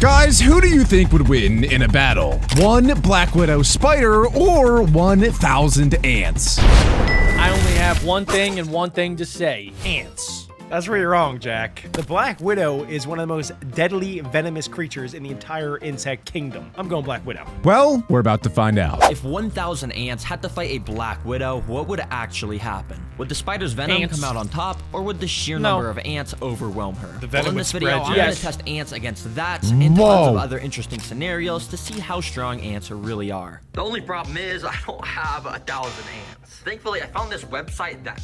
Guys, who do you think would win in a battle? One Black Widow spider or 1,000 ants? I only have one thing and one thing to say. Ants. That's where you're wrong, Jack. The Black Widow is one of the most deadly, venomous creatures in the entire insect kingdom. I'm going Black Widow. Well, we're about to find out. If 1,000 ants had to fight a Black Widow, what would actually happen? Would the spider's venom come out on top, or would the sheer number of ants overwhelm her? The venom in this video, I'm going to test ants against that and tons of other interesting scenarios to see how strong ants really are. The only problem is I don't have 1,000 ants. Thankfully, I found this website that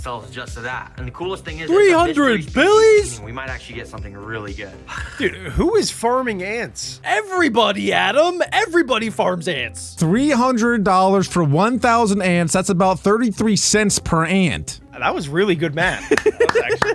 sells just that. And the coolest thing is 300 billies? We might actually get something really good. Dude, who is farming ants? Everybody, Adam. Everybody farms ants. $300 for 1,000 ants. That's about 33 cents per ant. That was really good math. That was actually...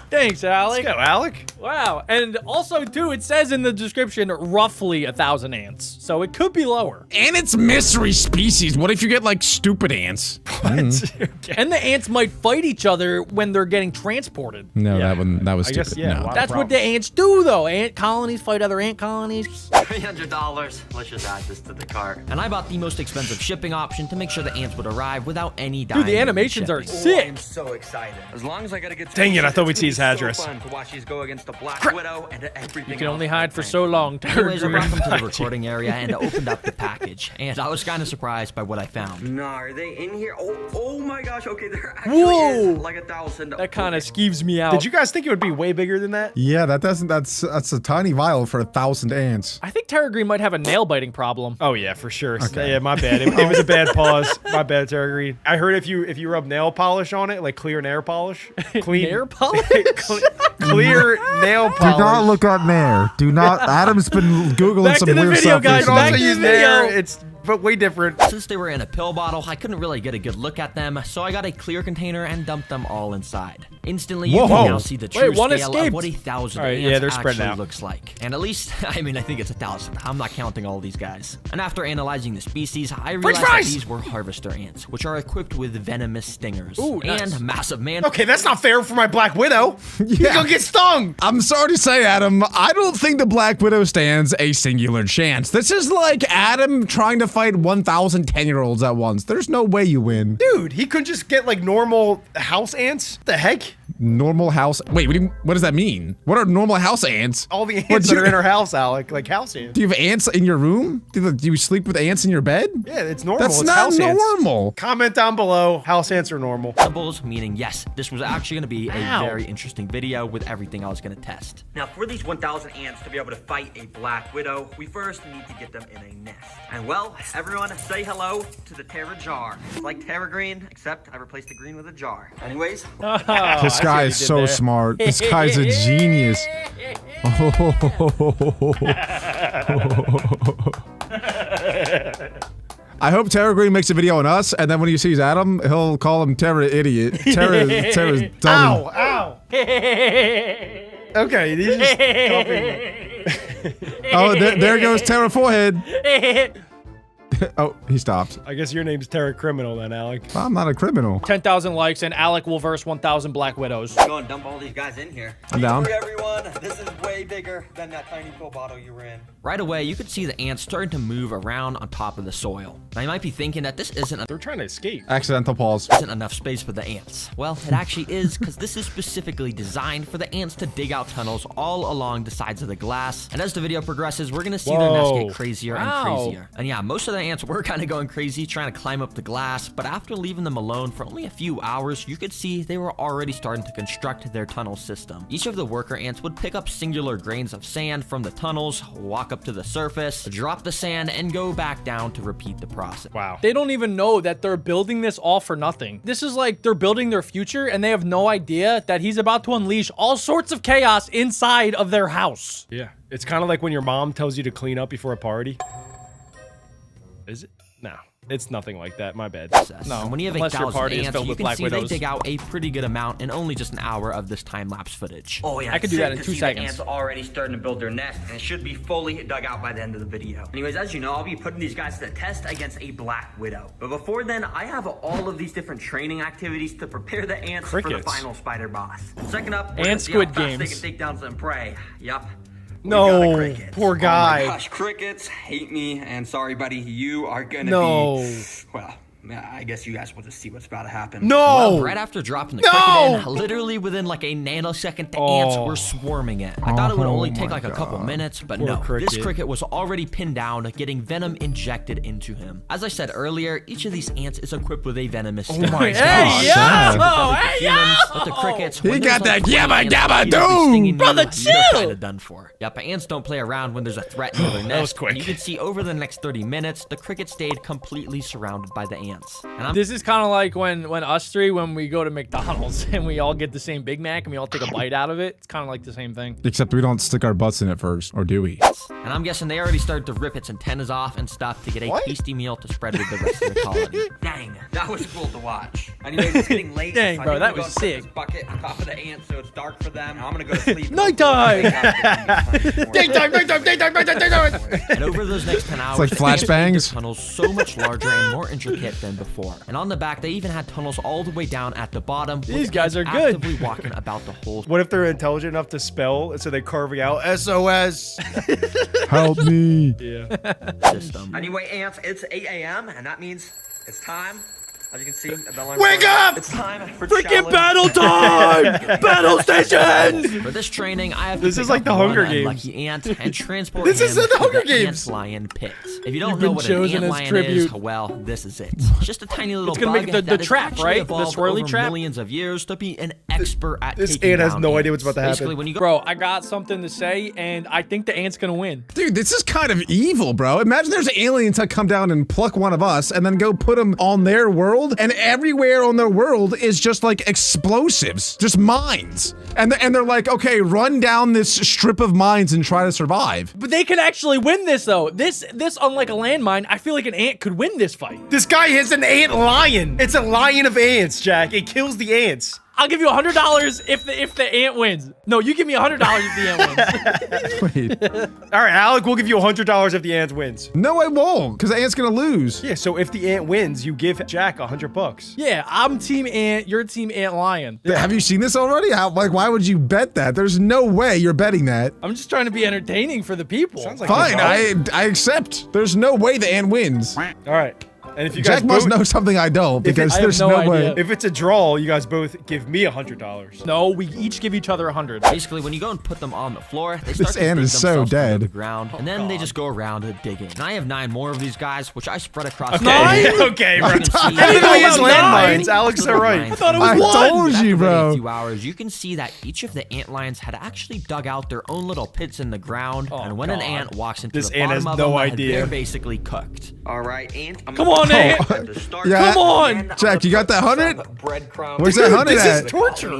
Thanks, Alec. Let's go, Alec. Wow. And also, too, it says in the description, roughly 1,000 ants. So it could be lower. And it's mystery species. What if you get, like, stupid ants? What? Okay. And the ants might fight each other when they're getting transported. No, that was stupid. Guess, yeah, no. That's what the ants do, though. Ant colonies fight other ant colonies. $300. Let's just add this to the cart. And I bought the most expensive shipping option to make sure the ants would arrive without any dying. Dude, the animations are sick. I'm so excited. As long as I gotta get. Dang it! I thought we'd see his address. So fun to watch these go against the Black Widow and everything. You can only hide for so long. Anyways, I brought them to the recording area and opened up the package, and I was kind of surprised by what I found. No, are they in here? Oh my gosh! Okay, there actually is like 1,000. That kind of skeeves me out. Did you guys think it would be way bigger than that? Yeah, that's a tiny vial for 1,000 ants. I think Terra Green might have a nail biting problem. Oh yeah, for sure. Okay. Yeah, my bad. It was a bad pause. My bad, Terra Green. I heard if you rub nail polish on it, like clear nail polish, clean Nail polish? clear nail polish. Do not look up Nair. Do not. Adam's been Googling Back some to the weird video, stuff. guys. recently. Back to the use video. Nair. It's but way different. Since they were in a pill bottle, I couldn't really get a good look at them, so I got a clear container and dumped them all inside. Instantly, you can now see the true one scale escaped. of what 1,000 All right, ants yeah, they're spread actually out. looks like. And at least, I mean, I think it's 1,000. I'm not counting all these guys. And after analyzing the species, I realized that these were harvester ants, which are equipped with venomous stingers. Ooh, nice. And massive man. Okay, that's not fair for my Black Widow. He's Yeah. gonna get stung. I'm sorry to say, Adam, I don't think the Black Widow stands a singular chance. This is like Adam trying to fight 1,000 10-year-olds at once. There's no way you win. Dude, he could just get like normal house ants. What the heck? Normal house. Wait, what does that mean? What are normal house ants? All the ants that are in our house, Alec, like house ants. Do you have ants in your room? Do you sleep with ants in your bed? Yeah, it's normal. That's it's not house ants. normal. Comment down below. House ants are normal. Symbols, meaning yes, this was actually going to be a very interesting video with everything I was going to test. Now, for these 1,000 ants to be able to fight a Black Widow, we first need to get them in a nest. And well, everyone say hello to the Terra jar. It's like Terra Green, except I replaced the green with a jar. Anyways, This guy is so smart. This guy's a genius. I hope Terra Green makes a video on us, and then when he sees Adam, he'll call him Terra idiot. Terra's dumb. Ow! Ow! Okay, these just copying. Oh, there goes Terra forehead. Oh, he stopped. I guess your name's Terra Criminal then, Alec. I'm not a criminal. 10,000 likes and Alec will verse 1,000 Black Widows. go and dump all these guys in here. I'm down. Everyone, this is way bigger than that tiny pill bottle you were in. Right away, you could see the ants starting to move around on top of the soil. Now, you might be thinking that this They're trying to escape. Accidental pause. isn't enough space for the ants. Well, it actually is, because this is specifically designed for the ants to dig out tunnels all along the sides of the glass. And as the video progresses, we're gonna see their nests get crazier and crazier. And yeah, most of the ants were kind of going crazy trying to climb up the glass, but after leaving them alone for only a few hours, you could see they were already starting to construct their tunnel system. Each of the worker ants would pick up singular grains of sand from the tunnels, walk up to the surface, drop the sand, and go back down to repeat the process. Wow. They don't even know that they're building this all for nothing. This is like they're building their future and they have no idea that he's about to unleash all sorts of chaos inside of their house. Yeah. It's kind of like when your mom tells you to clean up before a party. Is it? No. It's nothing like that. My bad. No, when you have unless your 1,000 party is ants, filled you with can Black see Widows. they dig out a pretty good amount in only just an hour of this time-lapse footage. Oh yeah, I could do that in 2 seconds. The ants already starting to build their nest, and it should be fully dug out by the end of the video. Anyways, as you know, I'll be putting these guys to the test against a Black Widow. But before then, I have all of these different training activities to prepare the ants for the final spider boss. Second up, we're And gonna see how Squid fast they Games. can take down some prey. Yup. we got a No, cricket. poor Oh my guy. gosh, crickets hate me, and sorry, buddy, you are gonna No. be, well, I guess you guys will just see what's about to happen. No. Well, right after dropping the No! cricket in, literally within like a nanosecond, the ants Oh. were swarming it. I thought it would only take my like a couple God. minutes, but Poor no. cricket. This cricket was already pinned down, getting venom injected into him. As I said earlier, each of these ants is equipped with a venomous sting. my Hey, gosh. sad. yo! The Hey, humans, yo! but the crickets, He when got there's, that like, 20 yabba ants dabba repeatedly doo! stinging you, Brother, you're chill! kinda done for. Yeah, but ants don't play around when there's a threat near their nest. was quick. And you can see over the next 30 minutes, the cricket stayed completely surrounded by the ants. And I'm This is kind of like when us three, when we go to McDonald's and we all get the same Big Mac and we all take a bite out of it. It's kind of like the same thing. Except we don't stick our butts in it first, or do we? And I'm guessing they already started to rip its antennas off and stuff to get a What? tasty meal to spread with the rest of the colony. Dang, that was cool to watch. Anyways, it's getting late. Dang, so I bro, think that I'm gonna was go and put sick. this bucket on top of the ants so it's dark for them. I'm gonna go to sleep. Nighttime! And over those next 10 hours, like the ants made their flashbangs. tunnels so much larger and more intricate than before. And on the back, they even had tunnels all the way down at the bottom. with These guys ants are good. actively walking about the whole What if they're intelligent enough to spell, so they're carving out SOS? Help me. system. Anyway, ants, it's 8 a.m. and that means it's time. As you can see, the bell Wake up! It's time for Freaking challenge. battle time! Battle stations! For this training, I have to This pick is like up the one Hunger Games. unlucky ant and transport This him is the to Hunger the Games. ant lion pit. If you don't You've know been what an chosen ant as lion tribute. is, well, this is it. It's just a tiny little It's gonna make bug the that trap, actually right? The evolved swirly over trap? millions of years to be an expert at This taking ant has down no idea ants. what's about to Basically, happen. when you go Bro, I got something to say, and I think the ant's gonna win. Dude, this is kind of evil, bro. Imagine there's aliens that come down and pluck one of us and then go put them on their world, and everywhere on their world is just like explosives, just mines. And they're like, okay, run down this strip of mines and try to survive. But they can actually win this, though. This, unlike a landmine, I feel like an ant could win this fight. This guy is an ant lion. It's a lion of ants, Jack. It kills the ants. I'll give you $100 if the ant wins. No, you give me $100 if the ant wins. Wait. All right, Alec, we'll give you $100 if the ant wins. No, I won't, because the ant's gonna lose. Yeah, so if the ant wins, you give Jack $100. Yeah, I'm team ant, you're team ant lion. Have you seen this already? Why would you bet that? There's no way you're betting that. I'm just trying to be entertaining for the people. Sounds like Fine, a I accept. There's no way the ant wins. All right. And if you guys Jack must both, know something I don't, because I have there's no no idea. way. if it's a draw, you guys both give me $100. No, we each give each other 100. basically when you go and put them on the floor, they start This to ant dig is so themselves under dead. the ground, and then they just go around digging. And I have 9 more of these guys, which I spread across. Okay, the okay, bro. You can see Everybody is landmines. Alex is right. I thought it I was one. told you, After bro. a few hours, you can see that each of the ant lions had actually dug out their own little pits in the ground, and when an God. ant walks into This the ant bottom has of no them, idea. they're basically cooked. All right, ant. I'm Come gonna on, put ant. at the start. Yeah. Come on. And I'm Jack, gonna you got put that 100? some breadcrumbs. Where's that 100 This at? is torture.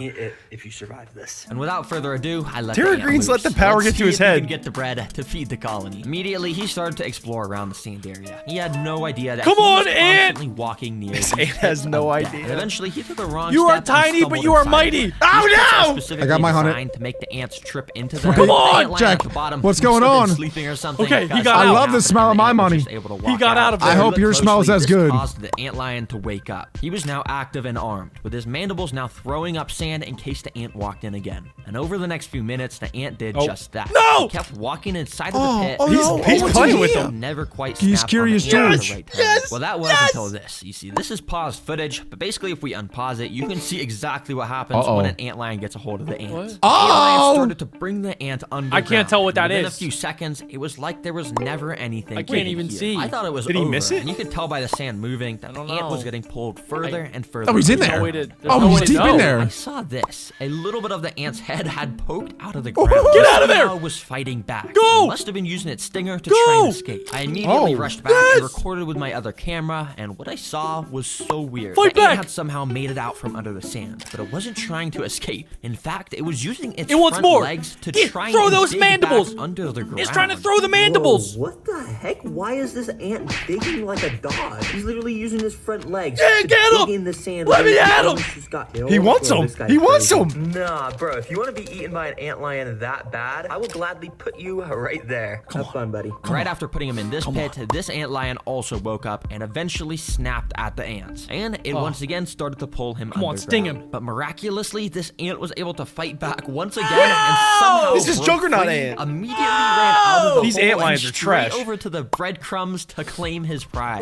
If you survive this. And without further ado, I let Tara the ant Greens let loose. the power Let's get to see his if he head. can get the bread to feed the colony. Immediately, he started to explore around the sand area. He had no idea that Come he on, was ant! constantly walking near This these ant has pits no of death. idea. And eventually, he took a wrong You are step and tiny, but stumbled you are inside mighty. of it. Oh, These pits are no! specifically I got my 100. designed to make the ants trip into them. Come The on, ant lion Jack. at the bottom What's must have going been on? Sleeping or something. Okay, he because got he out. was I love the smell of and my the ant was money. just able to He walk got out of there. I hope Look yours smells closely, as this good. caused the ant lion to wake up. He was now active and armed, with his mandibles now throwing up sand in case the ant walked in again. And over the next few minutes, the ant did just that. No! He kept walking inside of the pit. He's what's playing in with here? them. Never quite He's snapped Curious on the ant at George. the right time. Well, that was until this. You see, this is paused footage, but basically if we unpause it, you can see exactly what happens when an ant lion gets a hold of the ant. What? The ant lion Oh! started to bring the ant under. I can't tell what that Within is. a few seconds, it was like there was never anything. I can't waiting even here. see. I thought it was Did he over, miss it? And you could tell by the sand moving that the don't ant was know. getting pulled further and further. Oh, he's in There's there. no way to- there's Oh, no he's way to deep in know. I there. saw this. A little bit of the ant's head had poked out of the ground. Get out of there! Somehow was fighting back. Go! It must have been using its stinger to Go! try and escape. I immediately Oh. rushed back and recorded with my other camera, and what I saw was so weird. Fight the back! ant had somehow made it out from under the sand, but it wasn't trying to escape. In fact, it was using its It wants front more. legs to Yeah, try throw and those dig mandibles. back under the ground. It's trying to throw the mandibles. What the heck? Why is this ant digging like a dog? god. He's literally using his front legs Yeah, get him! dig in the sand. Let me at him! He wants him. He wants him. Nah, bro, if you want to be eaten by an antlion that bad, I will gladly put you right there. Have fun, buddy. Right after putting him in this pit, this antlion also woke up and eventually snapped at the ants. And it once again started to pull him underground. Sting him. But miraculously, this ant was able to fight back once again and somehow This is broke Juggernaut free, ant. immediately ran out of the These hole ant lions and are straight trash. over to the breadcrumbs to claim his prize.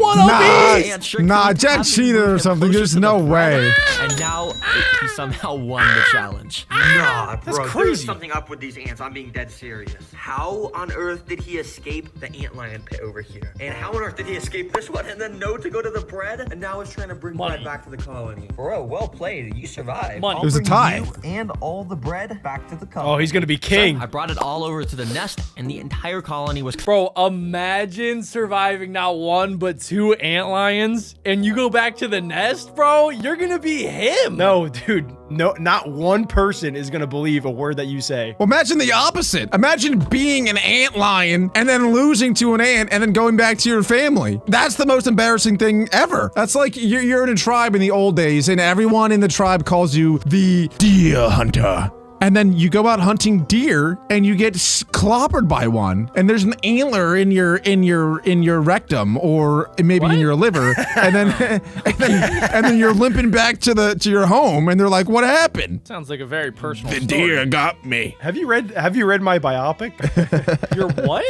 Nah, Jack cheated or something. There's no way. And now he somehow won the challenge. Nah, bro, That's there's crazy. something up with these ants. I'm being dead serious. How on earth did he escape the antlion pit over here? And how on earth did he escape this one and then know to go to the bread? And now he's trying to bring bread back to the colony. Bro, well played. You survived. Money. It was a tie. You and all the bread back to the colony. Oh, he's gonna be king. I brought it all over to the nest, and the entire colony was. Bro, imagine surviving not one but two antlions, and you go back to the nest, bro. You're gonna be him. No, dude. No, not one person is gonna believe a word that you say. Well, imagine the opposite. Imagine being an antlion and then losing to an ant and then going back to your family. That's the most embarrassing thing ever. That's like you're in a tribe in the old days and everyone in the tribe calls you the deer hunter. And then you go out hunting deer and you get clobbered by one, and there's an antler in your rectum or maybe in your liver, and then you're limping back to your home, and they're like, "What happened?" Sounds like a very personal The story. deer got me. Have you read my biopic? You're what?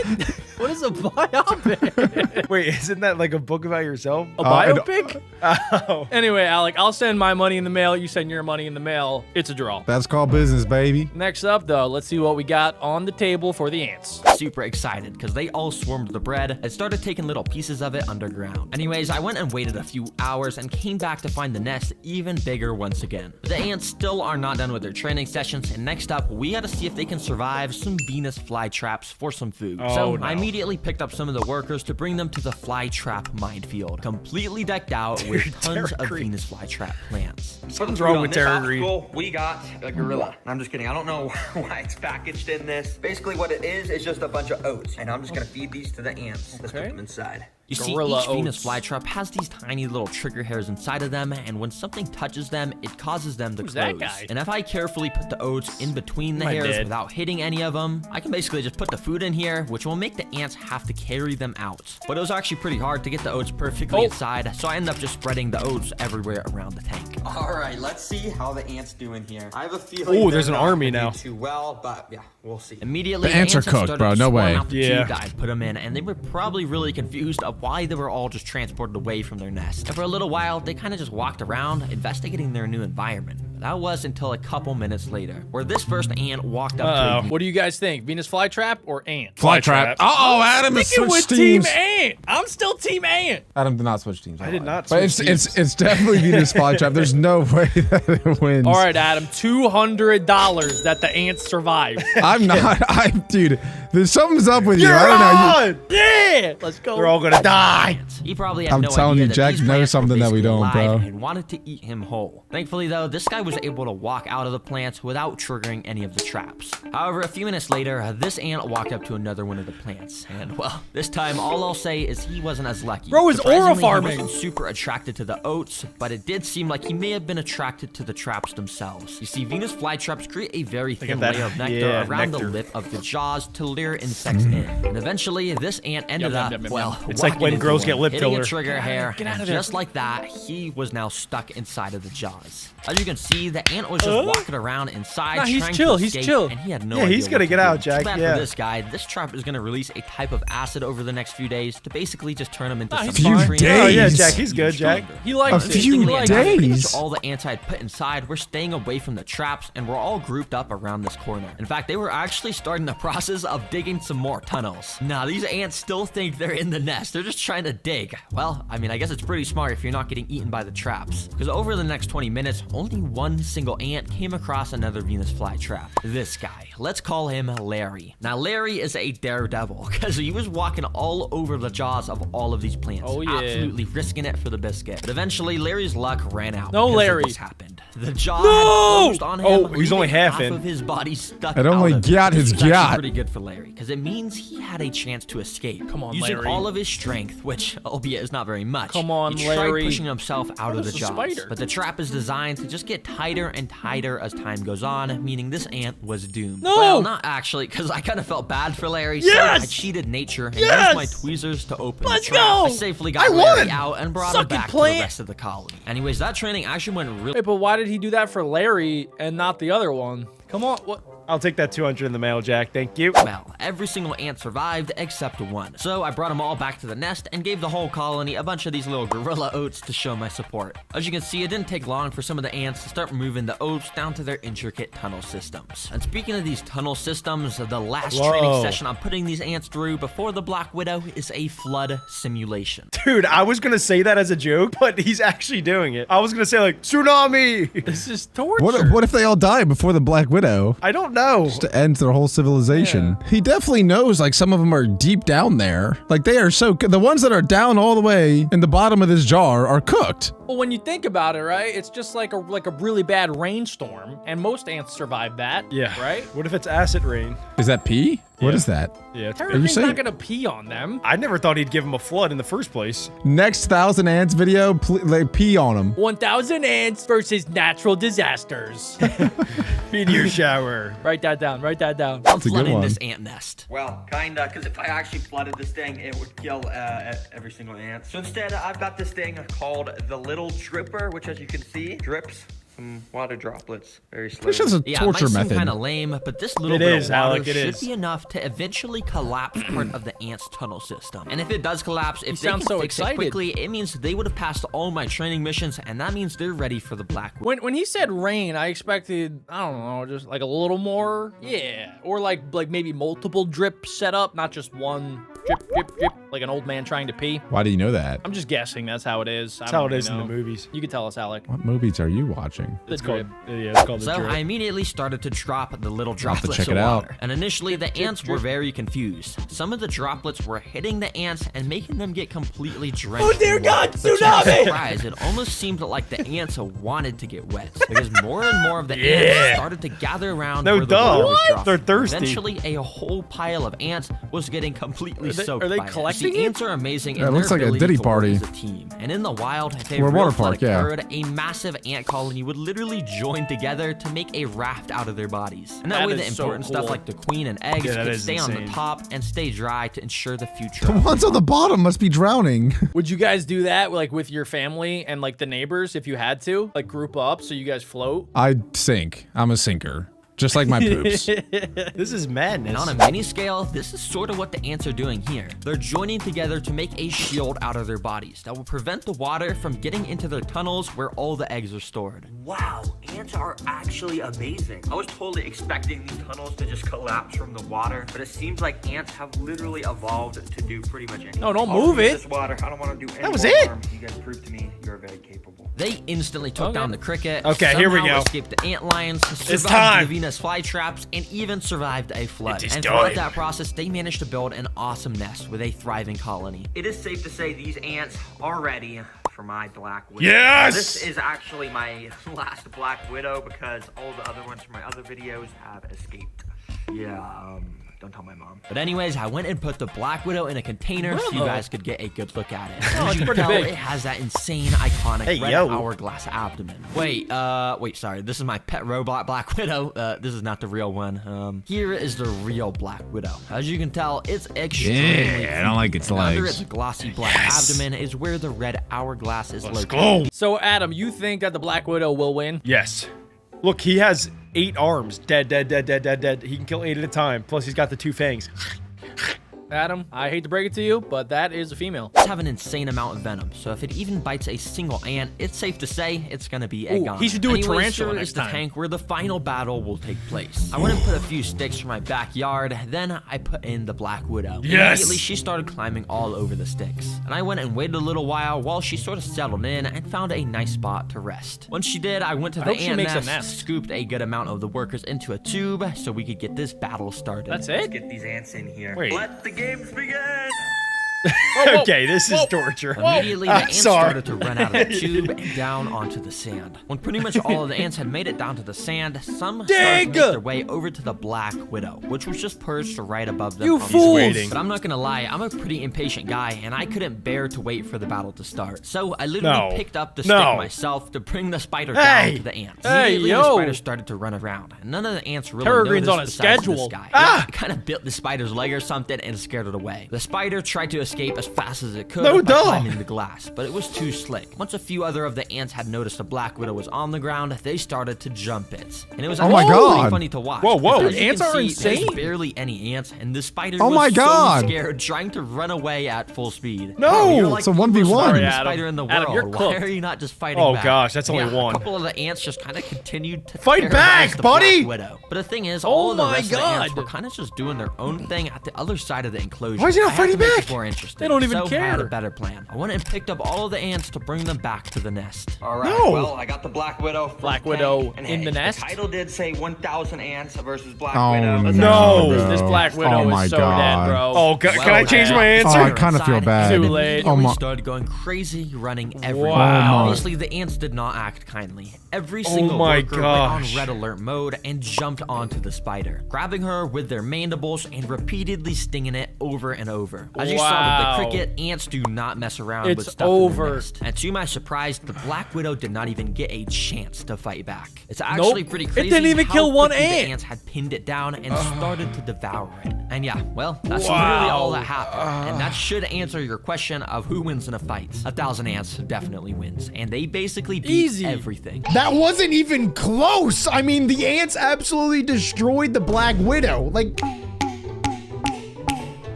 What is a biopic? Wait, isn't that like a book about yourself? A biopic? Oh. Anyway, Alec, I'll send my money in the mail. You send your money in the mail. It's a draw. That's called business, baby. Next up, though, let's see what we got on the table for the ants. Super excited because they all swarmed the bread and started taking little pieces of it underground. Anyways, I went and waited a few hours and came back to find the nest even bigger once again. The ants still are not done with their training sessions, and next up, we gotta see if they can survive some Venus flytraps for some food. So I immediately picked up some of the workers to bring them to the flytrap minefield, completely decked out with tons of Venus flytrap plants. Something's wrong with Terra Green. We got a gorilla. I'm just kidding. I don't know why it's packaged in this. Basically, what it is just a bunch of oats, and I'm just gonna feed these to the ants. Let's put them inside. You see, Gorilla each Venus oats. flytrap has these tiny little trigger hairs inside of them, and when something touches them, it causes them to Who's close. that guy? And if I carefully put the oats in between the hairs dead? without hitting any of them, I can basically just put the food in here, which will make the ants have to carry them out. But it was actually pretty hard to get the oats perfectly inside, so I ended up just spreading the oats everywhere around the tank. All right, let's see how the ants doing here. I have a feeling. Ooh, there's they're an not army gonna now. do too well, but yeah, we'll see. Immediately, The ants are had cooked, started bro. to No swarm way. out the Yeah. tube that I put them in, and they were probably really confused of why they were all just transported away from their nest. And for a little while, they kind of just walked around, investigating their new environment. That was until a couple minutes later, where this first ant walked up to a What do you guys think? Venus flytrap or ant? Flytrap. Uh-oh, Adam has Sticking with switched teams. Team Ant. I'm still Team Ant. Adam did not switch teams. I did not. But switch it's definitely Venus Flytrap. There's no way that it wins. All right, Adam, $200 that the ants survive. I'm not. Dude, there's something's up with you. You're I don't know. on! Yeah, let's go. They're all gonna die. He probably had I'm no telling idea you, that Jack these knows plants were something that we basically don't, alive bro. and wanted to eat him whole. Thankfully, though, this guy was able to walk out of the plants without triggering any of the traps. However, a few minutes later, this ant walked up to another one of the plants, and well, this time all I'll say is he wasn't as lucky. Bro is Surprisingly, aura he farming. wasn't super attracted to the oats, but it did seem like he may have been attracted to the traps themselves. You see, Venus flytraps create a very thin that. layer of nectar Yeah, around nectar. the lip of the jaws to lure insects in, and eventually this ant ended Yum, up yum, yum, well. yum. It's like walking when into girls one, get lip hitting filler. a trigger hair, Get out and of there. just like that, he was now stuck inside of the jaws. As you can see, the ant was just walking around inside, Nah, he's trying chill, to he's escape, chill. and he had no Yeah, idea he's what gonna to get do. out, Jack, Too bad yeah. for this guy. This trap is gonna release a type of acid over the next few days to basically just turn him into Nah, some he's fine. nutrients. Few Oh yeah, days. Jack, he's good, Jack. He likes A it. few He Interestingly likes enough, it. pretty much days. all the ants I'd put inside were staying away from the traps, and we're all grouped up around this corner. In fact, they were actually starting the process of digging some more tunnels. Now, these ants still think they're in the nest. They're just trying to dig. Well, I mean, I guess it's pretty smart if you're not getting eaten by the traps. Because over the next 20 minutes, only one single ant came across another Venus flytrap. This guy. Let's call him Larry. Now, Larry is a daredevil because he was walking all over the jaws of all of these plants. Oh, yeah. Absolutely risking it for the biscuit. But eventually, Larry's luck ran out. No, because of Larry. this happened. The jaw No! had closed on him. Oh, he's only leaving half half in. of his body stuck It only out of got his This is actually yacht. pretty good for Larry, because it means he had a chance to escape. Come on, Using Larry. all of his strength, which, albeit is not very much. Come on, he tried Larry. pushing himself out of the is a jaws. spider? But the trap is designed to just get tighter and tighter as time goes on, meaning this ant was doomed. No! Well, not actually, because I kind of felt bad for Larry, Yes! so I cheated nature and Yes! used my tweezers to open Let's the trap. go! I safely got I Larry won! out and brought him Suck it, back to the plant! rest of the colony. Anyways, that training actually went really Wait, but why did he do that for Larry and not the other one? Come on, what? I'll take that 200 in the mail, Jack. Thank you. well. Every single ant survived except one. So I brought them all back to the nest and gave the whole colony a bunch of these little gorilla oats to show my support. As you can see, it didn't take long for some of the ants to start moving the oats down to their intricate tunnel systems. And speaking of these tunnel systems, the last training session I'm putting these ants through before the Black Widow is a flood simulation. Dude, I was gonna say that as a joke, but he's actually doing it. I was gonna say like, tsunami! This is torture. What if they all die before the Black Widow? I don't know. To end their whole civilization. He definitely knows like some of them are deep down there. Like they are so the ones that are down all the way in the bottom of this jar are cooked. Well, when you think about it, right? It's just like a really bad rainstorm, and most ants survive that. Yeah. Right? What if it's acid rain? Is that pee? What Yeah. is that? Yeah, it's Terror's saying- not gonna pee on them. I never thought he'd give him a flood in the first place. Next 1,000 ants video, like pee on them. 1,000 ants versus natural disasters. Meteor shower. Write that down. Write that down. I'm That's a good flooding one. this ant nest. Well, kinda, because if I actually flooded this thing, it would kill every single ant. So instead, I've got this thing called the Little Dripper, which as you can see, drips some water droplets very slowly. This is a Yeah, torture it might method. seem kind of lame, but this little It bit is, of water Alec, it should is. be enough to eventually collapse part of the ant's tunnel system. And if it does collapse, if they sound can so fix excited. it quickly, it means they would have passed all my training missions, and that means they're ready for the Black Widow. When he said rain, I expected, I don't know, just like a little more. Yeah. Or like maybe multiple drips set up, not just one drip, drip, drip, like an old man trying to pee. Why do you know that? I'm just guessing that's how it is. That's how it is in the movies. You can tell us, Alec. What movies are you watching? The It's drip. called, yeah, it's called the So drip. I immediately started to drop the little have to droplets check of it out. water. And initially, the ants were very confused. Some of the droplets were hitting the ants and making them get completely drenched. Oh, dear in water. God, But to my tsunami! surprise, it almost seemed like the ants wanted to get wet because more and more of the ants started to gather around No, where the duh. water was What? dropping. They're thirsty. Eventually, a whole pile of ants was getting completely soaked are they by it. collecting The it? ants are amazing Yeah, it in looks their like a ability Diddy to work party. as a team. And in the wild, if a Or a real water flood park, yeah. occurred, a massive ant colony would literally join together to make a raft out of their bodies. And that That way the is so important stuff cool. like the queen and eggs Yeah, that could is stay on the insane. top and stay dry to ensure the future. The ones on the bottom must be drowning. Would you guys do that like with your family and like the neighbors if you had to? Like group up so you guys float? I'd sink. I'm a sinker. Just like my poops. This is madness. And on a mini scale, this is sort of what the ants are doing here. They're joining together to make a shield out of their bodies that will prevent the water from getting into their tunnels where all the eggs are stored. Wow, ants are actually amazing. I was totally expecting these tunnels to just collapse from the water, but it seems like ants have literally evolved to do pretty much anything. No, don't I'll move remove it. This water. I don't want to do any That was more it. harm. You guys proved to me you're very capable. They instantly took Okay. down the cricket. Okay, here we somehow go. Escaped the ant lions, survived time. the Venus flytraps, and even survived a flood. It is And throughout time. that process, they managed to build an awesome nest with a thriving colony. It is safe to say these ants are ready for my Black Widow. Yes! This is actually my last Black Widow because all the other ones from my other videos have escaped. Yeah, don't tell my mom. But anyways, I went and put the Black Widow in a container so you Whoa. guys could get a good look at it. Oh, As it's you can pretty tell, big. it has that insane, iconic Hey, red yo. hourglass abdomen. Wait, sorry. This is my pet robot Black Widow. This is not the real one. Here is the real Black Widow. As you can tell, it's extremely I don't like its and under its legs. glossy black abdomen is where the red hourglass is Let's located. go. So Adam, you think that the Black Widow will win? Yes. Look, he has 8 arms. Dead, dead, dead, dead, dead, dead. He can kill 8 at a time. Plus, he's got the 2 fangs. Adam, I hate to break it to you, but that is a female. It's have an insane amount of venom, so if it even bites a single ant, it's safe to say it's gonna be a Ooh, goner. he should do a Anyways, tarantula here next is the time. tank where the final battle will take place. I went and put a few sticks from my backyard, then I put in the Black Widow. Yes! Immediately, she started climbing all over the sticks, and I went and waited a little while she sort of settled in and found a nice spot to rest. Once she did, I went to the hope she ant makes a nest, nest. scooped a good amount of the workers into a tube so we could get this battle started. That's Let's it? get these ants in here. Wait. Let the games begin! Okay, this is torture. Immediately, the ants sorry. started to run out of the tube and down onto the sand. When pretty much all of the ants had made it down to the sand, some started to make their way over to the Black Widow, which was just perched right above them. You on the fools! waiting. But I'm not gonna lie, I'm a pretty impatient guy, and I couldn't bear to wait for the battle to start. So I literally picked up the stick myself to bring the spider down to the ants. Hey, Immediately, yo! the spider started to run around, and none of the ants really Peregrine's noticed on a besides schedule. This guy. I kind of bit the spider's leg or something and scared it away. The spider tried to escape as fast as it could by climbing the glass, but it was too slick. Once a few other of the ants had noticed the Black Widow was on the ground, they started to jump it. And it was actually pretty funny to watch. Whoa. Dude, ants are insane. There's barely any ants, and the spider Oh my was God. so scared, trying to run away at full speed. No! You're like It's a the 1v1. most Sorry, fast Adam. spider in the world. Adam, you're Why cooked. are you not just fighting Oh back? gosh, that's only one. A couple of the ants just kind of continued to Fight terrorize back, the buddy! Black Widow. But the thing is, all of the my rest of the ants God. were kind of just doing their own thing at the other side of the enclosure. Why is he not I had to fighting make back? it more interesting. They don't even so I had a care. better plan. I went and picked up all of the ants to bring them back to the nest. All right, No. well, I got the Black Widow. first Black tank, Widow and in hey, the nest? The title did say 1,000 ants versus Black Oh, Widow. Let's no. actually- bro. This Black Widow Oh my is so God. dead, bro. Oh, can I change my Oh, answer? I kind of feel bad. Too late. Oh We my. started going crazy, running everywhere. Wow. Obviously, the ants did not act kindly. Every single my worker went on gosh. red alert mode and jumped onto the spider, grabbing her with their mandibles and repeatedly stinging it over and over. As you saw Wow. with the cricket, ants do not mess around with It's stuff in the over. nest. And to my surprise, the Black Widow did not even get a chance to fight back. It's actually pretty It crazy. didn't even how kill one quickly ant. The ants had pinned it down and started to devour it. And yeah, well, that's literally all that happened. And that should answer your question of who wins in a fight. 1,000 ants definitely wins, and they basically beat Easy. everything. That wasn't even close. I mean, the ants absolutely destroyed the Black Widow. Like,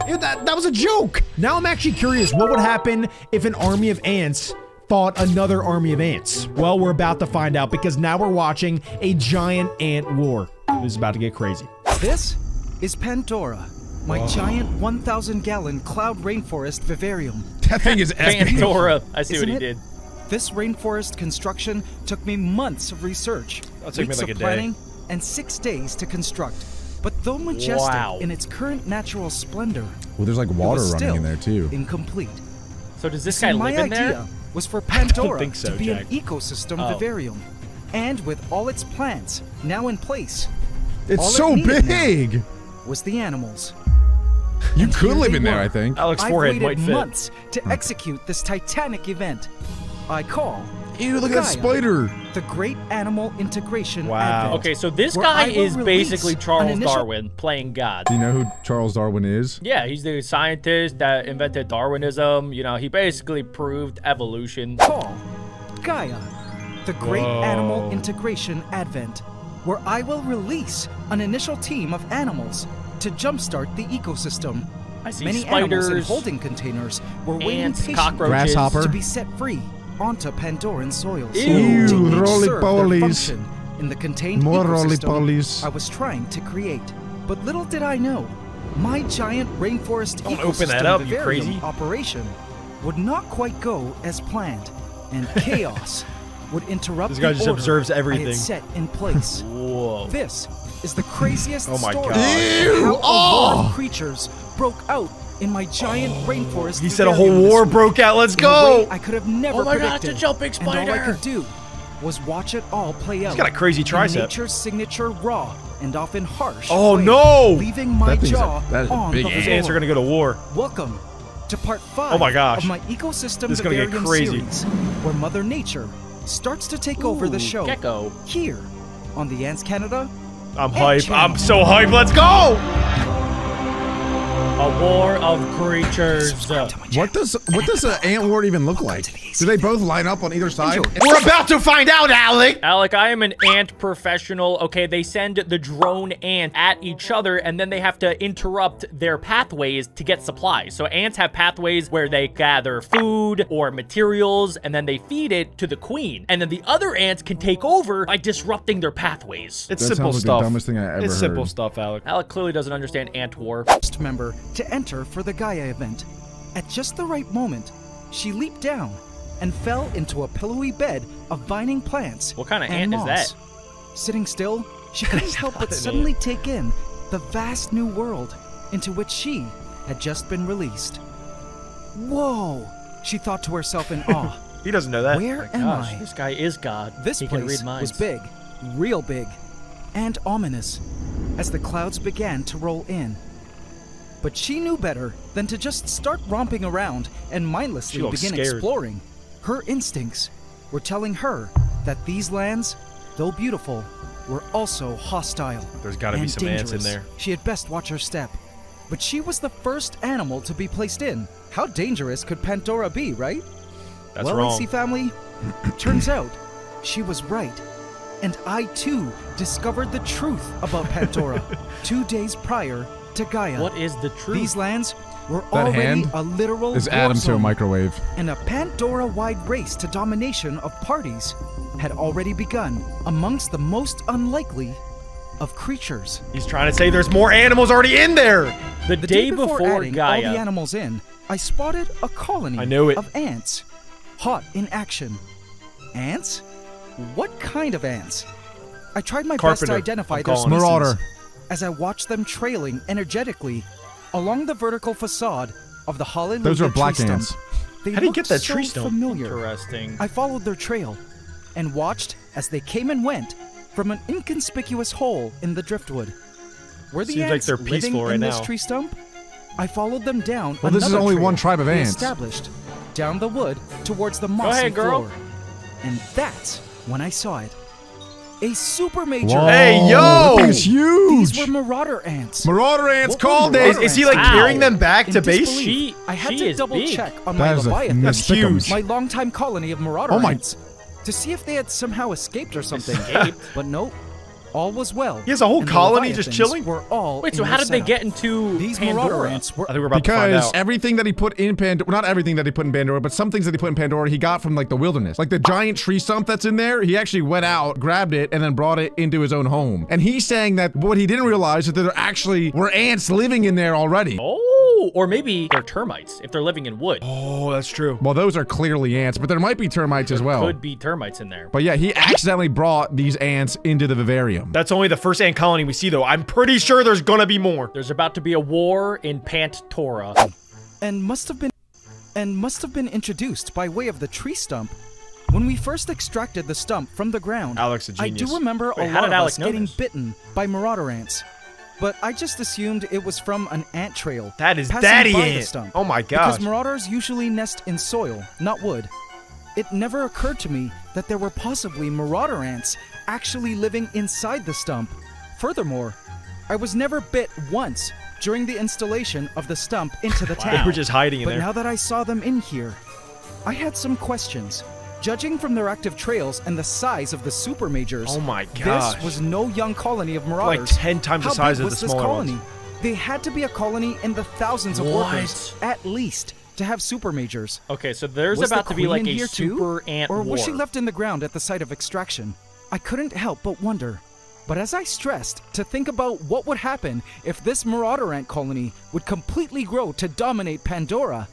that was a joke. Now I'm actually curious what would happen if an army of ants fought another army of ants. Well, we're about to find out because now we're watching a giant ant war. This is about to get crazy. This is Pandora, my giant 1,000-gallon cloud rainforest vivarium. That thing is epic. Pandora. I see Isn't what he it? did. This rainforest construction took me months of research, That'll take me weeks like of a day. planning, and 6 days to construct. But though majestic Wow. in its current natural splendor, Well, there's like it water was running still in there too. incomplete. So does this See, guy my live in idea there? was for Pandora think so, to be Jack. an ecosystem Oh. vivarium, and with all its plants now in place, It's all it so needed now big. was the animals. You And could here live they in there, were. I think. Alex's I've forehead waited might fit. months to execute this titanic event. I call Ew, look at that Gaia, spider. the Great Animal Integration Wow. Advent. Okay, so this where guy I will is release basically an Charles initial- Darwin playing God. Do you know who Charles Darwin is? Yeah, he's the scientist that invented Darwinism. You know, he basically proved evolution. Call Gaia, the Great Animal Integration Advent, where I will release an initial team of animals to jumpstart the ecosystem. I see Many animals in spiders, holding containers were waiting ants, patiently cockroaches. Grasshopper. to be set free onto Pandoran soils. Ew, to each serve their roly-polies. function in the contained More ecosystem roly-polies. I was trying to create. But little did I know, my giant rainforest Don't ecosystem open that up, you vivarium crazy. operation would not quite go as planned, and chaos would interrupt This guy the just order observes I everything. had set in place. Whoa. This is the craziest Oh my story God. of Ew, how a war of creatures broke out in my giant rainforest. He said a whole vivarium this war week broke out. Let's in a way go. I could have never Oh my God, predicted. it's a jumping And all I spider. could do was watch it all play out. He's got a crazy in tricep. nature's signature raw and often harsh. Oh, way, no. Leaving my That thing's a- jaw that is a on big the ant. These ants are floor. gonna go to war. Welcome to part 5 Oh my gosh. of my ecosystem This is gonna get vivarium crazy. series, where Mother Nature starts to take over the Ooh, show Gecko. here on the Ants Canada. I'm Ant hype. channel. I'm so hype. Let's go. A war of creatures. What does an ant war even look like? Do they both line up on either side? We're about to find out, Alec. Alec, I am an ant professional. Okay, they send the drone ant at each other, and then they have to interrupt their pathways to get supplies. So ants have pathways where they gather food or materials, and then they feed it to the queen. And then the other ants can take over by disrupting their pathways. It's That simple sounds like stuff. the dumbest thing I ever It's simple heard. stuff, Alec. Alec clearly doesn't understand ant war. First member to enter for the Gaia event. At just the right moment, she leaped down and fell into a pillowy bed of vining plants. What kind of and ant is moss. that? Sitting still, she couldn't help but suddenly take in the vast new world into which she had just been released. Whoa, she thought to herself in awe. He doesn't know that. Where am Gosh, I? this guy is God. This He can place read minds. was big, real big, and ominous as the clouds began to roll in. But she knew better than to just start romping around and mindlessly She looks begin scared. exploring. Her instincts were telling her that these lands, though beautiful, were also hostile. There's gotta be and some ants in dangerous. there. She had best watch her step. But she was the first animal to be placed in. How dangerous could Pandora be, right? That's well, wrong. AC family, turns out she was right. And I too discovered the truth about Pandora 2 days prior to Gaia. What is the truth? These lands were That already hand a literal is war Adam to a zone, microwave. and a Pandora-wide race to domination of parties had already begun amongst the most unlikely of creatures. He's trying to say there's more animals already in there. the The day before before adding all the Gaia. animals in, I spotted a colony I knew it. of ants, hot in action. Ants? What kind of ants? I tried my best Carpenter, to identify I'm their calling species it. Marauder. as I watched them trailing energetically along the vertical facade of the Hallelujah Those are black tree stump. ants. They How do you looked get that so tree stump? familiar. Interesting. I followed their trail and watched as they came and went from an inconspicuous hole in the driftwood. Were the Seems like ants they're living peaceful right in this now. tree stump? I followed them down. Well, this is another only trail one tribe of they ants. established down the wood towards the mossy ahead, girl. floor, and that's when I saw it. A super major. Whoa, Hey, yo! that thing's huge. These were marauder ants. Marauder ants What were called marauder it. Is he like Wow. carrying them back In to base? disbelief, I had she to is double big. check on That my is a Leviathan, That's huge. my longtime colony of marauder Oh my- ants, to see if they had somehow escaped or something. Escaped? But nope, all was well. He has a whole and the colony just Leviathans chilling? Were all Wait, in so how their did they setup. get into These marauder Pandora? ants were I think we're about to find Because out. everything that he put in Pandora, not everything that he put in Pandora, but some things that he put in Pandora, he got from like the wilderness. Like the giant tree stump that's in there, he actually went out, grabbed it, and then brought it into his own home. And he's saying that what he didn't realize is that there actually were ants living in there already. Oh, or maybe they're termites if they're living in wood. Oh, that's true. Well, those are clearly ants, but there might be termites as well. Could be termites in there. But yeah, he accidentally brought these ants into the vivarium. That's only the first ant colony we see, though. I'm pretty sure there's gonna be more. There's about to be a war in Pandora. and must have been introduced by way of the tree stump. When we first extracted the stump from the ground, Alex, a I genius. do remember Wait, a how lot did of Alex us know getting this? bitten by marauder ants. But I just assumed it was from an ant trail. That is passing daddy by the ant. stump. Oh my Because gosh. marauders usually nest in soil, not wood. It never occurred to me that there were possibly marauder ants actually living inside the stump. Furthermore, I was never bit once during the installation of the stump into the They tank. were just hiding in But there. now that I saw them in here, I had some questions. Judging from their active trails and the size of the super majors, Oh my gosh. this was no young colony of marauders. Like 10 times the How size big of the was this smaller colony? ones. They had to be a colony in the thousands of What? workers, at least, to have super majors. Okay, so there's Was about the to be queen like in a here super too? ant Or war. was she left in the ground at the site of extraction? I couldn't help but wonder. But as I stressed to think about what would happen if this marauder ant colony would completely grow to dominate Pandora,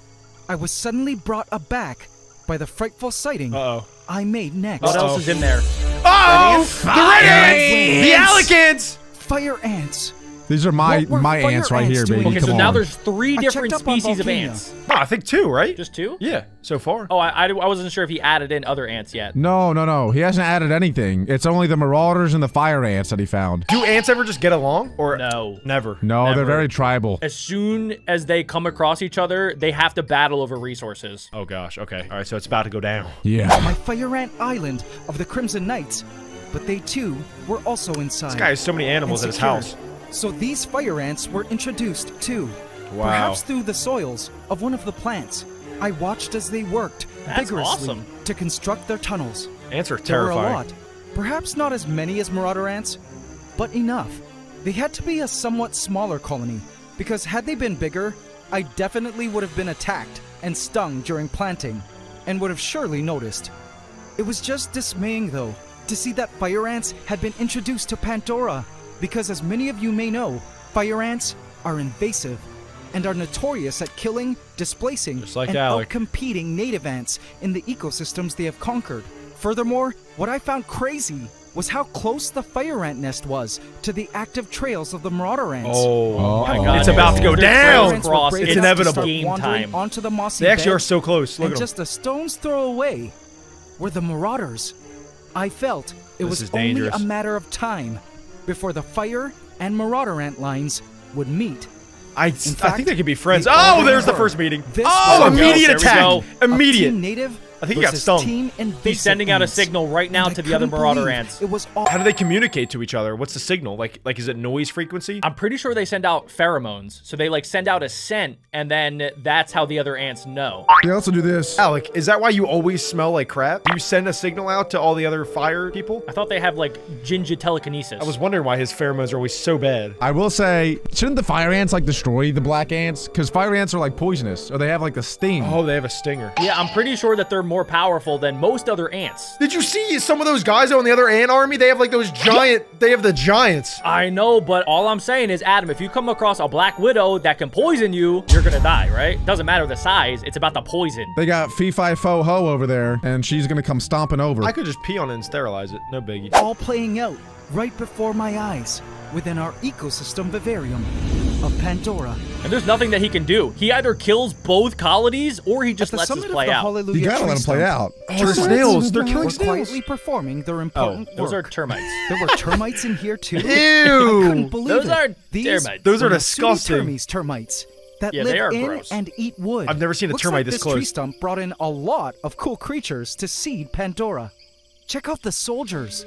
I was suddenly brought aback by the frightful sighting Uh-oh. I made next. What else is in there? Oh! The red ants! ants! The alicants! Fire ants. These are my What were my fire ants right ants here, doing? baby. Okay, Come so on. now there's 3 I different checked up on species of Volcano. ants. No, I think 2, right? Just 2? Yeah, so far. Oh, I wasn't sure if he added in other ants yet. No. He hasn't added anything. It's only the marauders and the fire ants that he found. Do ants ever just get along? Or No. Never. No, they're Never. very tribal. As soon as they come across each other, they have to battle over resources. Oh gosh, okay. Alright, so it's about to go down. Yeah. My fire ant island of the Crimson Knights, but they too were also inside. This guy has so many animals at his Insecure. house. So these fire ants were introduced too. Wow. Perhaps through the soils of one of the plants. I watched as they worked That's vigorously awesome. to construct their tunnels. Ants are There were a terrifying. lot. Perhaps not as many as marauder ants, but enough. They had to be a somewhat smaller colony, because had they been bigger, I definitely would have been attacked and stung during planting, and would have surely noticed. It was just dismaying, though, to see that fire ants had been introduced to Pandora, because as many of you may know, fire ants are invasive and are notorious at killing, displacing, Just like and Alec. outcompeting native ants in the ecosystems they have conquered. Furthermore, what I found crazy was how close the fire ant nest was to the active trails of the marauder ants. Oh my God. It's about to go Their down. trails cross. It's inevitable. Game Wandering time. onto the mossy They actually bed, are so close. Look and at them. just a stone's throw away were the marauders. I felt it This was is only dangerous. a matter of time before the fire and marauder ant lines would meet. I fact, think they could be friends. they Oh, already there's the were. first meeting. This Oh, was immediate There we attack. go. a Immediate. team native I think he got versus stung. Team invasive He's sending out a ants. signal right now And to I the other couldn't marauder believe ants. It was all How do they communicate to each other? What's the signal? Like is it noise frequency? I'm pretty sure they send out pheromones. So they like send out a scent, and then that's how the other ants know. They also do this. Alec, is that why you always smell like crap? Do you send a signal out to all the other fire people? I thought they have like ginger telekinesis. I was wondering why his pheromones are always so bad. I will say, shouldn't the fire ants like destroy the black ants? Because fire ants are like poisonous, or they have like the sting. Oh, they have a stinger. Yeah, I'm pretty sure that they're more powerful than most other ants. Did you see some of those guys on the other ant army? They have like those giant, they have the giants. I know, but all I'm saying is, Adam, if you come across a black widow that can poison you, you're gonna die, right? Doesn't matter the size, it's about the poison. They got Fee-Fi-Fo-Ho over there, and she's gonna come stomping over. I could just pee on it and sterilize it. No biggie. all playing out right before my eyes within our ecosystem vivarium of Pandora. And there's nothing that he can do. He either kills both colonies or he just At the lets us summit of play the out. Hallelujah You gotta let them tree play stump, out. Oh, the snails. They're killing were snails. quietly performing their important Those are work. termites. There were termites in here too. I Ew. couldn't believe Those it. are These termites. Those are were disgusting. Termes termites that Yeah, live they are in gross. and eat wood. I've never seen a Looks termite like this this close. tree stump brought in a lot of cool creatures to seed Pandora. Check out the soldiers.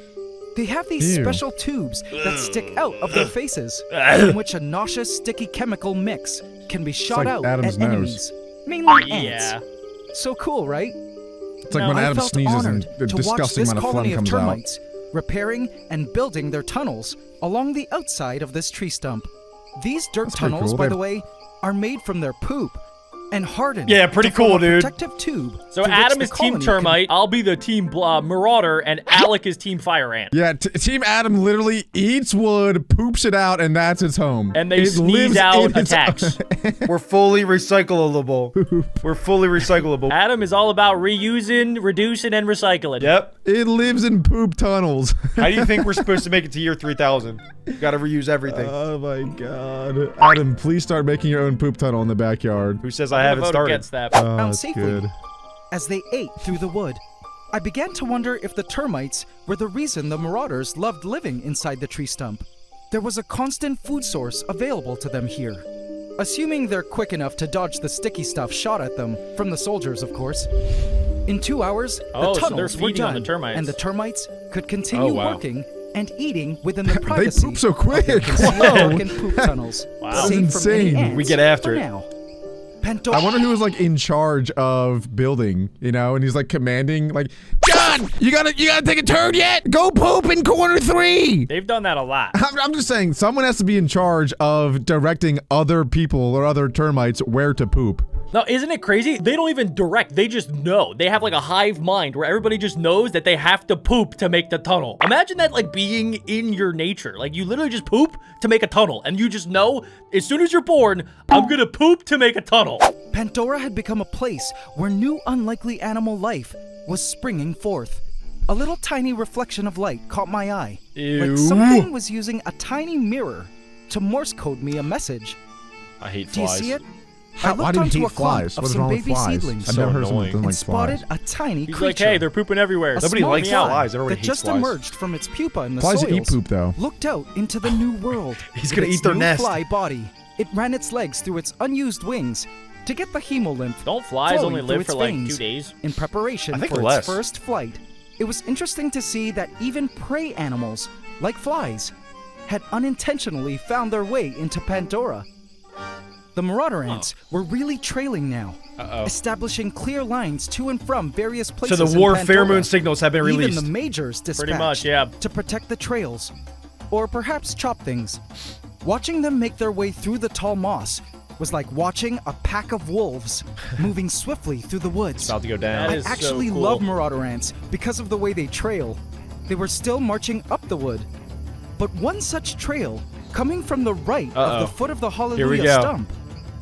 They have these Ew. special tubes that stick out of their faces, in which a nauseous, sticky chemical mix can be shot like out Adam's at nose. enemies, mainly Yeah. ants. So cool, right? It's like when I Adam felt sneezes and honored the to watch disgusting this amount of colony phlegm of comes out. termites repairing and building their tunnels along the outside of this tree stump. These dirt That's pretty tunnels, cool. by They- the way, are made from their poop and hardened. Yeah, pretty to form cool, a dude. Protective tube. So through which Adam the is team colony termite, I'll be the team marauder, and Alec is team fire ant. Yeah, Team Adam literally eats wood, poops it out, and that's its home. And they It sneeze lives out in its- attacks. We're fully recyclable. We're fully recyclable. Adam is all about reusing, reducing, and recycling. Yep. It lives in poop tunnels. How do you think we're supposed to make it to year 3000? Gotta reuse everything. Oh my god. Adam, please start making your own poop tunnel in the backyard. Who says I I'm gonna haven't vote started? against that. Oh, found that's safely. good. As they ate through the wood, I began to wonder if the termites were the reason the marauders loved living inside the tree stump. There was a constant food source available to them here. Assuming they're quick enough to dodge the sticky stuff shot at them, from the soldiers, of course. In 2 hours, Oh, the so tunnels they're were feeding on done, the termites. and the termites could continue Oh, wow. working and eating within the They privacy poop so of their quick. concealed Whoa. work and poop tunnels. Wow. Safe That's from any insane. ants We get after for it. now. Pandora. I wonder who was like in charge of building, you know, and he's like commanding, like, John, you gotta take a turn yet? Go poop in corner 3. They've done that a lot. I'm just saying, someone has to be in charge of directing other people or other termites where to poop. No, isn't it crazy? They don't even direct. They just know. They have like a hive mind where everybody just knows that they have to poop to make the tunnel. Imagine that like being in your nature. Like you literally just poop to make a tunnel and you just know as soon as you're born, I'm gonna poop to make a tunnel. Pandora had become a place where new unlikely animal life was springing forth. A little tiny reflection of light caught my eye. Ew. Like something was using a tiny mirror to Morse code me a message. I hate Do you flies. see it? Why I looked do you onto hate a clump flies? of What's some wrong with baby flies? seedlings I've never heard of someone annoying. that doesn't like and flies. spotted a tiny He's creature. like, hey, they're pooping everywhere. A Nobody small likes fly flies. Everybody that hates just flies. emerged from its pupa in the Flies soils. eat poop, though. Looked out into the new world. He's with gonna its eat their new nest. Fly body. It ran its legs through its unused wings to get the hemolymph. Don't flies flowing only through live its for like veins 2 days? in preparation I think for less. its first flight. It was interesting to see that even prey animals, like flies, had unintentionally found their way into Pandora. The marauder ants were really trailing now, establishing clear lines to and from various So places the in war Pandora. pheromone signals have been released. Even the majors dispatched Pretty much, yeah. to protect the trails, or perhaps chop things. Watching them make their way through the tall moss was like watching a pack of wolves moving swiftly through the woods. About to go down. That I is so actually cool. love marauder ants because of the way they trail. They were still marching up the wood, but one such trail, coming from the right of the foot of the Here we Hallelujah go. stump,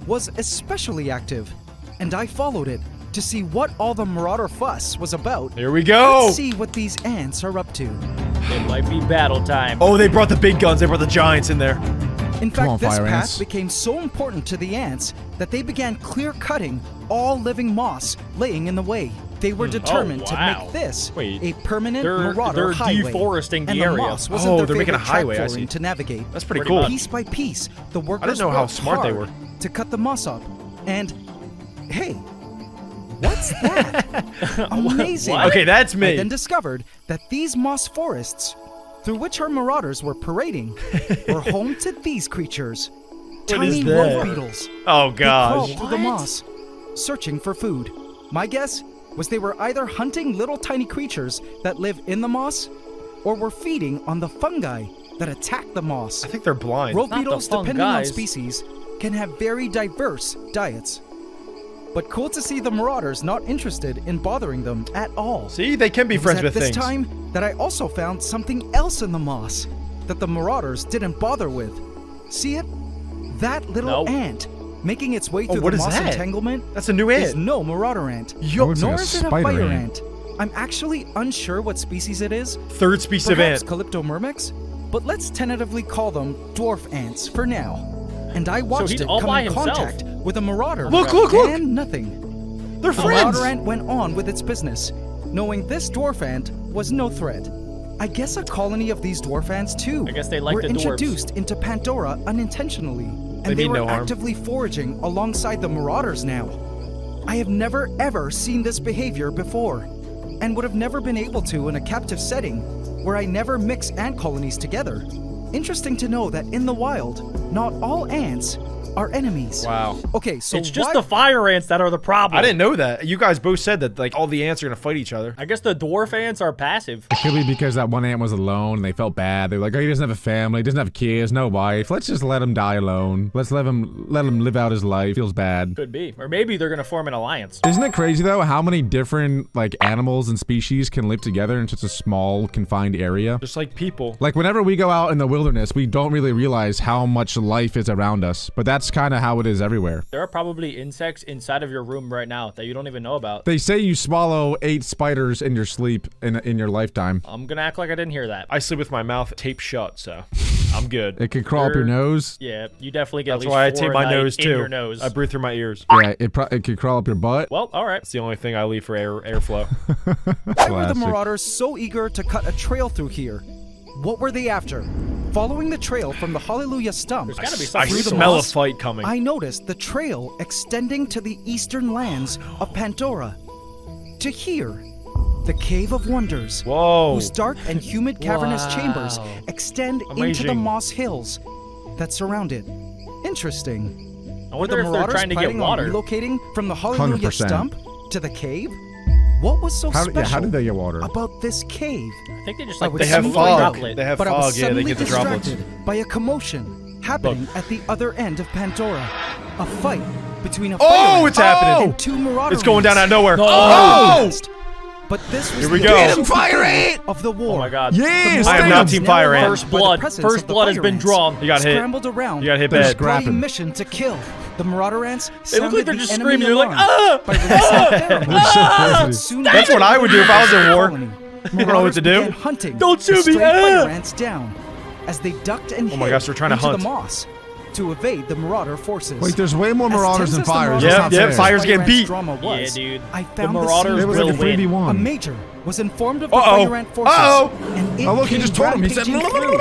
was especially active, and I followed it to see what all the marauder fuss was about. Here we go. Let's see what these ants are up to. It might be battle time. Oh, they brought the big guns. They brought the giants in there. In Come on, fact, this fire path ants. became so important to the ants that they began clear-cutting all living moss laying in the way. They were determined to wow. make this Wait. a permanent They're marauder highway. deforesting the and area. the moss Oh, wasn't their they're making a favorite track highway, I for see. them to navigate. That's pretty Pretty cool. much. Piece by piece, the workers know how worked smart they hard were. to cut the moss up. And hey, what's that? Amazing. Okay, that's I me. then discovered that these moss forests, through which our marauders were parading, were home to these creatures. Tiny is road that? beetles. Oh, They crawled gosh. through the moss, searching for food. My guess was they were either hunting little tiny creatures that live in the moss, or were feeding on the fungi that attack the moss. I think they're blind. Road Not the beetles, fun depending on guys. species, can have very diverse diets. But cool to see the marauders not interested in bothering them at all. See, they can be It was friends at with this things. time that I also found something else in the moss that the marauders didn't bother with. See it? That little No. ant making its way through what the is moss that? entanglement That's a new is ant. no marauder ant. Yo, it's Nor like a is it a spider fire ant. ant. I'm actually unsure what species it is. Third species of Perhaps ant. Calyptomyrmex, but let's tentatively call them dwarf ants for now. And I watched he's it all come by in himself. contact with a marauder. Look, look, look! And nothing. They're The friends. marauder ant went on with its business, knowing this dwarf ant was no threat. I guess a colony of these dwarf ants too I guess they like were the dwarves. introduced into Pandora unintentionally, and they mean were no harm. actively foraging alongside the marauders now. I have never ever seen this behavior before, and would have never been able to in a captive setting where I never mix ant colonies together. Interesting to know that in the wild, not all ants are enemies. Wow. Okay, so It's just why- the fire ants that are the problem. I didn't know that. You guys both said that like all the ants are gonna fight each other. I guess the dwarf ants are passive. It could be because that one ant was alone and they felt bad. They were like, oh, he doesn't have a family, he doesn't have kids, no wife. Let's just let him die alone. Let's let him live out his life. Feels bad. Could be. Or maybe they're gonna form an alliance. Isn't it crazy though how many different like animals and species can live together in such a small confined area? Just like people. Like whenever we go out in the wilderness, we don't really realize how much life is around us. But that's kind of how it is everywhere. There are probably insects inside of your room right now that you don't even know about. They say you swallow 8 spiders in your sleep in your lifetime. I'm gonna act like I didn't hear that. I sleep with my mouth taped shut, so I'm good. It could crawl up your They're- nose. Yeah, you definitely get That's at least why I 4 tape a my night nose in too. your nose. I breathe through my ears. Yeah, it could crawl up your butt. Well, all right. It's the only thing I leave for airflow. Why were the Classic. marauders so eager to cut a trail through here? What were they after? Following the trail from the Hallelujah stump There's gotta be I something. through the smell a moss, fight coming. I noticed the trail extending to the eastern lands of Pandora. To here, the Cave of Wonders, Whoa. whose dark and humid cavernous chambers extend into the Amazing. moss hills that surround it. Interesting. I Were wonder the if they're marauders trying to get planning on water. relocating from the Hallelujah 100%. stump to the cave? What was so How special did they get water? about this cave? I think they just I like would They have assume fog. outlet. They have But I was fog. Yeah, they suddenly get the droplets. distracted by a commotion happening at the other end of Pandora. A fight between a Oh, fire it's ant happening. and 2 marauders. It's going down out of nowhere. Oh! But this was Here we the go. official Get him, fire beginning ant! of the war. Oh my god. Yeah, I am stay not him. Team Fire Ant. First blood. First blood has been drawn. You got hit. Scrambled around. You got hit They're bad. scrapping. Playing mission to kill. The marauder ants They look like sounded they're the just enemy screaming. They're like, alarm ah! by releasing pheromones. Soon That's what I would do if I was in war. colony, You don't know what to do? began hunting Don't the shoot me, stray ah! fire ants down as they ducked and Oh my hid gosh, they're trying to into hunt. the moss to evade the marauder forces. Wait, there's way more As marauders tense than as the fires. marauders That's Yeah, not yeah, fair. fires fire getting ants beat. drama Yeah, was, dude. I The found marauders It was will like a win. 3v1. A major was informed of the Uh-oh. fire ant forces. Uh-oh. And it Oh, look, he came just told him. He said, rampaging through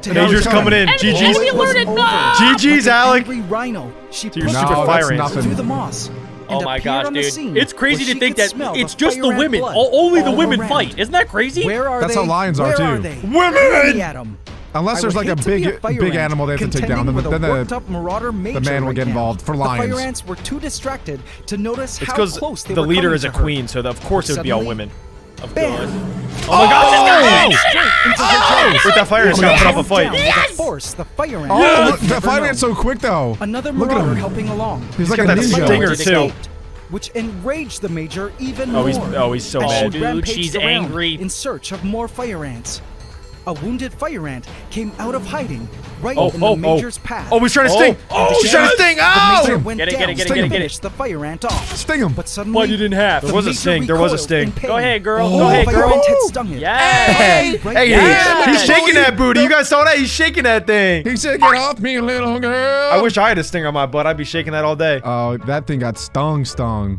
to Now Major's he's coming in. Enemy GG's. alerted, over. GG's, Like an Alec. angry rhino, she To your pushed stupid No, fire that's ants. nothing. through the moss. Oh and my appeared gosh, on the dude. scene It's crazy where to she think could that smell it's the just the fire ant women. blood Only the all women around. fight. Isn't that crazy? Where are That's they? how lions are, Where too. Are they? Women! Hurry at 'em. Unless I there's would like a hate to be big fire big ant animal they have to take down, contending with a then worked-up marauder major man will right get now. involved for The lions. fire ants were too distracted to notice It's how because close they the were leader coming is a to her. queen, so of course it would be all Suddenly- women. Of Bam! course. Oh my gosh, it's got Straight into her chest. With that fire ant's gonna put up a Down fight. with a force the fire ant. Oh, look, would the never fire know. ant's so quick though. Another Look at marauder him. helping along. He's like got a that ninja. stinger, Fire ant too. escaped, which enraged the major even Oh, more. he's so as mad. she Dude, rampaged she's around angry. in search of more fire ants. A wounded fire ant came out of hiding right in the Major's path. Oh, he's trying to sting. Oh, he's trying to sting. The Major Oh! went Get it, down get it, get it, to get it, get it. finish the fire ant off. Sting him. But suddenly, What you didn't have? There was a Major sting. There was a recoiled sting. in pain. Go ahead, girl. The Go ahead, fire girl. ant had stung him. Yes. Right Hey, Yeah. he's shaking that booty. You guys saw that? He's shaking that thing. He said, "Get off me, little girl." I wish I had a sting on my butt. I'd be shaking that all day. Oh, that thing got stung.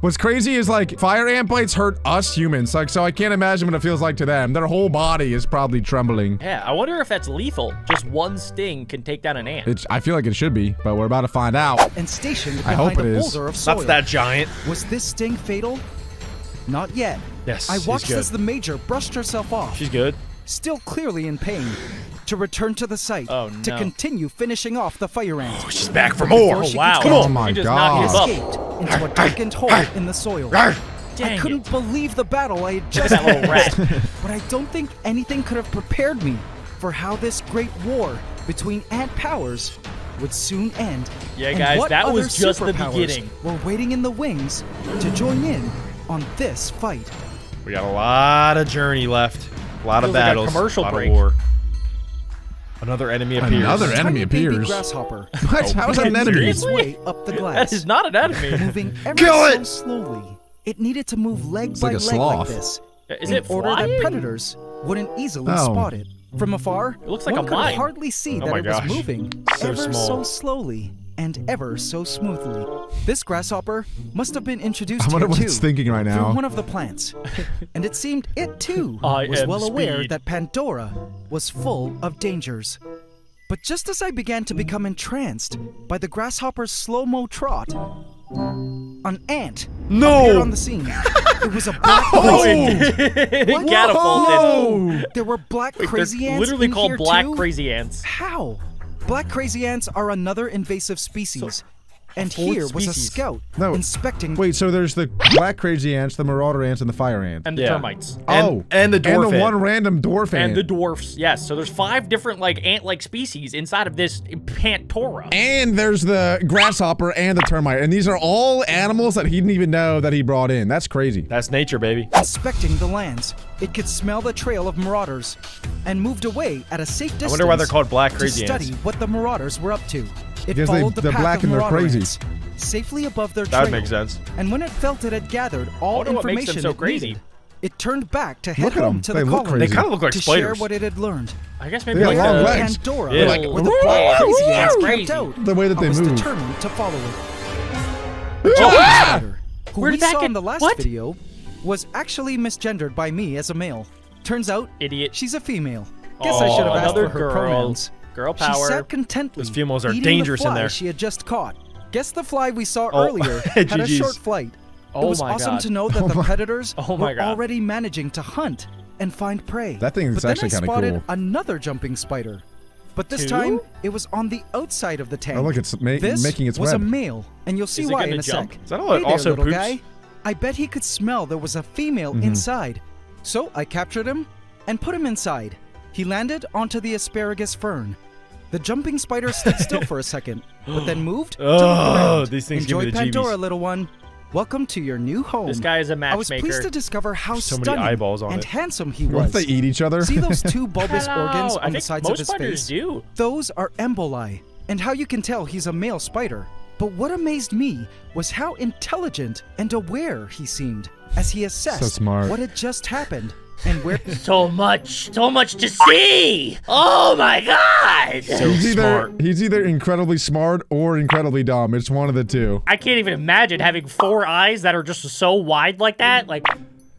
What's crazy is like fire ant bites hurt us humans. Like, so I can't imagine what it feels like to them. Their whole body is probably trembling. Yeah, I wonder if that's lethal. Just one sting can take down an ant. I feel like it should be, but we're about to find out. And stationed I hope behind it a is. boulder of soil. That's that giant. Was this sting fatal? Not yet. Yes, I he's watched good. as the Major brushed herself off, She's good. still clearly in pain, to return to the site Oh, to no. continue finishing off the fire ant. She's back for more. Before she wow. could Come catch on. him, Oh my She just God. knocked him up. escaped into a darkened hole in the soil. Arr. I Dang couldn't it. believe the battle I had Look just at that little witnessed, rat. but I don't think anything could have prepared me for how this great war between ant powers would soon end. Yeah, and guys, what that other was just the superpowers beginning. Were waiting in the wings to join in on this fight. We got a lot of journey left. A lot of Feels like a battles. commercial a lot break. of war. Another enemy appears. Another enemy Tiny baby appears. grasshopper What? How is that an enemy? made its way up the glass, That is not an enemy. moving ever Kill so it! slowly. It needed to move leg It's by like a leg sloth. like this, Is in it order that flying? predators wouldn't easily Oh. spot it. From afar, It looks like one a could mine. hardly see that my it was gosh. moving So ever small. so slowly and ever so smoothly. This grasshopper must have been introduced I wonder here what too, it's thinking right through now. one of the plants, and it seemed it too I was am well aware speed. that Pandora was full of dangers. But just as I began to become entranced by the grasshopper's slow-mo trot, an ant appeared on the scene. It was a black It catapulted. There were black They're crazy ants literally in called here black too? crazy ants. How? Black crazy ants are another invasive species. And fourth here was a species. scout No. inspecting. Wait, so there's the black crazy ants, the marauder ants, and the fire ant. And the Yeah. termites. And the dwarf and the ant. one random dwarf ant. And the dwarfs. Yes, so there's 5 different like ant-like species inside of this Pantora. And there's the grasshopper and the termite. And these are all animals that he didn't even know that he brought in. That's crazy. That's nature, baby. Inspecting the lands, it could smell the trail of marauders and moved away at a safe distance. I wonder why they're called black crazy to study ants. what the marauders were up to. It Because followed they're the path black of and they're marauder crazy. ants, safely above their That trail. would make sense. And when it felt it had gathered all wonder what makes information them so it crazy. needed, it turned back to head Look at home them. to They the look colony They kind of look like to share spiders. what it had learned. I guess maybe They got like long the- legs. Pandora, Yeah. Like, where the black crazy ants crazy. camped out. The way that I they was move. determined to follow it. Ah! Spider, who Where we did that saw get- in the last what? video, was actually misgendered by me as a male. Turns out, Idiot. she's a female. Guess I should have asked another for her girl. pronouns. Girl She power. sat contently. Those females are eating dangerous the in fly there. she had just caught. Guess the fly we saw Oh, earlier had a GG's. short flight. Oh it was my awesome God. to know that the predators Oh my were God. already managing to hunt and find prey. That thing is but then actually I kinda spotted cool. another jumping spider. But this 2? time, it was on the outside of the tank. Oh, look, it's this making its was web. a male, and you'll see Is it why gonna in a jump? sec. Is that all it hey there, also little poops? guy. I bet he could smell there was a female Mm-hmm. inside. So I captured him and put him inside. He landed onto the asparagus fern. The jumping spider stood still for a second, but then moved to look Oh, around. these things give Enjoy me the Pandora, jeebies. little one. Welcome to your new home. This guy is a I was matchmaker. pleased to discover how So many stunning eyeballs on and it. handsome he What was. if they eat each other? See those 2 bulbous Hello. organs I on the think sides most of his spiders face? do. Those are emboli, and how you can tell he's a male spider. But what amazed me was how intelligent and aware he seemed as he assessed So smart. what had just happened and where So much to see. Oh my God. He's either incredibly smart or incredibly dumb. It's one of the two. I can't even imagine having 4 eyes that are just so wide like that. Like,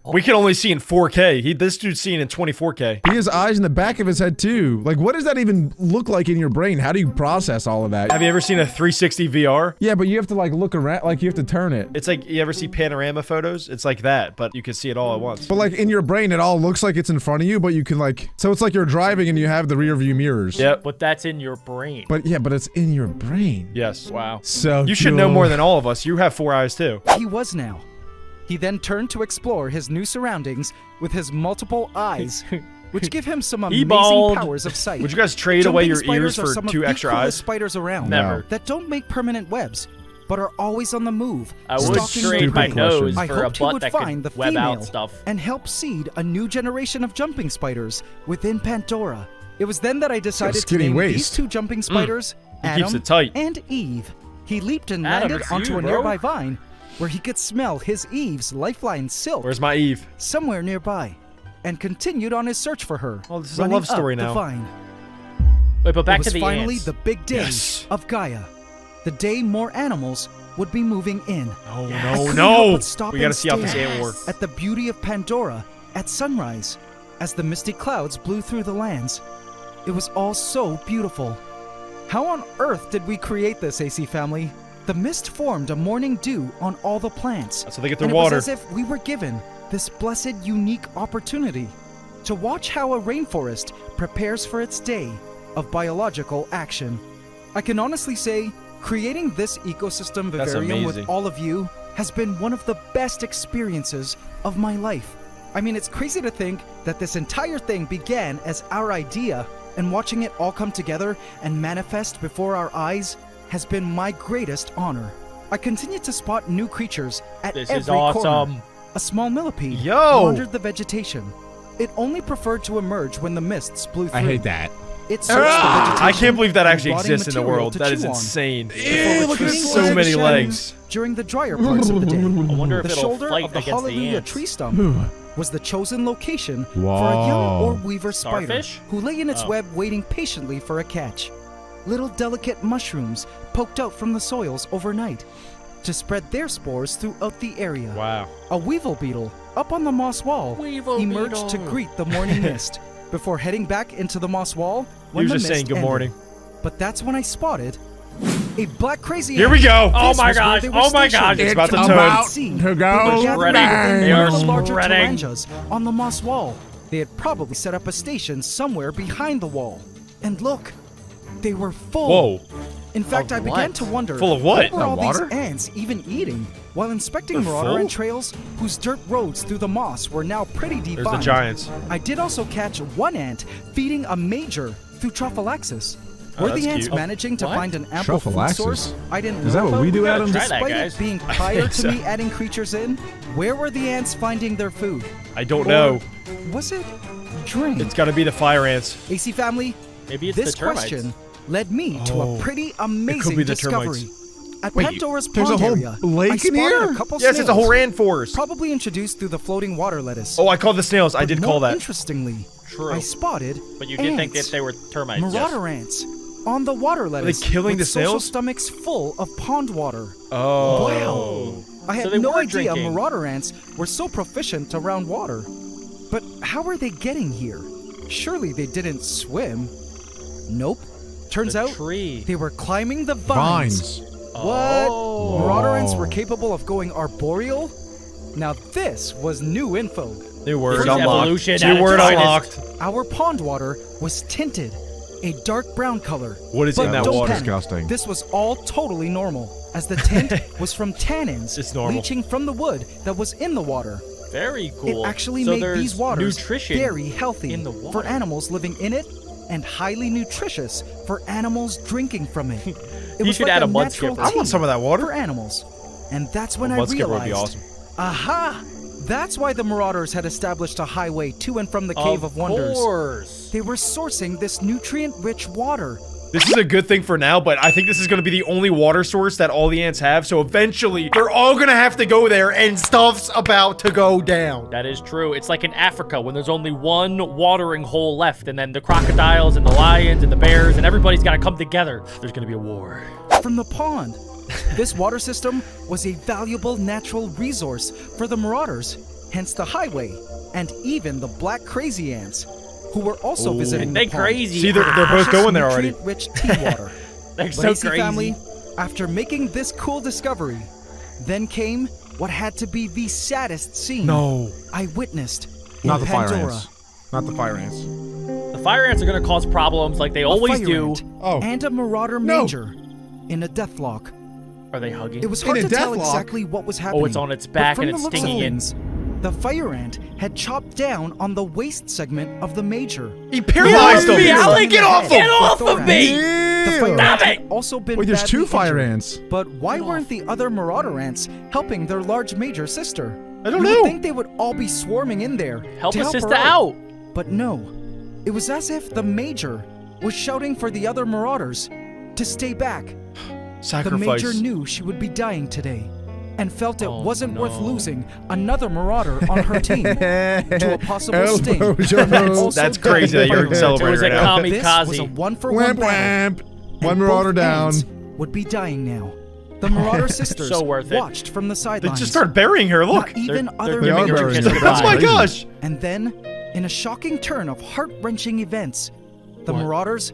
We can only see in 4K. This dude's seeing in 24K. He has eyes in the back of his head too. Like, what does that even look like in your brain? How do you process all of that? Have you ever seen a 360 VR? Yeah, but you have to like look around, like you have to turn it. It's like, you ever see panorama photos? It's like that, but you can see it all at once. But like in your brain, it all looks like it's in front of you, but you can like, so it's like you're driving and you have the rear view mirrors. Yep. but that's in your brain. But yeah, but it's in your brain. Yes. Wow. So You should know more than all of us. You have 4 eyes too. he was now. He then turned to explore his new surroundings with his multiple eyes, which give him some amazing bald. powers of sight. Would you guys trade Jumping away your spiders ears are for some of 2 the extra coolest eyes? spiders around. Never. That don't make permanent webs, but are always on the move. I would stalking trade Stupid my question. nose I for a hoped he butt would that find the could web female out stuff. and help seed a new generation of jumping spiders within Pandora. It was then that I decided to skinny name waist. these two jumping spiders He Adam keeps it tight. and Eve. He leaped and Adam, landed it's onto you, a bro. nearby vine where he could smell his Eve's lifeline silk Where's my Eve? somewhere nearby, and continued on his search for her. Oh, this is a running love story up the now. vine. Wait, but back It was to the finally ants. the big day Yes. of Gaia, the day more animals would be moving in. Oh, I no, couldn't help no. but stop We gotta and see out this stare ant war. at the beauty of Pandora at sunrise as the misty clouds blew through the lands. It was all so beautiful. How on earth did we create this, AC family? The mist formed a morning dew on all the plants. That's how they get their and water. It was as if we were given this blessed, unique opportunity to watch how a rainforest prepares for its day of biological action. I can honestly say, creating this ecosystem That's vivarium with amazing. all of you has been one of the best experiences of my life. I mean, it's crazy to think that this entire thing began as our idea, and watching it all come together and manifest before our eyes has been my greatest honor. I continue to spot new creatures at This every is awesome. corner. A small millipede Yo! wandered the vegetation. It only preferred to emerge when the mists blew through. I hate that. It searched the vegetation I can't believe that and actually rotting exists in the material world. to That is chew on insane. before look at retreating his So into many the legs. shadows during the drier parts of the day. I wonder if The it'll shoulder fight of the against the Hallelujah ants. tree stump was the chosen location for a young orb weaver spider Starfish? who lay in its Oh. web waiting patiently for a catch. Little delicate mushrooms poked out from the soils overnight to spread their spores throughout the area. Wow. A weevil beetle up on the moss wall Weevil emerged to beetle. greet the morning mist before heading back into the moss wall He when was the just saying mist good ended. morning. But that's when I spotted a black crazy Here ant. we go. Oh This my was where gosh. they were Oh my stationed. gosh. It's about to It's turn. about See, to they go were gathered Spreading. within They one are of the larger spreading. taranjas on the moss wall. They had probably set up a station somewhere behind the wall. And look, they were full. Whoa. In fact, Of I began what? to wonder Full of what? were all Water? these ants even eating? While inspecting They're marauder full? ant trails, whose dirt roads through the moss were now pretty defined. There's the giants. I did also catch one ant feeding a major through trophallaxis. Were that's the ants cute. managing to What? find an ample food Trophallaxis? source? I didn't Is know that what about? we do, Adam? Try that, Despite guys. it being prior to so. me adding creatures in, where were the ants finding their food? I don't Or know. Was it drink? It's got to be the fire ants. AC family, Maybe it's this the termites. question led me to Oh, a pretty amazing be the discovery. termites. At Wait, Pandora's there's a pond whole area, lake I in spotted here? a couple Yes, it's a whole snails, rainforest. probably introduced through the floating water lettuce. Oh, I called the snails. I But did more call that. Interestingly, True. I spotted But you did think ants, that they were termites. yes. marauder ants on the water lettuce killing with the social snails? stomachs full of pond water. Oh. Wow. I had So they no were idea drinking. marauder ants were so proficient around water. But how are they getting here? Surely they didn't swim. Nope. Turns The out tree. they were climbing the vines. Vines. What? Oh. Marauder ants were capable of going arboreal? Now this was new info. New word First unlocked. evolution at New its word finest. unlocked. Our pond water was tinted, a dark brown color. What is But in that don't water? panic. Disgusting. This was all totally normal, as the tint was from tannins It's normal. leaching from the wood that was in the water. Very cool. It actually so made there's these waters nutrition very healthy in the for water. animals living in it, and highly nutritious for animals drinking from it. It You was should like add a mud natural skipper. I want tea some of that water. for animals. And that's when A I mud skipper would realized, be awesome. aha! That's why the Marauders had established a highway to and from the Cave of Wonders. course. They were sourcing this nutrient-rich water. This is a good thing for now, but I think this is going to be the only water source that all the ants have. So eventually, they're all going to have to go there, and stuff's about to go down. That is true. It's like in Africa when there's only one watering hole left, and then the crocodiles and the lions and the bears and everybody's got to come together. There's going to be a war. From the pond. This water system was a valuable natural resource for the Marauders, hence the highway, and even the black crazy ants, who were also visiting They the pond. crazy. See, they're both Precious going there already. nutrient-rich tea water. They're But so AC crazy. family, after making this cool discovery, then came what had to be the saddest scene I witnessed in Not the fire Pandora. ants. Not the fire ants. The fire ants are going to cause problems like they A always fire do. ant Oh. and a marauder No. manger in a deathlock. Are they hugging? It was In hard a to tell deathlock? exactly what was happening. Oh, it's on its but back from and the it's looks of stinging it. things, the fire ant had chopped down on the waist segment of the major. He paralyzed Get off me, them. Alec! Get off Get off of thorax. me! The fire Ew. ant Stop had it! also been Wait, there's two badly fire injured. ants. But why weren't the other marauder ants helping their large major sister? I don't You know. would think they would all be swarming in there Help to a help sister her out. But no. It was as if the Major was shouting for the other Marauders to stay back. Sacrifice. The Major knew she would be dying today and felt it Oh, wasn't worth no. losing another Marauder on her team to a possible sting. That's crazy that you're celebrating It was a right now. kamikaze. This was a one-for-one Whamp battle. whamp. One and marauder both down. ends would be dying now. The Marauder sisters So worth it. watched from the They sidelines. just start burying her. Look. Not even They're other giving her Majors kiss could goodbye. Oh my survive. gosh. And then, in a shocking turn of heart-wrenching events, the Marauders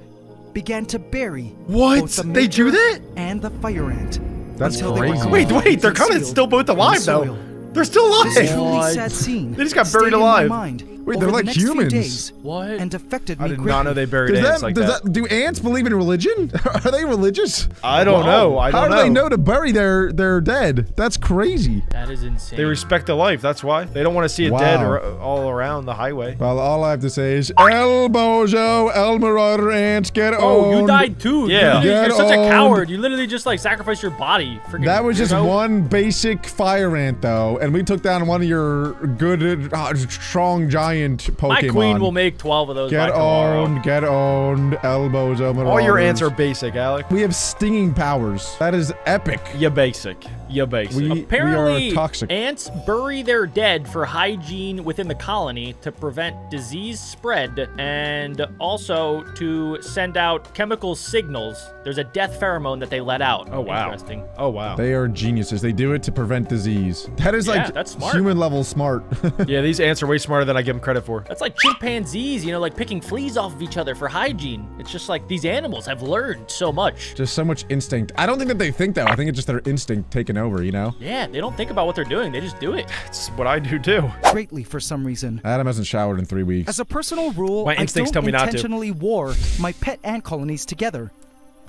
began to bury What? both the They Major do that? and the Fire Ant. That's until they were crazy. Wait, completely they're kind of concealed still both in the alive though. soil. They're still This alive. truly What? sad scene They just got stayed buried in my alive. mind Wait, over they're the like next few humans. days What? and affected me I did greatly. not know they buried ants like that. Do ants believe in religion? Are they religious? I don't know. I How don't do know. they know to bury their dead? That's crazy. That is insane. They respect the life. That's why they don't want to see it Wow. dead or all around the highway. Well, all I have to say is, El Bozo, El Marauder ants, get Oh, owned. you died too. Yeah. You're such a Get coward. You literally just like sacrificed your body. Freaking That was just weirdo. one basic fire ant, though, and we took down one of your good, strong giant Pokemon. My queen will make 12 of those by Get tomorrow. owned, get owned, El Bozo, Marauders. All your ants are basic, Alec. We have stinging powers. That is epic. You basic. You basic. We Apparently, are toxic. ants bury their dead for hygiene within the colony to prevent disease spread and also to send out chemical signals. There's a death pheromone that they let out. Oh wow. Interesting. Oh wow. They are geniuses. They do it to prevent disease. That is Yeah, like that's smart. human level smart. Yeah, these ants are way smarter than I give them credit for. That's like chimpanzees, you know, like picking fleas off of each other for hygiene. It's just like these animals have learned so much. Just so much instinct. I don't think that they think though. I think it's just their instinct taking over, you know? Yeah, they don't think about what they're doing. They just do it. It's what I do too. greatly for some reason. Adam hasn't showered in 3 weeks. As a personal rule, My I instincts don't tell me not to. intentionally war my pet ant colonies together.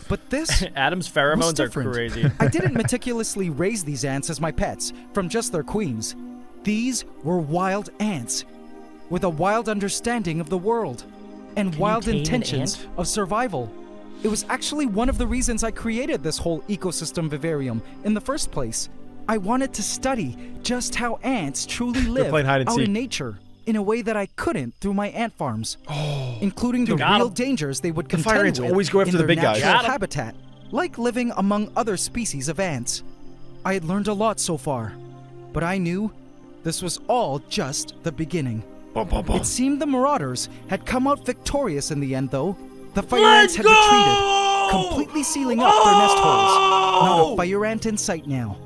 But this Adam's was pheromones are different. crazy. I didn't meticulously raise these ants as my pets from just their queens. These were wild ants with a wild understanding of the world and wild tame an intentions ant? of survival. It was actually one of the reasons I created this whole ecosystem vivarium in the first place. I wanted to study just how ants truly live playing hide and out seek. in nature in a way that I couldn't through my ant farms, including the got real 'em. dangers they would The contend fire ants with always go after in the their big guys. natural Got 'em. habitat, like living among other species of ants. I had learned a lot so far, but I knew this was all just the beginning. It seemed the Marauders had come out victorious in the end, though. The fire ants had retreated, completely sealing up their nest holes. Not a fire ant in sight now.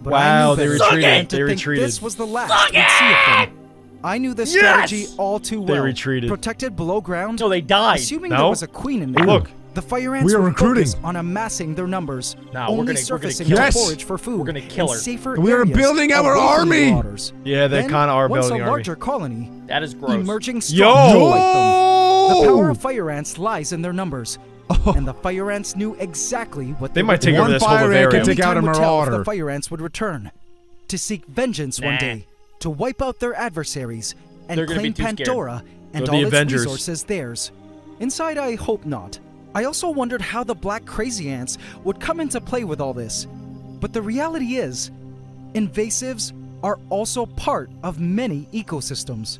But I Wow, knew they better retreated. than to They think retreated. This was the last we'd see of them. I knew this strategy all too They well. retreated. Protected below ground. No, they died. Assuming No? there was a queen in there. Look. The fire ants We are would recruiting. focus on amassing their numbers, Nah, we're only gonna surfacing kill to her. Yes. forage for food. We're gonna kill in her. safer We are areas building our away from the army. marauders. Yeah, they Then, kind of are once building a an army. larger colony, That is gross. emerging Yo! strong like them. The power of fire ants lies in their numbers, and the fire ants knew exactly what They were might take doing. over One this whole fire ant can vivarium. take out a Only time would tell if marauder. the fire ants would return to seek vengeance one Nah. day, to wipe out their adversaries and They're gonna be claim too scared. Pandora and They're all the its Avengers. resources theirs. Inside, I hope not. I also wondered how the black crazy ants would come into play with all this. But the reality is, invasives are also part of many ecosystems.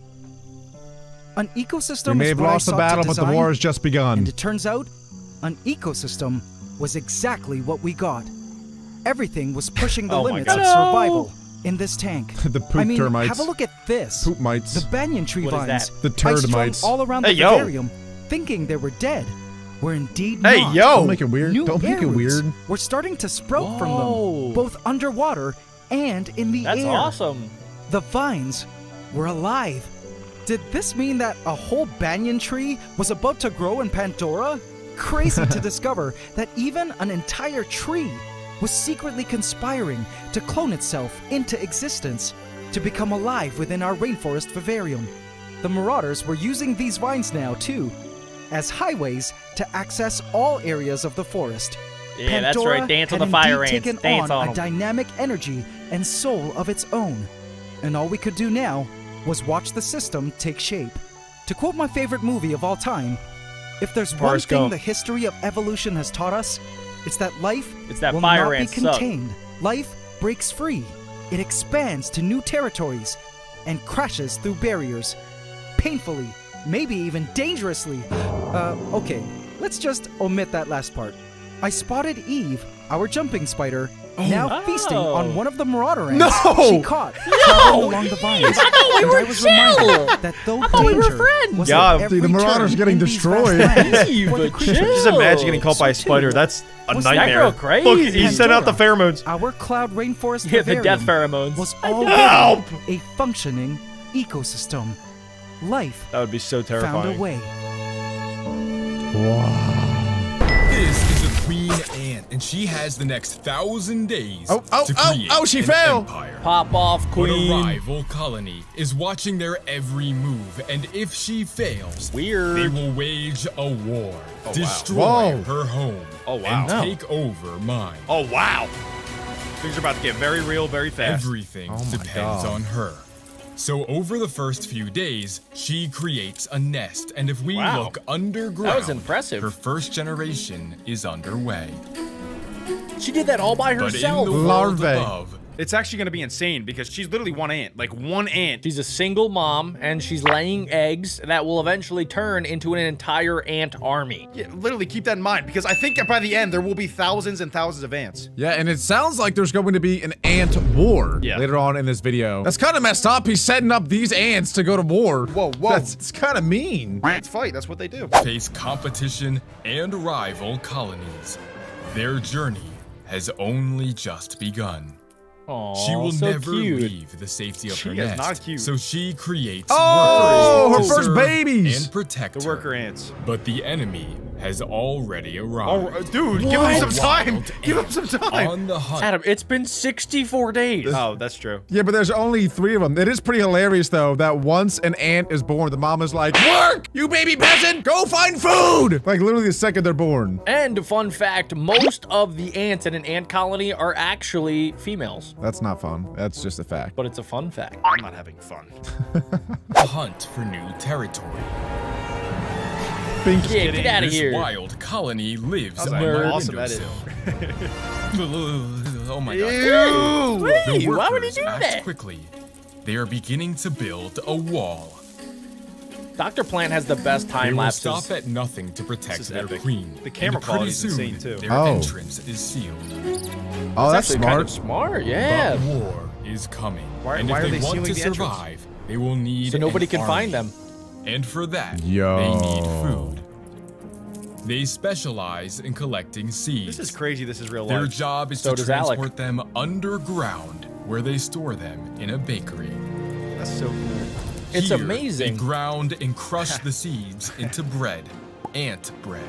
An ecosystem We may is have what I lost the sought to battle, but the design, war has just begun. and it turns out, an ecosystem was exactly what we got. Everything was pushing the Oh my limits God. of survival in this tank. The poop I mean, termites. have a look at this. Poop mites. The banyan tree What is vines. that? The I strung termites. all around Hey, the yo. vivarium, thinking they were dead, were indeed Hey, not. yo! Don't make it weird. New Don't make air it roots weird. were starting to sprout from Whoa. them, both underwater and in the That's air. awesome. The vines were alive. Did this mean that a whole banyan tree was about to grow in Pandora? Crazy to discover that even an entire tree was secretly conspiring to clone itself into existence, to become alive within our rainforest vivarium. The Marauders were using these vines now, too, as highways to access all areas of the forest. Yeah, that's Pandora right. Dance on had the fire indeed ants. taken Dance on on a 'em. dynamic energy and soul of its own. And all we could do now was watch the system take shape. To quote my favorite movie of all time, if there's one Forrest thing Gump. the history of evolution has taught us, it's that life It's that will fire not be ants suck. contained. Life breaks free. It expands to new territories and crashes through barriers, painfully maybe even dangerously. Okay, let's just omit that last part. I spotted Eve, our jumping spider, now feasting on one of the marauder ants she caught traveling along the vines. we were I was reminded that though danger was Yeah, at every the marauder's turn getting in these destroyed. vast lands, Eve, for the creatures Just imagine getting caught by a spider. That's a Was that nightmare. girl crazy? Look, he sent out the pheromones. Our cloud rainforest Yeah, the death vivarium pheromones. was Help! already a functioning ecosystem. Life That would be so found terrifying. a way. This is a queen ant, and she has the next 1,000 days Oh, oh, to oh, create oh, she an fell. empire. Pop off, But a queen. rival colony is watching their every move, and if she fails, Weird. they will wage a war, destroy Whoa. her home, Oh, wow. and take over mine. Oh, wow. Things are about to get very real very fast. Everything depends on her. So over the first few days, she creates a nest, and if we Wow. look underground, That was impressive. her first generation is underway. She did that all by But in herself. the world Larvae. above, It's actually going to be insane because she's literally one ant. Like one ant. She's a single mom, and she's laying eggs that will eventually turn into an entire ant army. Yeah, literally keep that in mind because I think by the end there will be thousands and thousands of ants. Yeah, and it sounds like there's going to be an ant war Yeah. later on in this video. That's kind of messed up. He's setting up these ants to go to war. Whoa, whoa. It's kind of mean. Ants fight. That's what they do. face competition and rival colonies. Their journey has only just begun. Aww, She will so never cute. leave the safety of She her is nest. not cute. So she creates Oh, workers her to first serve babies. and protect The her. worker ants. But the enemy has already arrived. Oh, dude, give him some time. Wild Give him ant some time. On the hunt. Adam, it's been 64 days. Oh, that's true. Yeah, but there's only 3 of them. It is pretty hilarious, though, that once an ant is born, the mom is like, "Work, you baby peasant! Go find food!" Like, literally the second they're born. And fun fact, most of the ants in an ant colony are actually females. That's not fun. That's just a fact. But it's a fun fact. I'm not having fun. Hunt for new territory. Yeah, get out of This here. wild colony lives How's on that? my Awesome edit. windowsill. Oh my god. The Hey, why would he workers do act that? quickly. They are beginning to build a wall. Dr. Plant has the best They time will lapses. stop at nothing to protect is their epic. queen. The camera and pretty quality is soon, insane, too. Their Oh. entrance is sealed. Oh, that's Actually smart. kind of smart, yeah. But war is coming. Why- and why if are they they want sealing to the entrance? survive, they will need So nobody an can find army. them. And for that, Yo. they need food. They specialize in collecting seeds. This is crazy. This is real Their life. job is So to does Alec. transport them underground, where they store them in a bakery. That's so cool. It's Here, amazing. They ground and crush the seeds into bread, ant bread.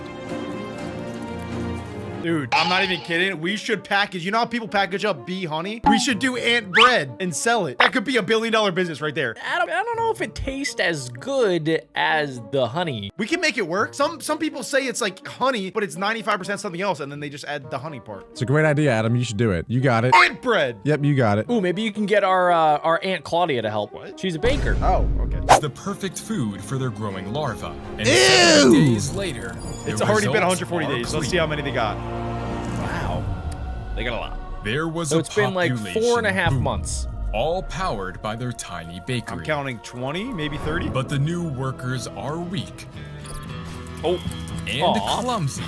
Dude, I'm not even kidding. We should package. You know how people package up bee honey? We should do ant bread and sell it. That could be $1 billion business right there. Adam, I don't know if it tastes as good as the honey. We can make it work. Some people say it's like honey, but it's 95% something else, and then they just add the honey part. It's a great idea, Adam. You should do it. You got it. Ant bread. Yep, you got it. Ooh, maybe you can get our Aunt Claudia to help. What? She's a baker. Oh, okay. It's the perfect food for their growing larvae. And Ew! 7 days later, It's the already been results 140 are days. Let's see clear. how many they got. Wow. They got a lot. There was So a it's been like population 4.5 boom, months. all powered by their tiny bakery. I'm counting 20, maybe 30. But the new workers are weak Oh, and Aw. clumsy.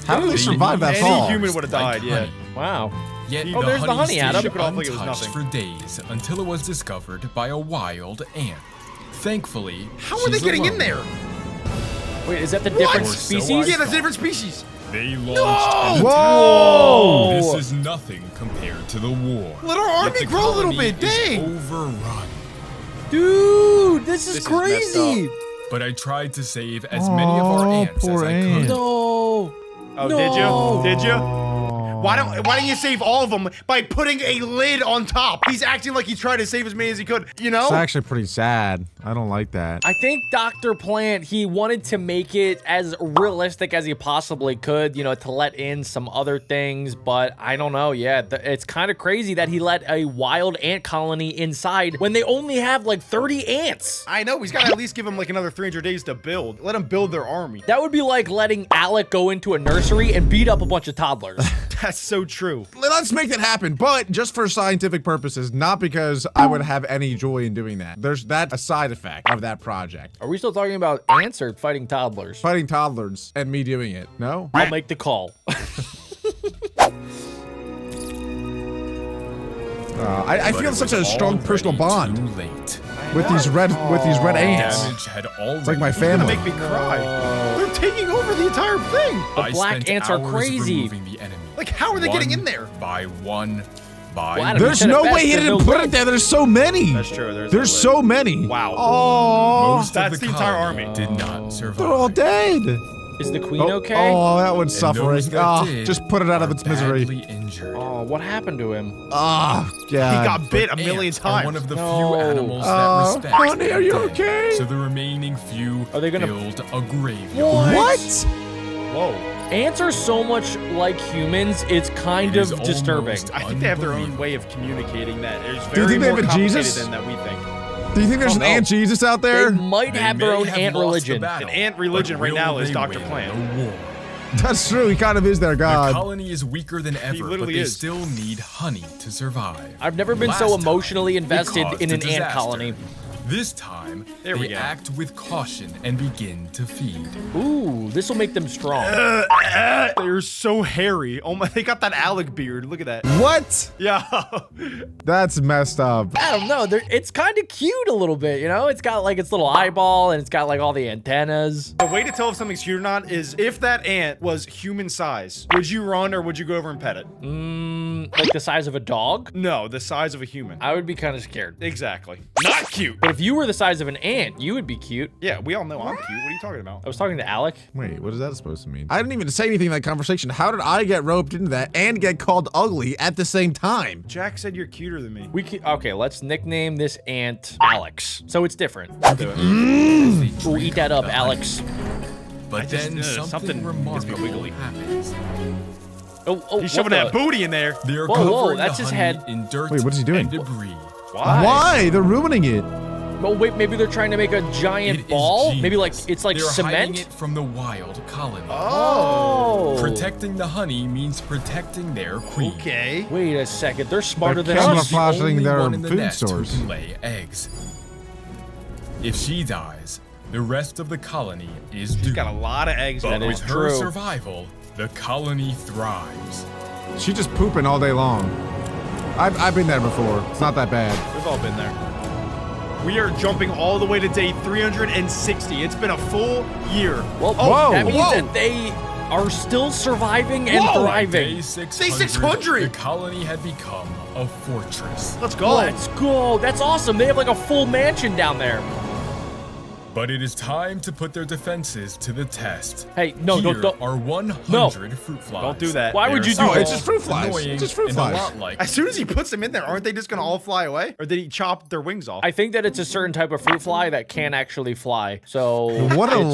How did they survive that any fall? human would have Like died, yeah. honey. Wow. Yet Oh, there's the honey, stayed Adam. Shook it off like it was untouched nothing. for days until it was discovered by a wild ant. Thankfully, How are they she's getting in alone. there? Wait, is that the different Or so species? I Yeah, that's a different species. They launched an Whoa! attack. This is nothing compared to the war. Let our Yet army the grow a little colony bit, is dang. overrun. Dude, this is This is messed crazy. But I tried to save as many of our Aw, ants as poor I ant. could. No. Oh, No. did you? Did you? Why don't you save all of them by putting a lid on top? He's acting like he's trying to save as many as he could, you know? It's actually pretty sad. I don't like that. I think Dr. Plant, he wanted to make it as realistic as he possibly could, you know, to let in some other things, but I don't know. Yeah, it's kind of crazy that he let a wild ant colony inside when they only have like 30 ants. I know, he's got to at least give them like another 300 days to build. Let them build their army. That would be like letting Alec go into a nursery and beat up a bunch of toddlers. That's so true. Let's make that happen, but just for scientific purposes, not because I would have any joy in doing that. There's a side effect of that project. Are we still talking about ants or fighting toddlers? Fighting toddlers and me doing it. No? I'll make the call. I But feel it such a was strong personal already bond too late. with these red ants. Damage had already It's like my It's gonna family. make me cry. They're taking over the entire thing. I black spent ants are hours crazy. removing the enemy. Like, how are they getting in there? By one, by Well, Adam, one. There's said it no best, way he there's didn't no put way. it there. There's so many. That's true. There's so many. Wow. Oh, Most That's of the entire colony army. did not survive. they're all dead. Is the queen Oh, okay? oh, that one's And suffering. those that Ah, did just put it out of are its misery. badly injured. Oh, what happened to him? Ah, He yeah. got bit a million Ants are times. one of the No. few animals Oh, that respect honey, their are you dead. okay? So the remaining few Are they gonna- build a graveyard. What? Whoa. Ants are so much like humans, it's kind It is of disturbing. almost I think they have their own unbelievable. way of communicating that. It's Do you very think they more have a complicated Jesus? than that we think. Do you think there's Oh, an no. ant Jesus out They there? might They have their may own have ant lost the religion. battle, An ant religion but right now will is they Dr. win Plant. the war? That's true. He kind of is their The god. colony is weaker than ever, but literally they is. still need honey to survive. I've never been Last so time, emotionally it invested caused in a an ant disaster. colony. This time, There we they go. act with caution and begin to feed. Ooh, this will make them strong. They're so hairy. Oh my, they got that Alec beard. Look at that. What? Yeah. That's messed up. I don't know. It's kind of cute a little bit, you know? It's got like its little eyeball and it's got like all the antennas. The way to tell if something's cute or not is if that ant was human size, would you run or would you go over and pet it? Like the size of a dog. No, the size of a human. I would be kind of scared. Exactly. Not cute. But if you were the size of an ant, you would be cute. Yeah, we all know I'm cute. What are you talking about? I was talking to Alec. Wait, what is that supposed to mean? I didn't even say anything in that conversation. How did I get roped into that and get called ugly at the same time? Jack said you're cuter than me. Okay, let's nickname this ant Alex. So it's different. Ooh, eat that up, Alex. But then something something gets me remarkable wiggly. happens. Oh, He's shoving what that the- booty in there. They are Whoa, whoa, covering that's the his honey head. in dirt Wait, what is he doing? and debris. Why? They're ruining it. Oh, wait, maybe they're trying to make a giant It is ball? genius. Maybe like it's like They're hiding cement? it from the wild colony. Oh. Protecting the honey means protecting their queen. Okay. Wait a second. They're smarter They're than camera us. The Flashing only their one in the food nest stores. who can lay eggs. If she dies, the rest of the colony is doomed. Got a lot of eggs. But in That there. is with her true. survival, the colony thrives. She's just pooping all day long. I've been there before. It's not that bad. We've all been there. We are jumping all the way to day 360. It's been a full year. Well, Whoa, that means whoa. that they are still surviving and Whoa. thriving. Day 600, Day 600! the colony had become a fortress. Let's go. Let's go. That's awesome. They have like a full mansion down there. But it is time to put their defenses to the test. Hey, no, Here don't. are 100 fruit flies. Don't do that. Why would They you are do No, that? it's just fruit flies. annoying It's just fruit and flies. A lot like As soon as he puts them in there, aren't they just gonna all fly away? Or did he chop their wings off? I think that it's a certain type of fruit fly that can actually fly. So What a it's-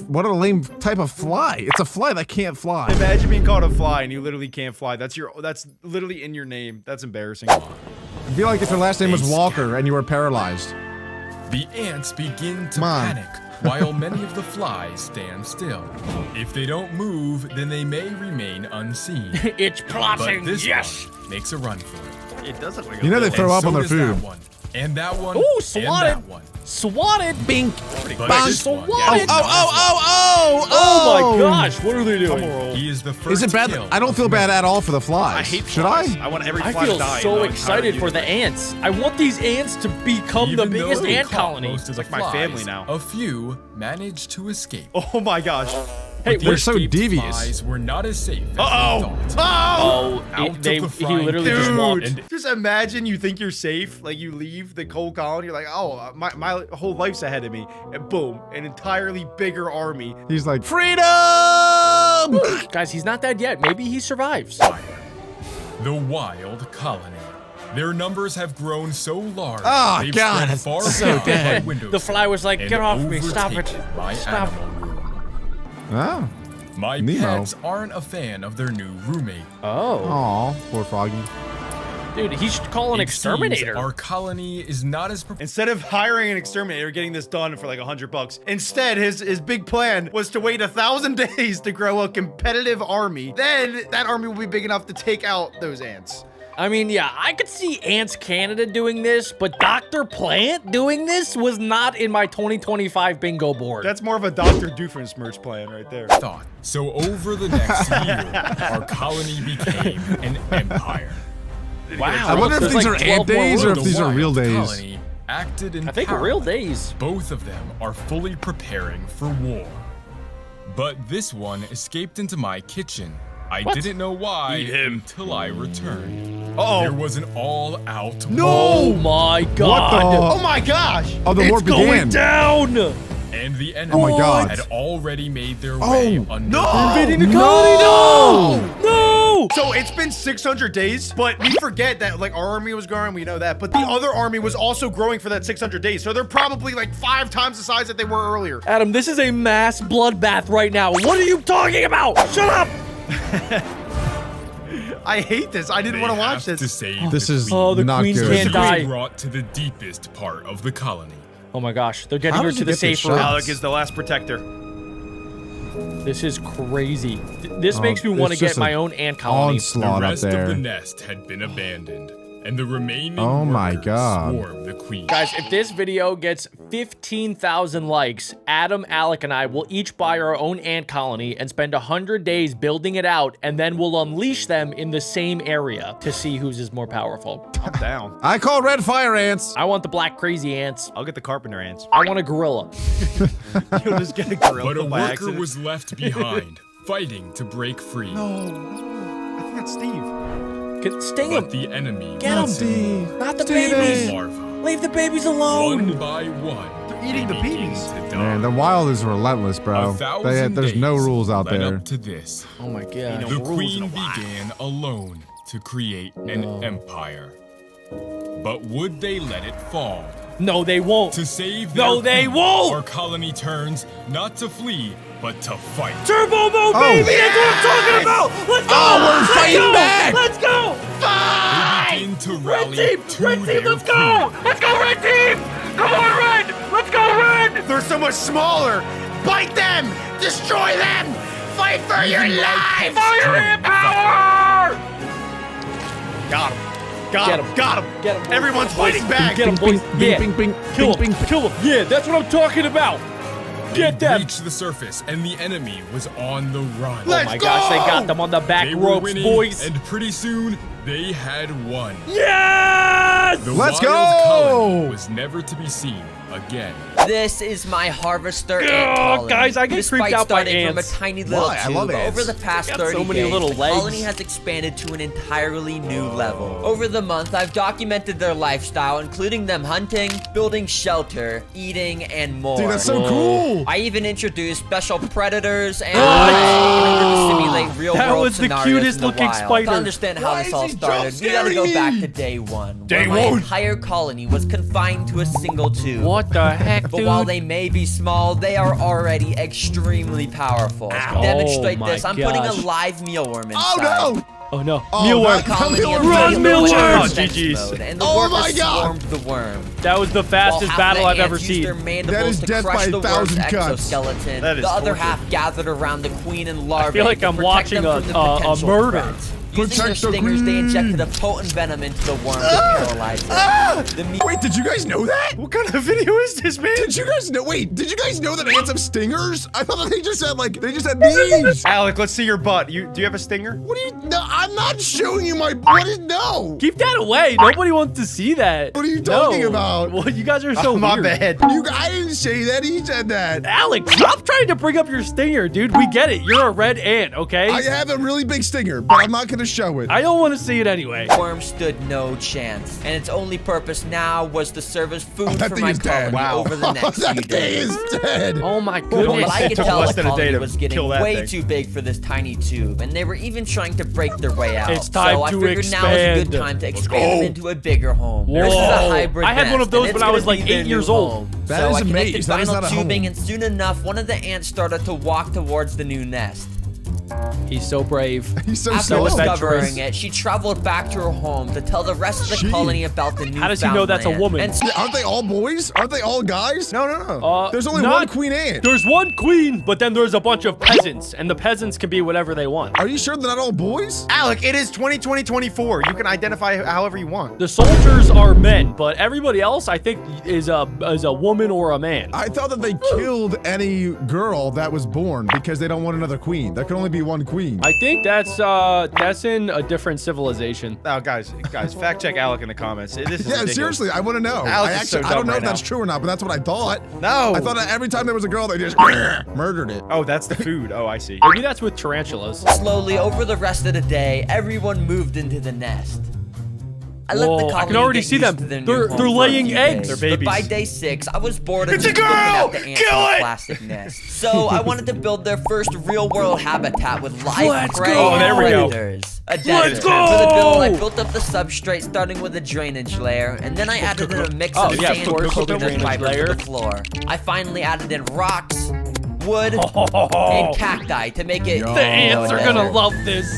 lame type of fly. It's a fly that can't fly. Imagine being called a fly and you literally can't fly. That's literally in your name. That's embarrassing. It'd be like if your last name was Walker and you were paralyzed. the ants begin to Come on. panic while many of the flies stand still. If they don't move, then they may remain unseen. It's But plotting. this Yes. one makes a run for it. It does look like You know they And throw up so on their does that food. one, and that one. Ooh, and swatted. that one. Swatted. Bink. But Bonk. this one, Swatted. Oh Oh my gosh, what are they doing? he is the first Is it bad? kill I don't feel of bad many. at all for the flies. I hate Should flies. I? I want every I fly feel to die. in so the excited entire for the universe. ants. I want these ants to become Even the biggest though they ant caught colony. most of the It's like my family flies, now. A few managed to escape. Oh my gosh. Hey, They're we're so Escaped devious. Flies were not as safe as Uh-oh. they thought. Oh! Oh, Out they, of the he frying literally pan. just walked. Dude, just imagine you think you're safe, like you leave the cold colony, you're like, oh, my whole life's ahead of me, and boom, an entirely bigger army. He's like, freedom! Guys, he's not dead yet. Maybe he survives. The wild colony. Their numbers have grown so large. Oh, they've God, spread that's far so beyond dead. my window The fly was like, and get off me. Stop it. overtaken by Stop. animal room. Oh. My Nemo. pets aren't a fan of their new roommate. Oh. Aw, poor Froggy. Dude, he should call an It seems exterminator. Our colony is not as prepared. Instead of hiring an exterminator, getting this done for like $100, instead his big plan was to wait 1,000 days to grow a competitive army. Then that army will be big enough to take out those ants. I mean, yeah, I could see Ants Canada doing this, but Dr. Plant doing this was not in my 2025 bingo board. That's more of a Dr. Doofenshmirtz plan right there. Thought. So over the next year, our colony became an empire. Wow. I wonder if there's these like are 12 ant more days or rooms. if these are The real wild days. colony acted in I think parallel. real days. Both of them are fully preparing for war. But this one escaped into my kitchen. I didn't know why Eat him. until I returned. Uh-oh. There was an all-out Oh my god. Oh my gosh! Oh, the war began. Down. and the enemy Oh my God. had already made their way under. No! Invading the colony. No! No! So it's been 600 days, but we forget that like our army was growing, we know that, but the other army was also growing for that 600 days. So they're probably like 5 times the size that they were earlier. Adam, this is a mass bloodbath right now. What are you talking about? Shut up! I hate this. I didn't They want to watch have to this. save This the is queen. Oh, the not queens good. can't The die. queen brought to the deepest part of the colony. Oh my gosh, they're getting How her did to you the get this safe room. shot? Alec is the last protector. This is crazy. This Oh, makes me want to it's get just my an own ant colony. Onslaught The up rest of there. the nest had been abandoned, and the remaining Oh my workers God. swarmed the queen. Guys, if this video gets 15,000 likes, Adam, Alec, and I will each buy our own ant colony and spend 100 days building it out, and then we'll unleash them in the same area to see whose is more powerful. I'm down. I call red fire ants. I want the black crazy ants. I'll get the carpenter ants. I want a gorilla. You'll just get a gorilla But a by worker accident. was left behind, fighting to break free. I think that's Steve. Sting But him. the enemy Get him. was Steve. Not the Steven. babies. larva. Leave the babies alone. One by one, They're eating they the began babies. to die. Man, the wild is relentless, bro. 1,000 There's no days rules out led there. Up to this, Oh my god. No the rules in queen a while. began alone to create an empire. But would they let it fall? No, they won't. To save No, their they queen, won't! Our colony turns not to flee, but to fight. Turbo mode, baby! That's what I'm talking about! Let's go! Oh, we're Let's fighting go! back! Let's go! They begin to Red rally team! to Red team, their let's go! queen. Let's go, red team! Come on, red! Let's go, red! They're so much smaller. Bite them! Destroy them! Fight for your Even like life! pets Fire dream and of fighting. power! Got him. Got Get him. him. Got him. Get him, boys. Everyone's fighting back. Get him, boys. Yeah. Bing, bing, Kill bing, him. bing. Kill him. Yeah, that's what I'm talking about. Get They them. reached the surface, and the enemy was on the run. Oh my gosh, they got them on the back They were ropes, winning, boys. and pretty soon they had won. Yes! The Let's wild go! colony was never to be seen again. This is my harvester Ugh, ant colony. guys, I get Despite creeped out by starting from ants. a tiny little Why? I tube, love ants. over the past They got 30 so many days, little the legs. colony has expanded to an entirely new level. Over the month, I've documented their lifestyle, including them hunting, building shelter, eating, and more. Dude, that's so cool. I even introduced special predators and in order to simulate real That world was the scenarios cutest in the looking wild. spider. To understand how Why this is all he started, we gotta go jump-scaring back me? to day one. Day where my one. entire colony was confined to a single tube. What the heck, But dude? while they may be small, they are already extremely powerful. To demonstrate Oh this, my I'm putting gosh. a live mealworm inside. Oh no! Oh no. Oh, Mealworm. that- Colony Run, has mealworm! GG's. mode, and the Oh workers my God! swarmed the worm. That was the While fastest half battle the I've ever ants used their seen. mandibles That is to death crush by the worm's 1,000 cuts. exoskeleton. That is The other torture. half gathered around the queen and larvae. I feel like to I'm protect watching them from the a potential murder. threats. Using their Protect the stingers, they queen. injected a potent venom into the worm to paralyze it. The meat Wait, did you guys know that? What kind of video is this, man? Did you guys know? Wait, did you guys know that ants have stingers? I thought that they just had these. Alec, let's see your butt. Do you have a stinger? What do you? No, I'm not showing you my. What is no? Keep that away. Nobody wants to see that. What are you talking No. about? Well, you guys are so Oh, my weird. bad. I didn't say that. He said that. Alex, stop trying to bring up your stinger, dude. We get it. You're a red ant, okay? I have a really big stinger, but I'm not gonna show it. I don't want to see it anyway. worm stood no chance, and its only purpose now was to serve as food that for thing my is dead. colony over the next few that thing days. is dead. Oh my From goodness. what I could took tell, less the than a day colony to was getting kill that way thing. too big for this tiny tube, and they were even trying to break their way out. It's time so I to figured now is a expand. good time to expand them into a bigger home. Whoa. This is a hybrid I had one of nest, those and when it's I was gonna like be their 8 years new old. home. That so is I connected amazing. That is vinyl not a tubing, home. and soon enough, one of the ants started to walk towards the new nest. He's so brave. He's so After slow. discovering it, she traveled back to her home to tell the rest of the She- colony about the new How does he know that's a woman? And Yeah, aren't they all boys? Aren't they all guys? No. There's only not- one queen ant. There's one queen, but then there's a bunch of peasants, and the peasants can be whatever they want. Are you sure they're not all boys? Alec, it is 2020-24. You can identify however you want. The soldiers are men, but everybody else, I think, is a woman or a man. I thought that they killed any girl that was born because they don't want another queen. There can only be one queen. I think that's in a different civilization. Oh, guys, fact check Alec in the comments. This is Yeah, ridiculous. seriously, I want to know. Alex is so I don't dumb know right if that's now. true or not, but that's what I thought. No. I thought that every time there was a girl, they just murdered it. Oh, that's the food. Oh, I see. Maybe that's with tarantulas. slowly, over the rest of the day, everyone moved into the nest. I let Whoa, the I colony can already get see used them. to their new They're home for a laying few eggs. days. They're But by babies. day 6, I was bored of It's a just looking girl! at the ants Kill in it! a plastic nest. So I wanted to build their first real-world habitat with live Let's prey go! and Oh, there we go. predators. A desert. Let's For the build, I go! built up the substrate starting with a drainage layer, and then I added in a mix Oh, of yeah, of sand, course, coconut drainage fiber layer. to the floor. I finally added in rocks, wood, and cacti to make it The ants are gonna desert. love this.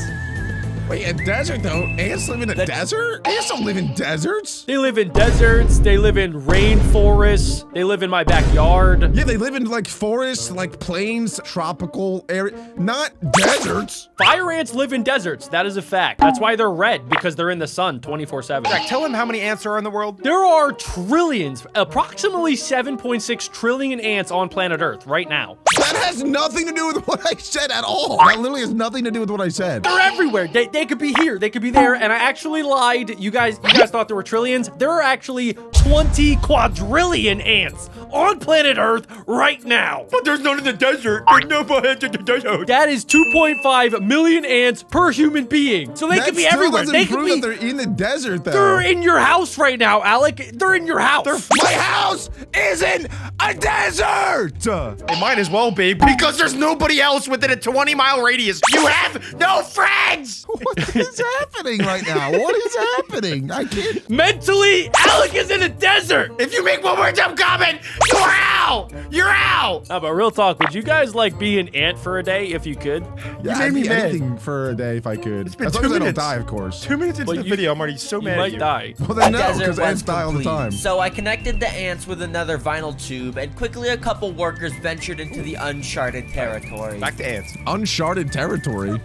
Wait, a desert though? Ants live in a desert? Ants don't live in deserts. They live in deserts. They live in rainforests. They live in my backyard. Yeah, they live in like forests, like plains, tropical area, not deserts. Fire ants live in deserts. That is a fact. That's why they're red, because they're in the sun 24/7. Jack, tell him how many ants there are in the world. There are trillions, approximately 7.6 trillion ants on planet Earth right now. That has nothing to do with what I said at all. That literally has nothing to do with what I said. They're everywhere. They could be here. They could be there. And I actually lied. You guys thought there were trillions. There are actually 20 quadrillion ants on planet Earth right now. But there's none in the desert. There's no ants in the desert. That is 2.5 million ants per human being. So they That could be still everywhere. doesn't They could prove be. that they're in the desert though. They're in your house right now, Alec. They're in your house. My house isn't a desert! It might as well be, because there's nobody else within a 20-mile radius. You have no friends! What is happening right now? What is happening? I can't. Mentally, Alec is in a desert. If you make one more dumb comment, you're out! You're out! No, but real talk, would you guys like be an ant for a day if you could? Yeah, made I'd me be mad. anything for a day if I could. It's been as long 2 as I don't minutes. die, of course. 2 minutes into Well, the video, I'm already so You mad might at you. die. Well then no, Desert because was ants die all the complete. time. So I connected the ants with another vinyl tube, and quickly a couple workers ventured into the uncharted territory. Back to ants. Uncharted territory.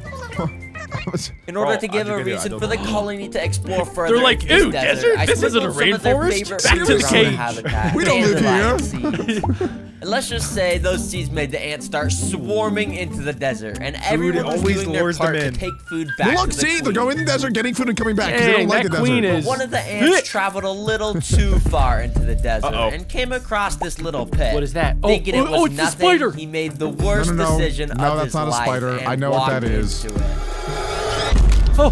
In order Oh, to give I a think I reason don't for the know. colony to explore further They're like, into this "Ew, desert? I This isn't a sprinkled some of their rainforest? favorite Back to the foods around cage." habitat We don't and live lion seeds. And let's just say those seeds made the ants start swarming into the desert, and everyone was always doing their lures them part to in. take food back Well, look, to the see, queen. they're going in the desert, getting food and coming back because they Dang, don't like that the queen desert. is- One of the ants traveled a little too far into the desert Uh-oh. and came across this little pit. What is that? Oh, Thinking it was oh, it's a nothing, spider. he made the worst No. decision No, of that's his not a life spider. and I know what that walked is. into it. Oh,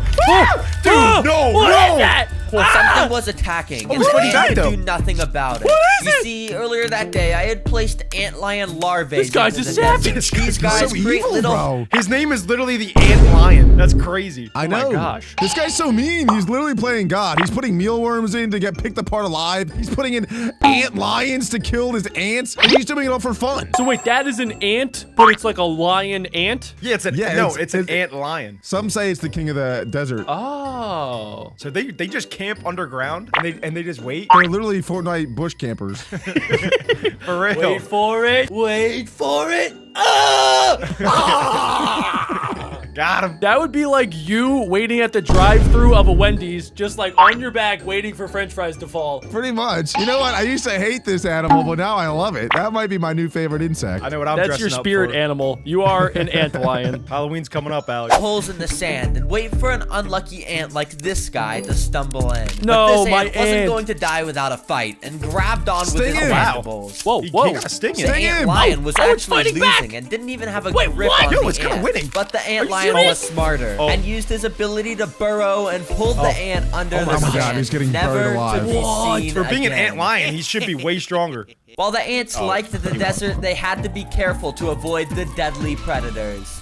Dude, no, what no! is that? Something was attacking, and what the is that, ant though? could do nothing about it. You see, earlier that day, I had placed antlion larvae. This guy's into a the desert. savage. These guys so create evil, little. bro. His name is literally the ant lion. That's crazy. I know. my gosh. This guy's so mean. He's literally playing God. He's putting mealworms in to get picked apart alive. He's putting in ant lions to kill his ants, and he's doing it all for fun. So wait, that is an ant, but it's like a lion ant? Yeah, it's an it's an ant lion. Some say it's the king of the desert. Oh. So they just camp underground and they just wait They're literally Fortnite bush campers. for real. Wait for it. Wait for it. Got him. That would be like you waiting at the drive-thru of a Wendy's, just like on your back, waiting for French fries to fall. Pretty much. You know what? I used to hate this animal, but now I love it. That might be my new favorite insect. I know what I'm That's dressing your up spirit for. animal. You are an antlion. Halloween's coming up, Alex. Holes in the sand and wait for an unlucky ant like this guy to stumble in. No, but this my ant wasn't ant. going to die without a fight and grabbed on Sting with his him. mandibles. Whoa, He whoa. got a sting The in. Sting ant him. lion was Oh, it's actually fighting losing back. and didn't even have a Wait, grip what? on No, the it's kinda ant. winning. But the ant you lion serious? was smarter and used his ability to burrow and pulled the ant under Oh the my God, sand, he's getting never buried alive. to be What? seen For being an again. ant lion, he should be way stronger. While the ants liked the desert, they had to be careful to avoid the deadly predators.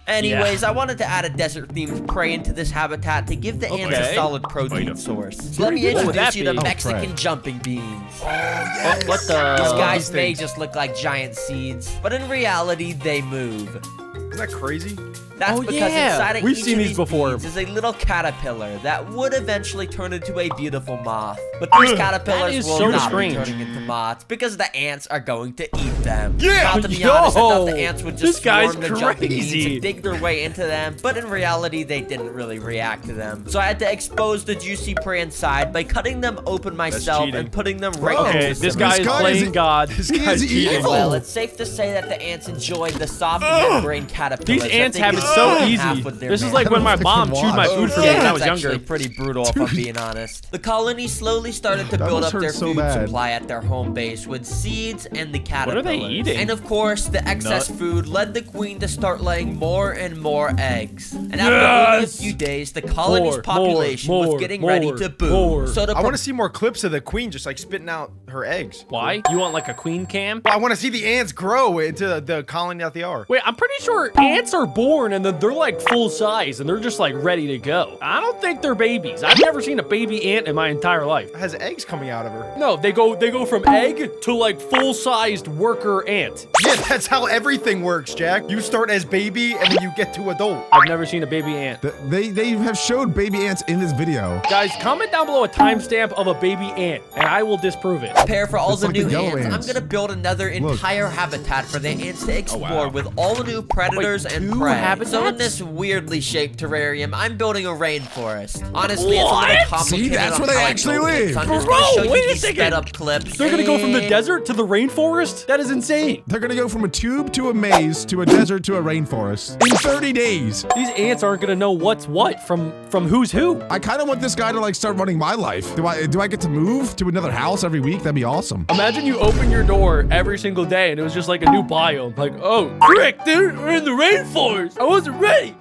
Anyways, I wanted to add a desert-themed prey into this habitat to give the ants a Okay. solid protein source. So let me What would that introduce you to be? Mexican prey. jumping beans. What the? These guys these may things. just look like giant seeds, but in reality, they move. Isn't that crazy? That's Oh, because yeah. inside of We've each seen of these these before. beads is a little caterpillar that would eventually turn into a beautiful moth. But these caterpillars is will so not strange. be turning into moths because the ants are going to eat them. Yeah! Now, to be honest, I thought the Yo, ants would this just guy's swarm the jumping beans crazy. and dig their way into them, but in reality, they didn't really react to them. So I had to expose the juicy prey inside by cutting them open myself cheating. and putting them right Bro, next Okay, to this some guy is guy playing is- God. This guy's evil. well, it's safe to say that the ants enjoyed the soft membrane caterpillars. These that ants they have could it so split in half easy. with their This is nails. like when my I don't mom think I chewed can my watch. food for me Yeah, when I was that's actually younger. pretty brutal if I'm being honest. The colony slowly started to That build must up their hurt so food bad. supply at their home base with seeds and the What caterpillars. are they eating? And of course, the excess food led the queen to start laying more and more eggs. And after only a Yes! few days, the colony's More, population more, was getting ready more, to boom. more. So to I want to see more clips of the queen just like spitting out her eggs. Why? You want like a queen cam? I want to see the ants grow into the colony that they are. Wait, I'm pretty sure ants are born and then they're like full size and they're just like ready to go. I don't think they're babies. I've never seen a baby ant in my entire life. It has eggs coming out of her. No, they go from egg to like full-sized worker ant. Yeah, that's how everything works, Jack. You start as baby and then you get to adult. I've never seen a baby ant. They have showed baby ants in this video. Guys, comment down below a timestamp of a baby ant and I will disprove it. prepare for all It's the like the new yellow ants, I'm ants. gonna build another entire habitat for the ants to explore with all the new predators and two prey. habitats? So in this weirdly shaped terrarium, I'm building a rainforest. Honestly, it's a What? little complicated. See, that's on where they how I actually built it, live. so I'm just Bro, gonna show you wait a these second. sped up clips. They're gonna go from the and- desert to the rainforest? That is insane. They're gonna go from a tube to a maze to a desert to a rainforest in 30 days. These ants aren't gonna know what's what from who's who. I kind of want this guy to like start running my life. Do I get to move to another house every week? That'd be awesome. Imagine you open your door every single day and it was just like a new biome. Like, oh, frick, we're in the rainforest. I wasn't ready.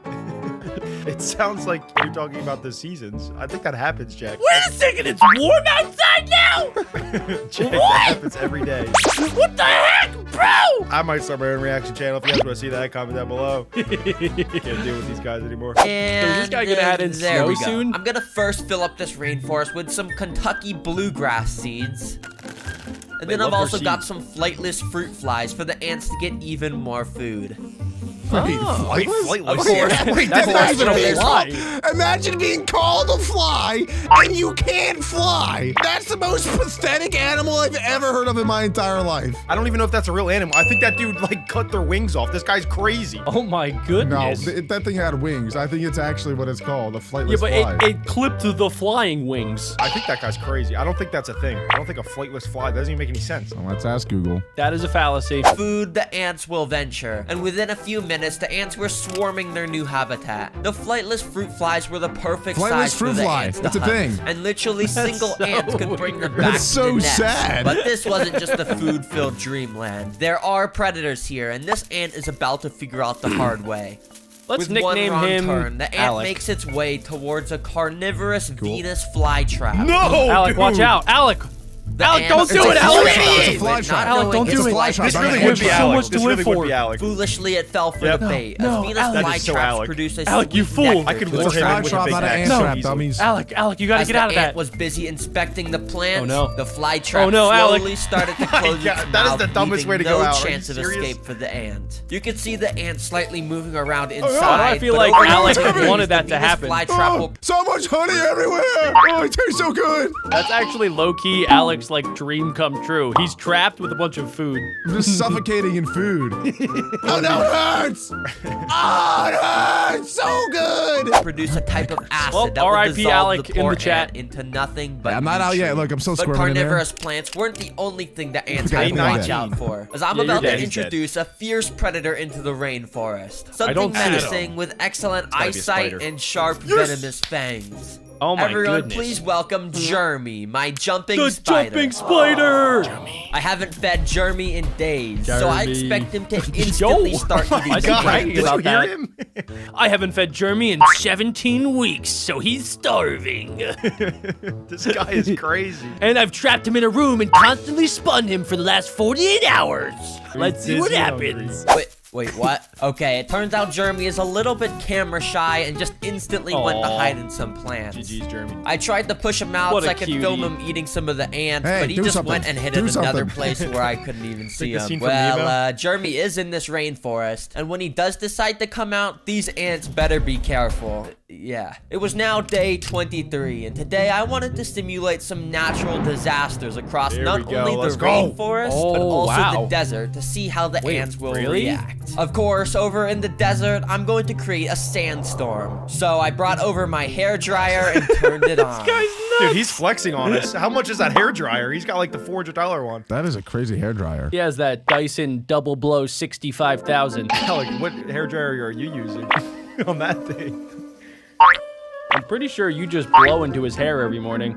It sounds like you're talking about the seasons. I think that happens, Jack. Wait a second, it's warm outside now? Jack, that What? happens every day. What the heck, bro? I might start my own reaction channel. If you guys want to see that, comment down below. Can't deal with these guys anymore. And this guy gonna add in there snow we go. soon? I'm gonna first fill up this rainforest with some Kentucky bluegrass seeds. And then They I've love also their got seeds. some flightless fruit flies for the ants to get even more food. Wait, Wait, flightless. Of course, Wait, That's that's not not even a even fly. Imagine being called a fly and you can't fly. That's the most pathetic animal I've ever heard of in my entire life. I don't even know if that's a real animal. I think that dude like cut their wings off. This guy's crazy. Oh my No, goodness. that thing had wings. I think it's actually what it's called, a flightless Yeah, but fly. it clipped the flying wings. I think that guy's crazy. I don't think that's a thing. I don't think a flightless fly. That doesn't even make any sense. Well, let's ask Google. That is a fallacy. Food the ants will venture, and within a few minutes, the ants were swarming their new habitat. The flightless fruit flies were the perfect Flightless size fruit for the fly. ants to It's a hunt, thing. and literally single so ants could bring them weird. back That's to the so nest. sad. But this wasn't just a food-filled dreamland. There are predators here, and this ant is about to figure out the hard way. Let's With one nickname wrong him turn, the ant Alec. makes its way towards a carnivorous Venus flytrap. No, Alec, watch dude. out. Alec! The Alec, ant don't do is it, Alec! afraid, It's a fly but trap. not Alec, knowing don't it's do a it. fly This trap. This I really have would be so Alec. much to This live really would for. be Alec. Foolishly, it fell for Yep. the bait. No, as Venus Alec. That is so flytraps Alec. produce a Alec, you sweet fool. nectar I could to lure It's a him fly in with a trap, big not an net ant so trap, easily. dummies. Alec, you gotta As get the out of ant that. was busy inspecting the plant, Oh, no. the fly trap Oh, no, Alec. slowly started to close God, its that is mouth, the dumbest leaving way to no go out. Are you chance of serious? escape for the ant. You could see the ant slightly moving around Why inside. do I feel but like over Alec time, wanted the that to Venus happen? Flytrap Oh, will so much honey everywhere. Oh, it tastes so good. That's actually low-key Alec's like dream come true. He's trapped with a bunch of food. I'm just suffocating in food. Oh, no, it hurts. Oh, it hurts so good. produce a type of acid Well, that will R.I.P. dissolve Alec the in poor the chat. ant into nothing but Yeah, I'm not out yet. nutrients. Look, I'm still But squirming in there. carnivorous plants weren't the only thing that ants Okay, had to I'm watch dead. out for. As I'm Yeah, you're about dead. to He's introduce a fierce predator into the rainforest. Something don't see it. menacing with excellent gotta be a eyesight spider. and sharp venomous fangs. Oh my Everyone, goodness. please welcome Jeremy, my jumping The spider. jumping spider! I haven't fed Jeremy in days, so I Jeremy. expect him to instantly Yo. start eating Why is he plants. bragging Did you about hear that? him? I haven't fed Jeremy in 17 weeks, so he's starving. This guy is crazy. And I've trapped him in a room and constantly spun him for the last 48 hours. Let's see what Disney hungry. happens. Wait, what? Okay, it turns out Jeremy is a little bit camera shy and just instantly went to hide in some plants. GG's, Jeremy. I tried to push him out What so a I could cutie. film him eating some of the ants, Hey, but he do just something. went and hid Do in another something. place where I couldn't even see the him. scene from Nemo. Well, Jeremy is in this rainforest, and when he does decide to come out, these ants better be careful. Yeah. It was now day 23, and today I wanted to simulate some natural disasters across There not we go, only let's the go. rainforest, but Oh, also wow. the desert to see how the ants will really? react. Of course, over in the desert, I'm going to create a sandstorm. So I brought over my hairdryer and turned it on. Dude, he's flexing on us. How much is that hair dryer? He's got like the $400 one. That is a crazy hairdryer. He has that Dyson Double Blow 65,000. Like, what hair dryer are you using on that thing? I'm pretty sure you just blow into his hair every morning.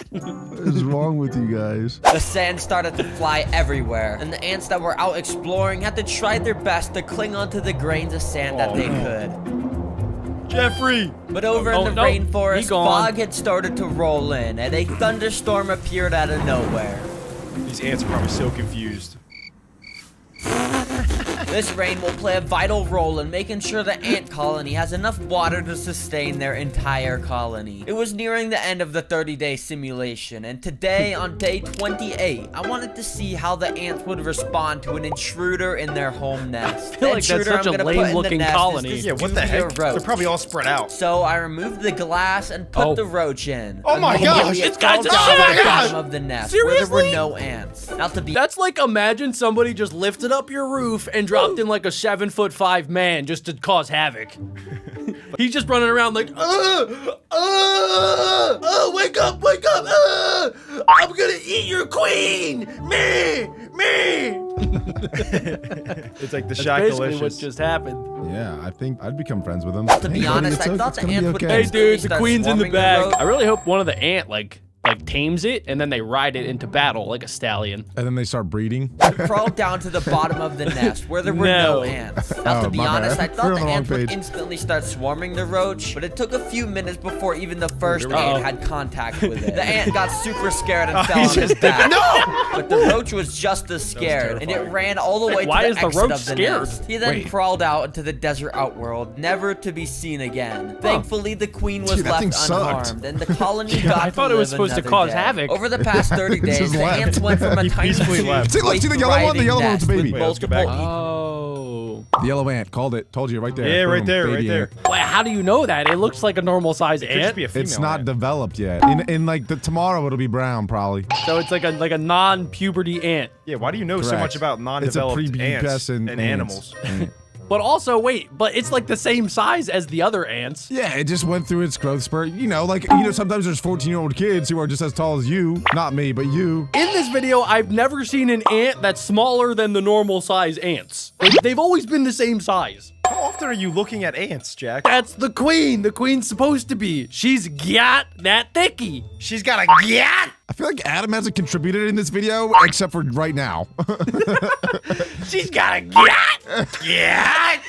What is wrong with you guys? The sand started to fly everywhere, and the ants that were out exploring had to try their best to cling onto the grains of sand that they could. Jeffrey! But over in the no, he rainforest, gone. fog had started to roll in, and a thunderstorm appeared out of nowhere. These ants are probably so confused. This rain will play a vital role in making sure the ant colony has enough water to sustain their entire colony. It was nearing the end of the 30-day simulation, and today, on day 28, I wanted to see how the ants would respond to an intruder in their home nest. I feel like that's such a lame-looking colony. Yeah, what the heck? They're probably all spread out. So I removed the glass and put the roach in. Oh my gosh! This guy's a down to the savage! bottom of the nest where there Seriously? were no ants. Now to be That's like, imagine somebody just lifted up your roof and dropped in like a 7'5" man just to cause havoc. He's just running around like, wake up, I'm gonna eat your queen, me. It's like the That's Shack basically what Delicious. just happened. Yeah, I think I'd become friends with him. To be honest, I thought the ants would Hey instantly dude, the start queen's in the swarming bag. roach. I really hope one of the ant like tames it and then they ride it into battle like a stallion. And then they start breeding. Crawled down to the bottom of the nest where there were no ants. Now, to be my honest, bad. I thought We're the on the wrong ants would page. instantly start swarming the roach, but it took a few minutes before even the first ant had contact with it. The ant got super scared and fell on his back. But the roach was just as scared, and it ran all the way Why to is the the exit roach of the scared? nest. He then Wait. crawled out into the desert outworld, never to be seen again. Thankfully, the queen was Dude, that thing left sucked. unharmed, and the colony got I thought to it was live supposed to another cause day. havoc. Over the past 30 days, just the left. ants went from a He tiny peacefully tube left. See, look, to see a the yellow one? The thriving yellow one's a nest with baby. Wait, let's go back. Oh. The yellow ant. Called it. Told you right there. Yeah, right Boom, there, baby right there. ant. Wait, how do you know that? It looks like a normal size Could just ant. be a female It's not ant. developed yet. In like tomorrow it'll be brown probably. So it's like a non-puberty ant. Yeah, why do you know so Correct. much about It's a non-developed ants prepubescent and animals? ant. But also, wait, but it's like the same size as the other ants. Yeah, it just went through its growth spurt. Sometimes there's 14-year-old kids who are just as tall as you. Not me, but you. In this video, I've never seen an ant that's smaller than the normal size ants. They've always been the same size. How often are you looking at ants, Jack? That's the queen. The queen's supposed to be. She's got that thicky. She's got a gat! I feel like Adam hasn't contributed in this video except for right now. She's got a gat. Gat.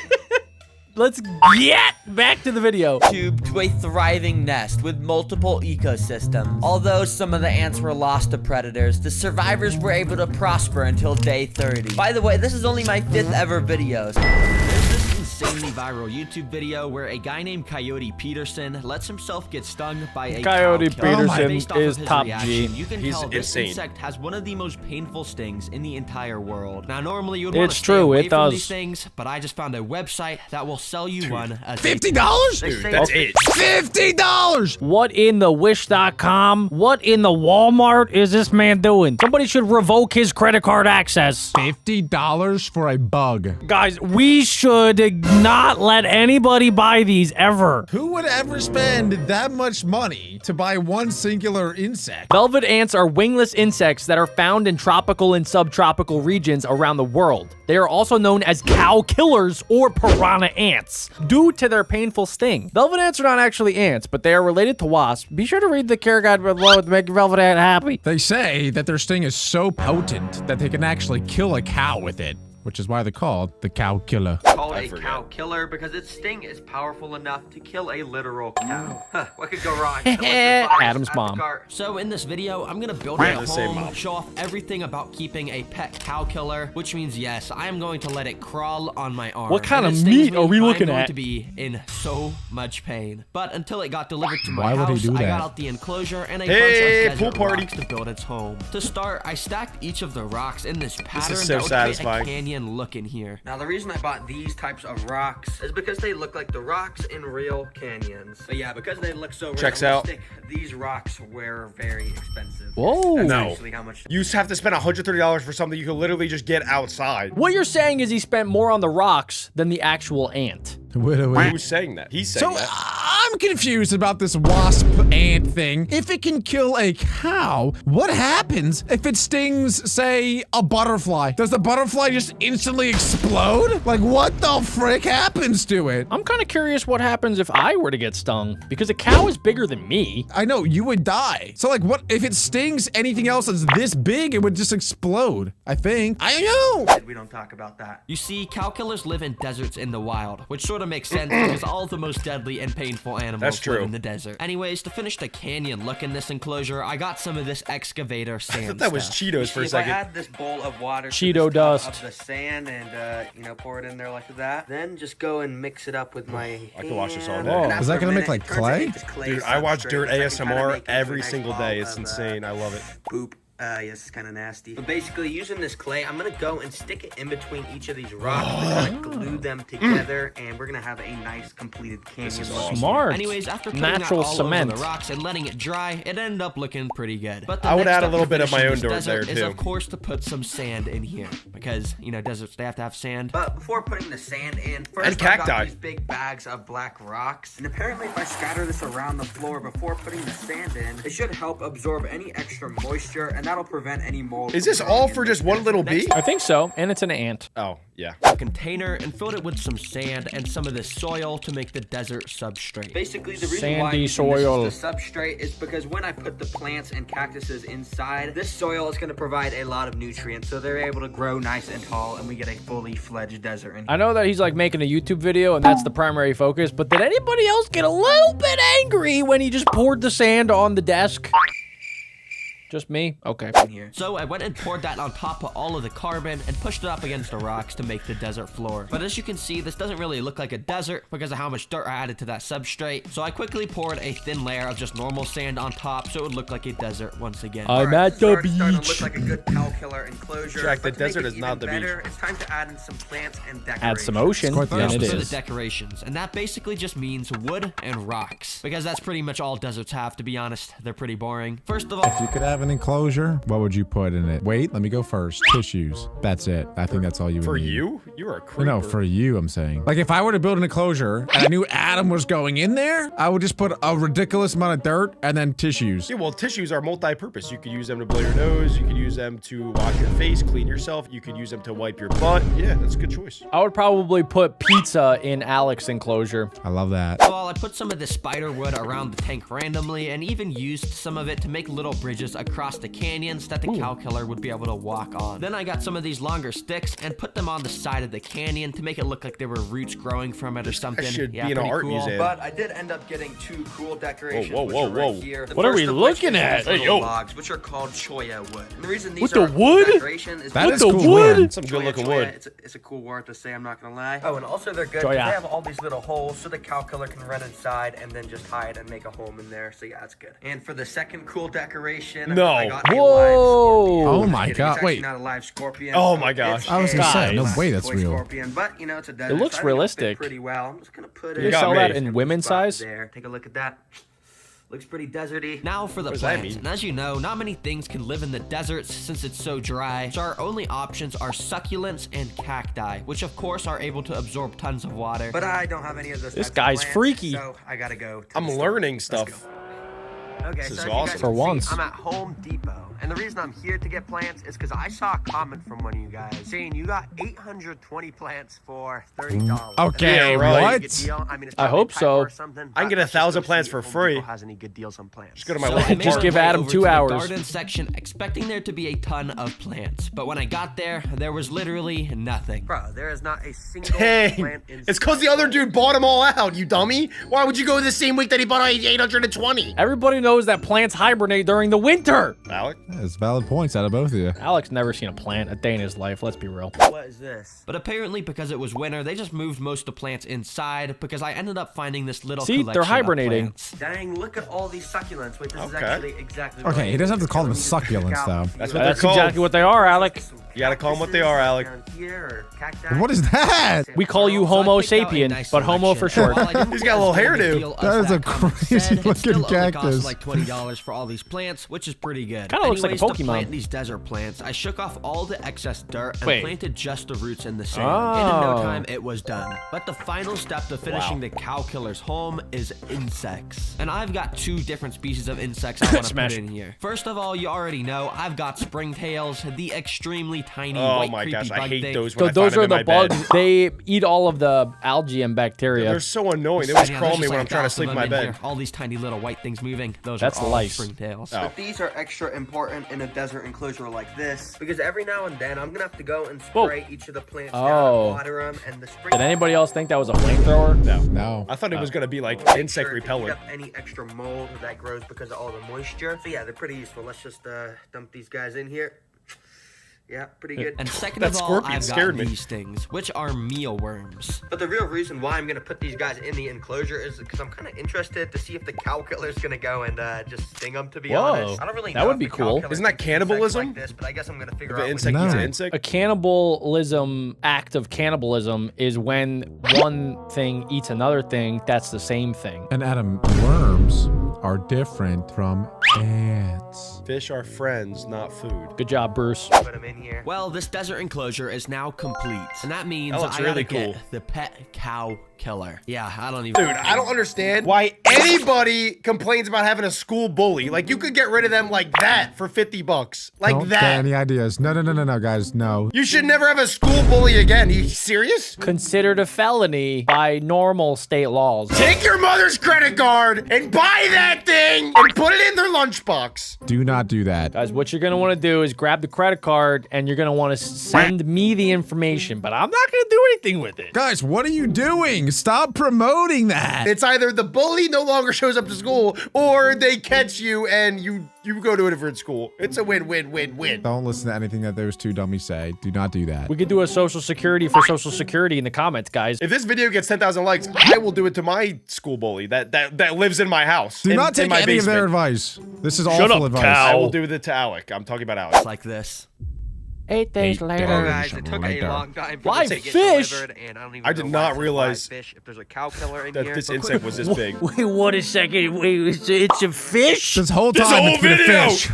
Let's get back to the video. Tube to a thriving nest with multiple ecosystems. Although some of the ants were lost to predators, the survivors were able to prosper until day 30. By the way, this is only my 5th ever video. There's this insanely viral YouTube video where a guy named Coyote Peterson lets himself get stung by a Coyote cow killer. Peterson Based off is of his top reaction, G. You can He's tell this insane. insect has one of the most painful stings in the entire world. Now, normally you would want It's to stay true, away it from does. these things, but I just found a website that will sell you one as a $50? Dude, that's it. $50! What in the wish.com? What in the Walmart is this man doing? Somebody should revoke his credit card access. $50 for a bug. Guys, we should not let anybody buy these ever. Who would ever spend that much money to buy one singular insect? Velvet ants are wingless insects that are found in tropical and subtropical regions around the world. They are also known as cow killers or piranha ants due to their painful sting. Velvet ants are not actually ants, but they are related to wasps. Be sure to read the care guide below to make your velvet ant happy. They say that their sting is so potent that they can actually kill a cow with it, which is why they're called the cow killer. Call a cow killer because its sting is powerful enough to kill a literal cow. Huh, what could go wrong? Adam's mom. So in this video, I'm gonna build a home, show off everything about keeping a pet cow killer, which means yes, I am going to let it crawl on my arm. What kind of meat are we looking I'm going at? to be in so much pain. But until it got delivered to my Why would he house, do I that? got out the enclosure and a bunch of desert pool party. rocks to build its home. To start, I stacked each of the rocks in this pattern so that would satisfying. create a canyon look in here. Now, the reason I bought these types of rocks is because they look like the rocks in real canyons. But yeah, because they look so Checks out. realistic, these rocks were very expensive. Whoa. That's No. actually how much. You have to spend $130 for something you can literally just get outside. What you're saying is he spent more on the rocks than the actual ant. Who's saying that? He's saying So that. I'm confused about this wasp ant thing. If it can kill a cow, what happens if it stings, say, a butterfly? Does the butterfly just instantly explode? Like, what the frick happens to it? I'm kind of curious what happens if I were to get stung, because a cow is bigger than me. I know, you would die. So, like, what if it stings anything else that's this big, it would just explode, I think. I don't know. We don't talk about that. You see, cow killers live in deserts in the wild, which sort of makes sense because all the most deadly and painful animals That's live true. in the desert. Anyways, to finish the canyon look in this enclosure, I got some of this excavator sand I thought that was stuff. Cheetos for a If I second. add this bowl of water to Cheeto this cup dust. of the sand and pour it in there like that, then just go and mix it up with my I could watch this all hand. day. And Is after that a gonna make, minute, like, it turns clay? into this clay Dude, I watch substrate Dirt that I can kinda ASMR make into a every nice single ball day. It's of, insane. I love it. Poop. Yes, it's kind of nasty. But basically, using this clay, I'm gonna go and stick it in between each of these rocks to kind of glue them together, and we're gonna have a nice completed canyon. is look. awesome. Smart. Anyways, after putting natural that all cement. over the rocks and letting it dry, it ended up looking pretty good. But the I would next add a step little to bit of my finishing own this dirt there, desert is, too. of course, to put some sand in here because deserts, they have to have sand. But before putting the sand in, first And I cacti. got these big bags of black rocks. And apparently if I scatter this around the floor before putting the sand in, it should help absorb any extra moisture, and that'll prevent any mold. Is this from all growing for in just the one desert. little bee? I think so, and it's an ant. Oh, yeah. A container and filled it with some sand and some of this soil to make the desert substrate. Basically, the reason why Sandy I'm using soil. this as the substrate is because when I put the plants and cactuses inside, this soil is going to provide a lot of nutrients, so they're able to grow nice and tall, and we get a fully fledged desert. I know that he's like making a YouTube video and that's the primary focus, but did anybody else get a little bit angry when he just poured the sand on the desk? Just me? Okay. Here. So I went and poured that on top of all of the carbon and pushed it up against the rocks to make the desert floor. But as you can see, this doesn't really look like a desert because of how much dirt I added to that substrate. So I quickly poured a thin layer of just normal sand on top so it would look like a desert once again. I'm Alright, at this is the already starting to beach. look like a good cow killer enclosure. Jack, the but to make desert it is not even the better, beach. It's time to add in some plants and decorations. Add some ocean. quite the And opposite. it For the is. decorations, and that basically just means wood and rocks because that's pretty much all deserts have, to be honest. They're pretty boring. First of all, If you could have an enclosure, what would you put in it? Wait, let me go first. Tissues. That's it. I think that's all you would For need. you? You are a creeper. No, for you, I'm saying. Like, if I were to build an enclosure and I knew Adam was going in there, I would just put a ridiculous amount of dirt and then tissues. Yeah, well, tissues are multi-purpose. You could use them to blow your nose. You could use them to wash your face, clean yourself. You could use them to wipe your butt. Yeah, that's a good choice. I would probably put pizza in Alex's enclosure. I love that. Well, I put some of this spider wood around the tank randomly and even used some of it to make little bridges across the canyons that the cow killer would be able to walk on. Then I got some of these longer sticks and put them on the side of the canyon to make it look like there were roots growing from it or something. should Yeah, be in an pretty art cool. museum. But I did end up getting two cool decorations. Whoa, whoa, which are right whoa. here. The What are first we of which looking is at? these Hey, little yo. logs, which are called choya wood. And the reason these With are the a cool wood? decoration is That because is the cool. wood? man. Some good Choya, looking choya, wood. it's a cool word to say, I'm not gonna lie. Oh, and also they're good. Choya. They have all these little holes so the cow killer can run inside and then just hide and make a home in there. So yeah, that's good. And for the second cool decoration, No. I got a Whoa. live scorpion. Oh Just my kidding, God, it's actually wait. not a live scorpion. Oh my gosh. It's I was gonna a say, no live way that's toy real. Scorpion, but you know, it's a desert. looks so I think it'll fit realistic. pretty well. I'm just gonna put You it. got sell me. that in women's spot size? There. Take a look at that. Looks pretty deserty. Now for the does that plants. mean? And as you know, not many things can live in the deserts since it's so dry. So our only options are succulents and cacti, which of course are able to absorb tons of water. But I don't have any of those. This types of guy's plants, freaky. So I gotta go. To I'm the store. learning Let's stuff. go. Okay, This is so as you awesome. guys For can see, once. I'm at Home Depot. And the reason I'm here to get plants is because I saw a comment from one of you guys saying you got 820 plants for $30. Okay, Is that a what? good deal? I mean, it's I probably hope a typo so. or something, I can but get let's just 1,000 go plants see for if Home free. Depot has any good deals on plants. Just go to my So local I made Just my give way Adam over 2 to the hours. garden section, expecting there to be a ton of plants. But when I got there was literally nothing. Bro, there is not a single Dang. plant in It's because the other dude bought them all out, you dummy. Why would you go the same week that he bought 820? Everybody knows that plants hibernate during the winter. Alec? That's valid points out of both of you. Alex never seen a plant a day in his life. Let's be real. What is this? But apparently, because it was winter, they just moved most of the plants inside because I ended up finding this little See, they're collection of hibernating. plants. Dang, look at all these succulents. Wait, this is Okay. actually exactly Okay, right. he doesn't have to call them So let me just pick succulents, out though. a few That's of what them. they're That's called. exactly what they are, Alec. You gotta call 'em what they are, Alec. Down here, or cacti. What is that? We call you So I Homo picked out a sapien, nice but Homo for selection. short. While I didn't He's get got a little as big hairdo. deal as That is a comment crazy said, it looking still only cactus. costs like $20 for all these plants, which is pretty good. Kinda looks like a Anyways, to Pokemon. plant these desert plants, I shook off all the excess dirt and Wait. planted just the roots in the sand. And in no Oh. time, it was done. But the final step to finishing the cow killer's home is insects. And I've got 2 different species of insects I want to Smash. put in here. First of all, you already know, I've got springtails, the extremely tiny Oh white my creepy gosh, I bug hate thing. those So when I those find them are in the my bed. bugs. They eat all of the algae and bacteria. They're so annoying. They always And yeah, crawl there's me just when like I'm trying to 1,000 sleep in of my them in bed. here. All these tiny little white things moving. Those That's are all lice. springtails. Oh. These are extra important in a desert enclosure like this because every now and then I'm gonna have to go and Whoa. spray each of the plants Oh. down and water them and the spring. Did anybody else think that was a flamethrower? No. No. I thought it was gonna be like Make insect sure to repellent. eat up any extra mold that grows because of all the moisture. So yeah, they're pretty useful. Let's just dump these guys in here. Yeah, pretty good. And second That of all, scorpion I've scared got me. these things, which are mealworms. But the real reason why I'm gonna put these guys in the enclosure is because I'm kind of interested to see if the cow killer's gonna go and just sting them. To be Whoa. honest, I don't really That know would if be the cow cool. killer Isn't that eats cannibalism? insects like this, but I guess I'm gonna figure If out. an which insect No. eats an A insect. A cannibalism act of cannibalism is when one thing eats another thing that's the same thing. And Adam, worms are different from ants. Fish are friends, not food. Good job, Bruce. Put them in here. Well, this desert enclosure is now complete, and that means That looks I gotta really get cool. the pet cow killer. Yeah, I don't even. Dude, I don't understand why anybody complains about having a school bully. Like, you could get rid of them like that for 50 bucks. Like Don't that. get any ideas. No, guys, no. You should never have a school bully again. You serious? Considered a felony by normal state laws. Take your mother's credit card and buy that thing and put it in their lunchbox. Do not do that. Guys, what you're gonna want to do is grab the credit card and you're gonna want to send me the information, but I'm not gonna do anything with it. Guys, what are you doing? Stop promoting that. It's either the bully no longer shows up to school or they catch you and you go to a different school. It's a win-win-win-win. Don't listen to anything that those 2 dummies say. Do not do that. We could do a social security for social security in the comments, guys. If this video gets 10,000 likes, I will do it to my school bully that lives in my house. Do not in take my any of their basement. advice. This is Shut awful up, advice. cow. I will do it to Alec. I'm talking about Alec. like this. 8 days Well, later. guys, it took a long time for Live this to get fish? delivered, and I don't even I did know not why it says realize live fish if there's a cow killer in That here. this But insect was this big. Wait, what a second. Wait, it's a fish? This whole This time whole it's been a video! fish.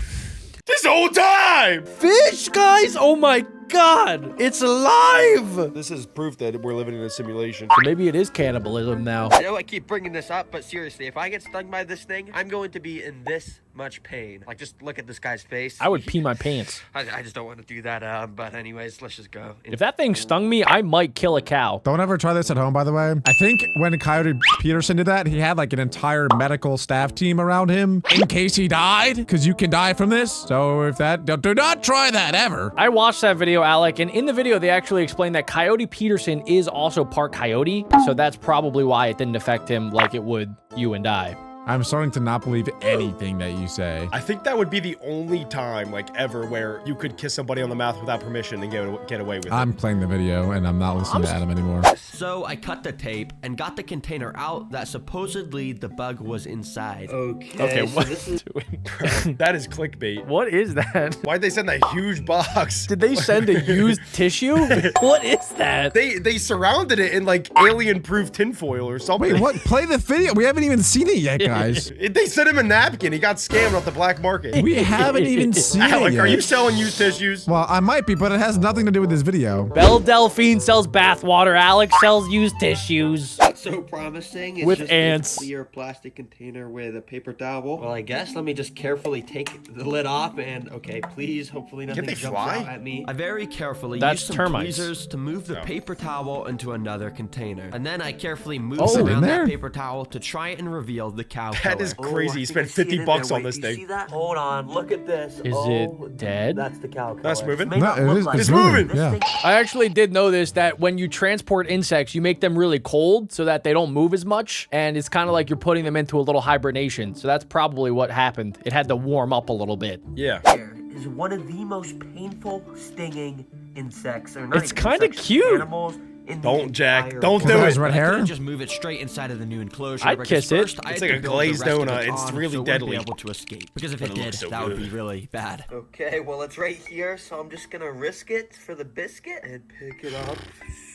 This whole time! Fish, guys? Oh my god. It's alive. This is proof that we're living in a simulation. So maybe it is cannibalism now. I know I keep bringing this up, but seriously, if I get stung by this thing, I'm going to be in this much pain. Like, just look at this guy's face. I would pee my pants. I just don't want to do that. But anyways, let's just go. If that thing stung me, I might kill a cow. Don't ever try this at home, by the way. I think when Coyote Peterson did that, he had like an entire medical staff team around him in case he died, because you can die from this. So if that, do not try that ever. I watched that video, Alec, and in the video, they actually explained that Coyote Peterson is also part coyote, so that's probably why it didn't affect him like it would you and I. I'm starting to not believe anything that you say. I think that would be the only time, like, ever where you could kiss somebody on the mouth without permission and get away with it. I'm playing the video and I'm not listening to Adam anymore. So I cut the tape and got the container out that supposedly the bug was inside. Okay, what is doing? That is clickbait. What is that? Why'd they send that huge box? Did they send a used tissue? What is that? They surrounded it in, like, alien-proof tinfoil or something. Wait, what? Play the video. We haven't even seen it yet, guys. They sent him a napkin. He got scammed off the black market. We haven't even seen it Alec, yet. are you selling used tissues? Well, I might be, but it has nothing to do with this video. Belle Delphine sells bathwater. Alex sells used tissues. so promising. It's With just ants. a clear plastic container with a paper towel. Well, I guess let me just carefully take the lid off and okay, please, hopefully nothing they jumps fly? out at me. I very carefully That's used some termites. tweezers to move the paper towel into another container. And then I carefully moved Oh, in around there? that paper towel to try and reveal the cow That killer. is Oh, crazy. I You think I spent see it 50 in bucks there. on Wait, this do you thing. see that? Hold on, look at this. Is it dead? That's the cow killer. That's moving. May No, not it look is. like It's It's moving. moving. Yeah. I actually did know this, that when you transport insects, you make them really cold so that they don't move as much. And it's kind of like you're putting them into a little hibernation. So that's probably what happened. It had to warm up a little bit. Yeah. Here is one of the most painful stinging insects. Or not It's even kinda insects, cute. Animals in the Don't, Jack. entire Don't world. do Has it. red I hair? couldn't just move it straight inside of the new enclosure. I'd because kiss it. first I It's had like to a build the glazed rest of donut. it It's on, really so it wouldn't deadly. be able to escape. Because if But it it did, looks so that would good. be really bad. Okay, well, it's right here, so I'm just gonna risk it for the biscuit and pick it up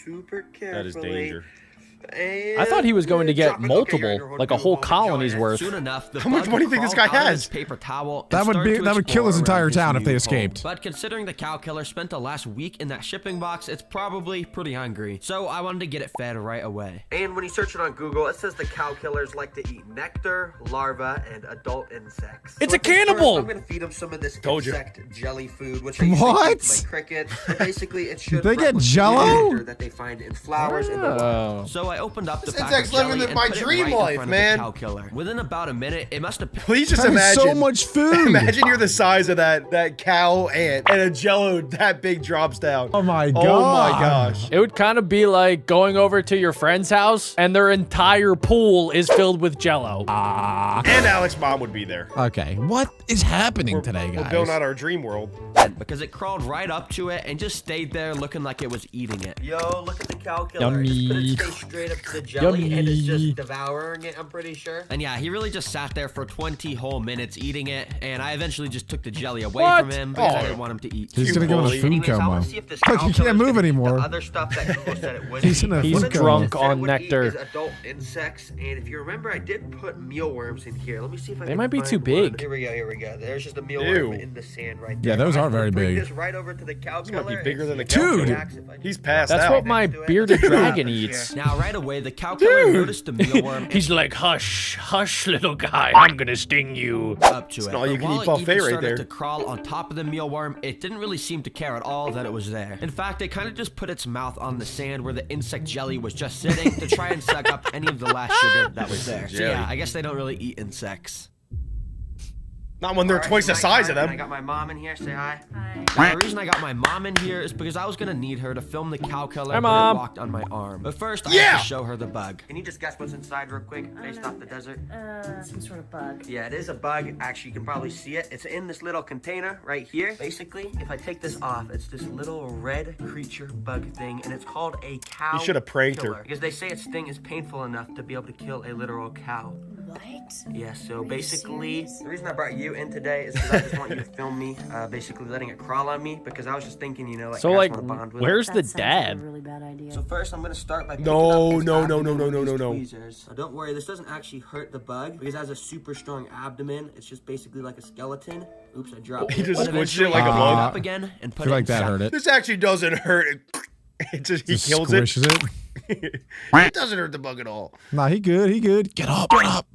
super carefully. That is danger. I thought he was going to get multiple, like a whole colony's worth. Soon enough, the How much bug money do you think this guy crawled out of has? his paper towel and That would started be- to that would kill his explore entire around town if they new escaped. home. But considering the cow killer spent the last week in that shipping box, it's probably pretty hungry. So I wanted to get it fed right away. And when you search it on Google, it says the cow killers like to eat nectar, larvae, and adult insects. It's So a at first, cannibal! I'm gonna feed them some of this Told you. insect jelly food, which I usually What? feed to my crickets. But basically, it should They get replicate Jell-O? the nectar that they find in flowers in the wild. Oh. So I opened up the This pack insect's of jelly living and my put it dream right in life, front of man. the cow killer. Within about a minute, it must have Please just That is imagine. so much food. Imagine you're the size of that cow ant and a Jello that big drops down. Oh my Oh my God. gosh. It would kind of be like going over to your friend's house and their entire pool is filled with Jell-O. And Alex's mom would be there. Okay, what is happening today, We're guys? building out our dream world. because it crawled right up to it and just stayed there looking like it was eating it. Yo, look at the cow killer. It just put Yummy. its face straight up to the jelly and it's Yummy. just devouring it, I'm pretty sure. And yeah, he really just sat there for 20 whole minutes eating it, and I eventually just took the jelly away What? from him because I Oh. didn't want him to eat. He's gonna go in a bully. food Anyways, I coma. want to see if this Look, cow he killer's can't move gonna eat anymore. The other stuff that Google said it wouldn't He's eat. in a He's food One of the drunk things that on it would eat nectar. is adult insects, and if you remember, I did put mealworms in here. Let me see if I They can might be find too one. big. Here we go. There's just a mealworm Ew. in the sand right there. Yeah, those I'm aren't very gonna bring big. This right over to the cow This might be killer bigger and than the see if cow he Dude. reacts if I He's do passed That's out. what my bearded dragon eats. Now, right away, the cow killer noticed the mealworm He's like, hush, hush, little guy. I'm gonna sting you. up to it. an But all-you-can-eat while it buffet even right started there. to crawl on top of the mealworm, it didn't really seem to care at all that it was there. In fact, it kind of just put its mouth on the sand where the insect jelly was just sitting to try and suck up any of the last sugar that was there. So Jelly. yeah, I guess they don't really eat insects. Not when they're Alright, twice the nice size of guy. I them. got my mom in here. Say hi. Now, the reason I got my mom in here is because I was gonna need her to film the cow killer Hi, when Mom. it walked on my arm. But first, I Yeah! have to show her the bug. Can you just guess what's inside real quick, based off the desert? Some sort of bug. Yeah, it is a bug. Actually, you can probably see it. It's in this little container right here. Basically, if I take this off, it's this little red creature bug thing, and it's called a cow You should have pranked her. killer. Because they say its sting is painful enough to be able to kill a literal cow. What? Yeah, so Are you basically, serious? the reason I brought you in today is because I just want you to film me, basically letting it crawl on me, because I was just thinking, you know, like, So, cats like, wanna bond with where's it. the That sounds like a dad? really bad idea. So first, I'm gonna start by picking No, up its no, no, abdomen no, no, with no, these no, no. tweezers. Now, don't worry, this doesn't actually hurt the bug because it has a super strong abdomen. It's just basically like a skeleton. Oops, I dropped He it. just But squished eventually, it like a I picked it bug. up again and I put feel it like that inside. hurt it. This actually doesn't hurt. It just he Just kills it. squishes it. It doesn't hurt the bug at all. Nah, he good. He good. Get up. Get up.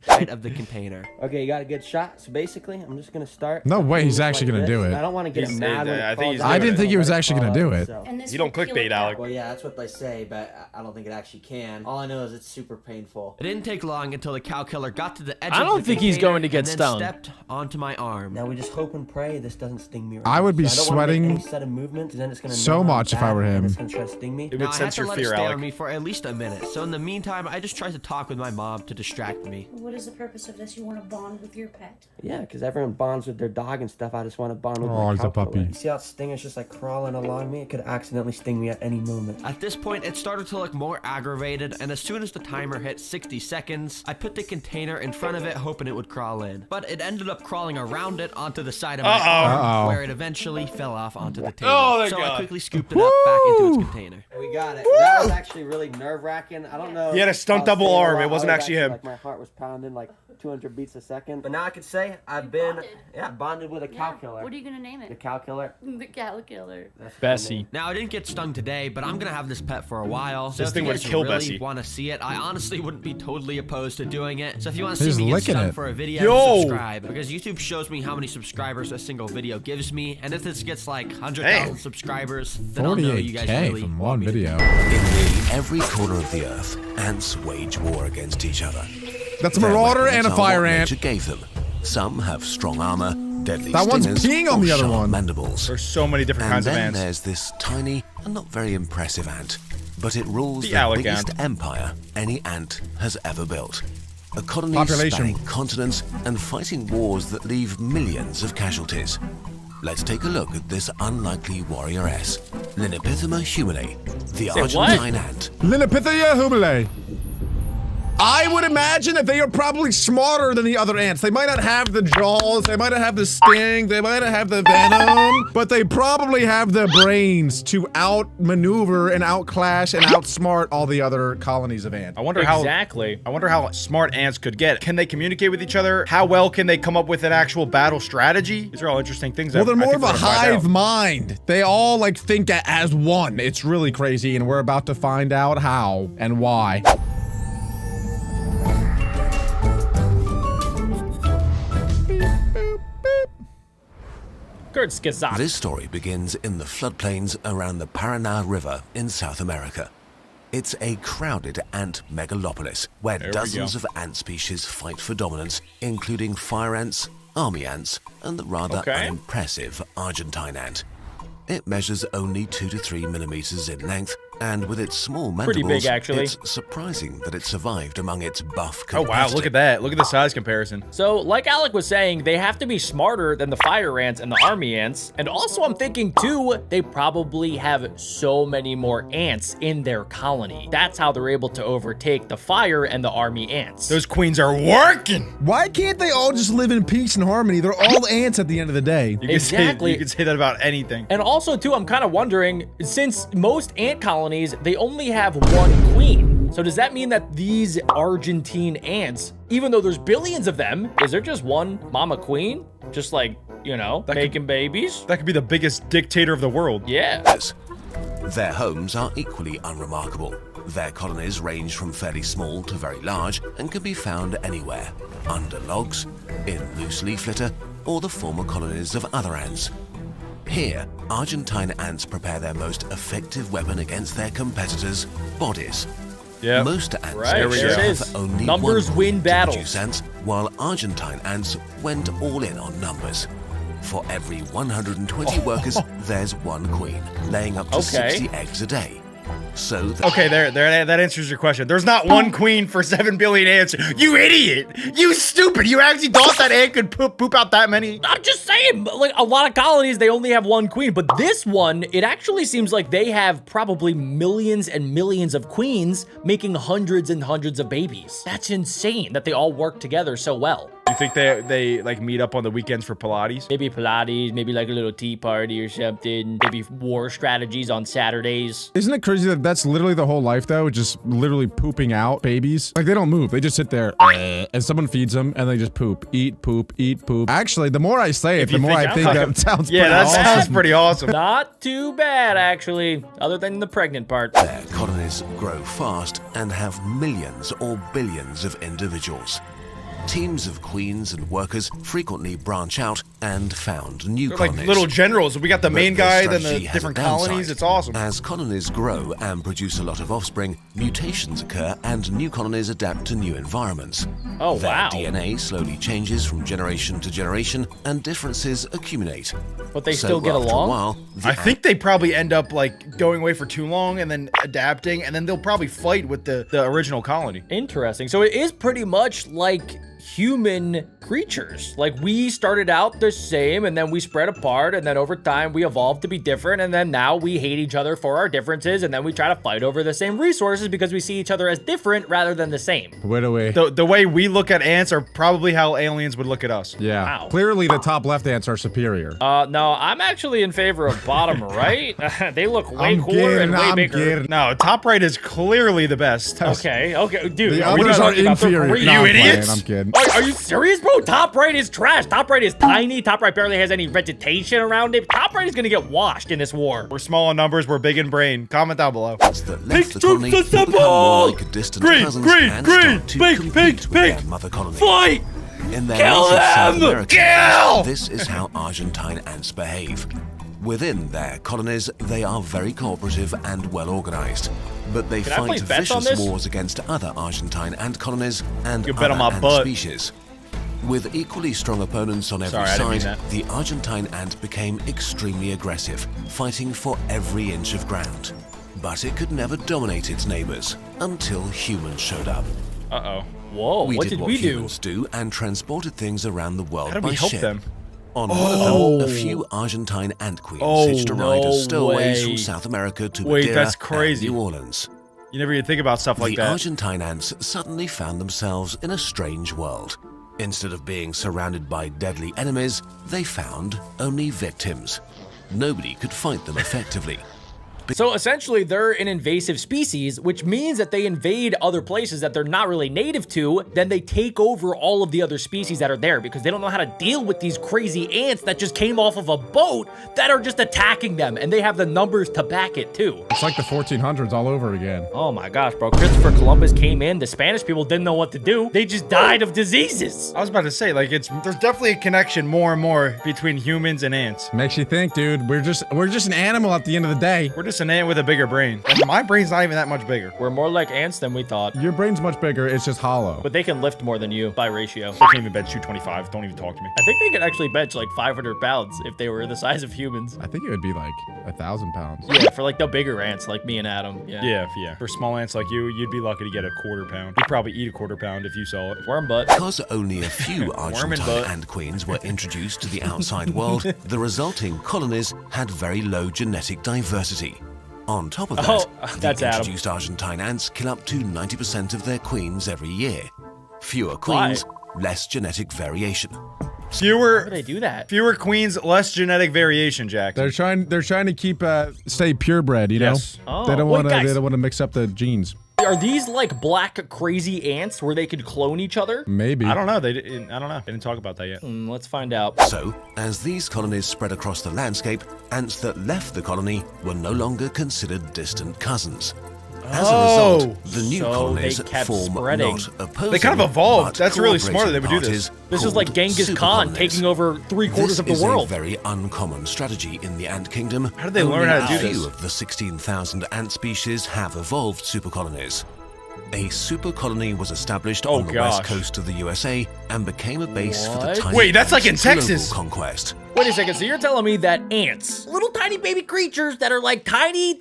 Side of the container. Okay, you got a good shot. So basically, I'm just gonna start. No way he's actually like gonna do this. it. I don't want to get it He's- mad when I it think he's falls doing out. it. I didn't think he was Let it actually fall gonna do out, it. so. And this You don't would kill clickbait, a cow. Alec. Well, yeah, that's what they say, but I don't think it actually can. All I know is it's super painful. It didn't take long until the cow killer got to the edge I of don't the think he's container going to get and then stung. stepped onto my arm. Now we just hope and pray this doesn't sting me. Right I would now. be So I don't wanna make sweating any sudden movements, then it's gonna so know I'm much if I bad, were and him. It's gonna try to sting me. It Now, would I had to censor let it fear, stay on Alec. me for at least a minute, so in the meantime, I just tried to talk with my mom to distract me. What is the purpose of this? You want to bond with your pet? Yeah, because everyone bonds with their dog and stuff. I just want to bond with Oh, my he's a cow killer. puppy. You see how its stinger's just like crawling along me? It could accidentally sting me at any moment. At this point, it started to look more aggravated, and as soon as the timer hit 60 seconds, I put the container in front of it, hoping it would crawl in. But it ended up crawling around it onto the side of my arm, where it eventually fell off onto the table. Oh, thank so I God. quickly scooped it up back into its container. We got it. That was actually really nerve-wracking. I don't know. He had a stunt how double safe arm. I It wasn't was actually him. Like my heart was pounding. Like 200 beats a second. But now I can say I've been bonded with a cow killer. What are you gonna name it? The cow killer. The cow killer. Bessie. Now, I didn't get stung today, but I'm gonna have this pet for a while. So This if thing you would guys kill really Bessie. want to see it, I honestly wouldn't be totally opposed to doing it. So if you want to He's see me get licking stung it. for a video, Yo! subscribe. Because YouTube shows me how many subscribers a single video gives me. And if this gets like 100,000 subscribers, then I'll know you guys 48K really from want one me to video. In nearly every corner of the earth, ants wage war against each other. That's a Their marauder weapons and a are fire what ant. nature gave them. Some have strong armor, deadly That one's stingers, peeing on or the other sharp one. mandibles. There's so many different And kinds of then ants. there's this tiny and not very impressive ant, but it rules The the Alec biggest ant. empire any ant has ever built. A colony Population. spanning continents and fighting wars that leave millions of casualties. Let's take a look at this unlikely warrioress, Linipithema humanae, the Say what? Argentine ant. Linipithia humile. I would imagine that they are probably smarter than the other ants. They might not have the jaws, they might not have the sting, they might not have the venom, but they probably have the brains to outmaneuver and outclass and outsmart all the other colonies of ants. I wonder how Exactly. I wonder how smart ants could get. Can they communicate with each other? How well can they come up with an actual battle strategy? These are all interesting things. Well, they're I more think of a we're gonna find hive out. mind. They all like think as one. It's really crazy, and we're about to find out how and why. Kurtzgesagt. This story begins in the floodplains around the Paraná River in South America. It's a crowded ant megalopolis where dozens of ant species fight for dominance, including fire ants, army ants, and the rather unimpressive Argentine ant. It measures only 2 to 3 millimeters in length, and with its small Pretty mandibles, big, actually. it's surprising that it survived among its buff Oh wow, look at that. Look at the size comparison. So, like Alec was saying, they have to be smarter than the fire ants and the army ants. And also, I'm thinking, too, they probably have so many more ants in their colony. That's how they're able to overtake the fire and the army ants. Those queens are working. Why can't they all just live in peace and harmony? They're all ants at the end of the day. You can Exactly. you can say that about anything. And also, too, I'm kind of wondering, since most ant colonies, they only have one queen. So does that mean that these Argentine ants, even though there's billions of them, is there just one mama queen? Just like, you know, making babies? That could be the biggest dictator of the world. Yeah. Their homes are equally unremarkable. Their colonies range from fairly small to very large and can be found anywhere, under logs, in loose leaf litter, or the former colonies of other ants. Here, Argentine ants prepare their most effective weapon against their competitors' bodies. Yeah. Most ants Right, there it have is. only Numbers one win to battles. produce ants, while Argentine ants went all in on numbers. For every 120 workers, there's one queen, laying up to 60 eggs a day. So Okay, there, that answers your question. There's not one queen for 7 billion ants. You idiot! You stupid! You actually thought that ant could poop out that many? I'm just saying, like a lot of colonies, they only have one queen, but this one, it actually seems like they have probably millions and millions of queens making hundreds and hundreds of babies. That's insane that they all work together so well. You think they like meet up on the weekends for Pilates? Maybe Pilates, maybe like a little tea party or something. Maybe war strategies on Saturdays. Isn't it crazy that that's literally the whole life, though? Just literally pooping out babies. Like, they don't move. They just sit there, and someone feeds them, and they just poop. Eat, poop, eat, poop. Actually, the more I say it, the more I think that sounds pretty that awesome. sounds pretty awesome. Not too bad, actually, other than the pregnant part. their colonies grow fast and have millions or billions of individuals. Teams of queens and workers frequently branch out and found new They're colonies. like little generals. We got the But main their guy, then the strategy has a different downside. colonies. It's awesome. As colonies grow and produce a lot of offspring, mutations occur and new colonies adapt to new environments. Oh, Their wow. DNA slowly changes from generation to generation and differences accumulate. But they So still get after a along? while, the I think they probably end up like going away for too long and then adapting, and then they'll probably fight with the original colony. Interesting. So it is pretty much like human creatures. Like, we started out the same, and then we spread apart, and then over time we evolved to be different, and then now we hate each other for our differences, and then we try to fight over the same resources because we see each other as different rather than the same. Wait away. The way we look at ants are probably how aliens would look at us. Yeah. Wow. Clearly, the top left ants are superior. No, I'm actually in favor of bottom right. They look way I'm cooler and kidding, way I'm bigger. kidding. No, top right is clearly the best. Okay, dude. The are we others are talking about the inferior. green? No, You I'm playing, idiots. I'm kidding. second. Are you serious, bro? Top right is trash. Top right is tiny. Top right barely has any vegetation around it. Top right is gonna get washed in this war. We're small in numbers. We're big in brain. Comment down below. That left the colony to become more like distant cousins and start to compete with their mother colony. Fight! In their Kill native South them! America, Kill! this is how Argentine ants behave. Within their colonies, they are very cooperative and well organized. But they Can I play fight bets on vicious this? wars against other Argentine ant colonies and You other bet on my ant butt. species. With equally strong opponents on every Sorry, I didn't mean side, that. the Argentine ant became extremely aggressive, fighting for every inch of ground. But it could never dominate its neighbors until humans showed up. Uh-oh. Whoa, We what did did what we do? humans do and transported things around the world How did by we help ship. them? On one of them, a few Argentine ant queens hitched a ride no of stowaways way. from South America to Wait, Madeira that's crazy. and New Orleans. You never even think about stuff like The that. Argentine ants suddenly found themselves in a strange world. Instead of being surrounded by deadly enemies, they found only victims. Nobody could fight them effectively. So essentially, they're an invasive species, which means that they invade other places that they're not really native to. Then they take over all of the other species that are there because they don't know how to deal with these crazy ants that just came off of a boat that are just attacking them. And they have the numbers to back it too. It's like the 1400s all over again. Oh my gosh, bro. Christopher Columbus came in. The Spanish people didn't know what to do. They just died of diseases. I was about to say, like, there's definitely a connection more and more between humans and ants. Makes you think, dude. We're just an animal at the end of the day. We're just an ant with a bigger brain. And my brain's not even that much bigger. We're more like ants than we thought. Your brain's much bigger. It's just hollow. But they can lift more than you by ratio. I can't even bench 225. Don't even talk to me. I think they could actually bench like 500 pounds if they were the size of humans. I think it would be like 1,000 pounds. Yeah, for like the bigger ants like me and Adam. Yeah. Yeah. For small ants like you, you'd be lucky to get a quarter pound. You'd probably eat a quarter pound if you saw it. Worm butt. Because only a few butt. Argentine ant queens were introduced to the outside world, the resulting colonies had very low genetic diversity. On top of that, that's the Adam. introduced Argentine ants kill up to 90% of their queens every year. Fewer queens, less genetic variation. How do they do that? Fewer queens, less genetic variation, Jack. They're trying to keep stay purebred, you know? Yes. Oh, They don't wait, want guys. to mix up the genes. Are these like black crazy ants where they could clone each other? Maybe. I don't know. I don't know. They didn't talk about that yet. Let's find out. So, as these colonies spread across the landscape, ants that left the colony were no longer considered distant cousins. As a result, the new so colonies they kept form spreading. not opposing, They kind of evolved. but That's really smart that they would do cooperating this. parties This is called like Genghis Khan supercolonies. taking over 3/4 of the This is world. a very uncommon strategy in the ant kingdom. How did they learn how to do Only a few this? of the 16,000 ant species have evolved supercolonies. A supercolony was established on the west coast of the USA and became a base for the What? tiny Wait, that's like in ants' global Texas. conquest. Wait a second, so you're telling me that ants, little tiny baby creatures that are like tinier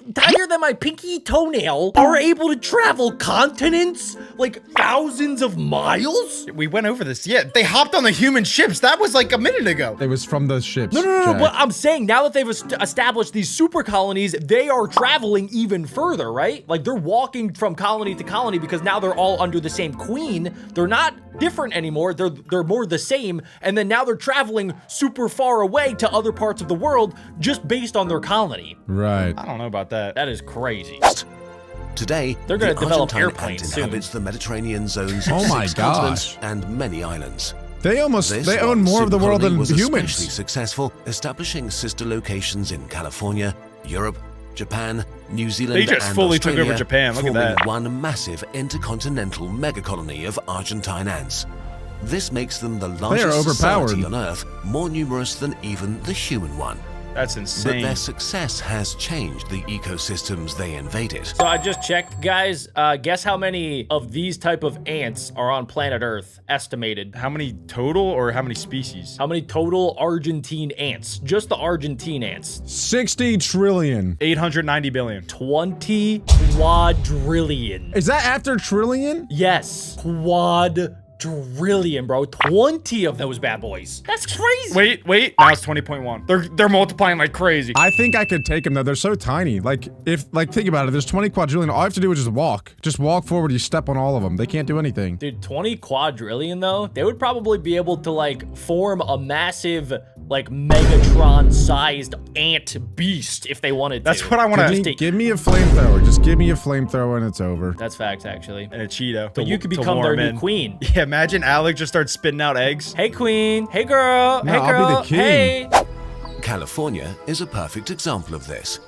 than my pinky toenail, are able to travel continents like thousands of miles? We went over this. Yeah, they hopped on the human ships. That was like a minute ago. It was from the ships. No, Jack. but I'm saying now that they've established these super colonies, they are traveling even further, right? Like they're walking from colony to colony because now they're all under the same queen. They're not different anymore. They're more the same. And then now they're traveling super far away to other parts of the world just based on their colony. Right. I don't know about that. That is crazy. Today, They're gonna the develop Argentine airplanes ant soon. inhabits the Mediterranean zones Oh of my 6 continents gosh. and many islands. They own This more one of the world supercolony than was especially humans. successful, establishing sister locations in California, Europe, Japan, New Zealand, They just and fully took Australia, over Japan. Look at forming that. one massive intercontinental megacolony of Argentine ants. This makes them the largest society overpowered. on Earth, more numerous than even the human one. That's But insane. their success has changed the ecosystems they invaded. So I just checked, guys. Guess how many of these type of ants are on planet Earth, estimated? How many total or how many species? How many total Argentine ants? Just the Argentine ants. 60 trillion. 890 billion. 20 quadrillion. Is that after trillion? Yes, quadrillion, bro. 20 of those bad boys. That's crazy. Wait. Now it's 20.1. They're multiplying like crazy. I think I could take them though. They're so tiny. Like think about it. There's 20 quadrillion. All I have to do is just walk. Just walk forward. You step on all of them. They can't do anything. Dude, 20 quadrillion though, they would probably be able to like form a massive like Megatron-sized ant beast if they wanted to. That's what I want to. Give me a flamethrower. Just give me a flamethrower and it's over. That's facts, actually. And a Cheeto. But you could become their new queen. Yeah, imagine Alex just starts spitting out eggs. Hey, queen. Hey, girl. No, hey, girl. I'll be the king. Hey. California is a perfect example of this.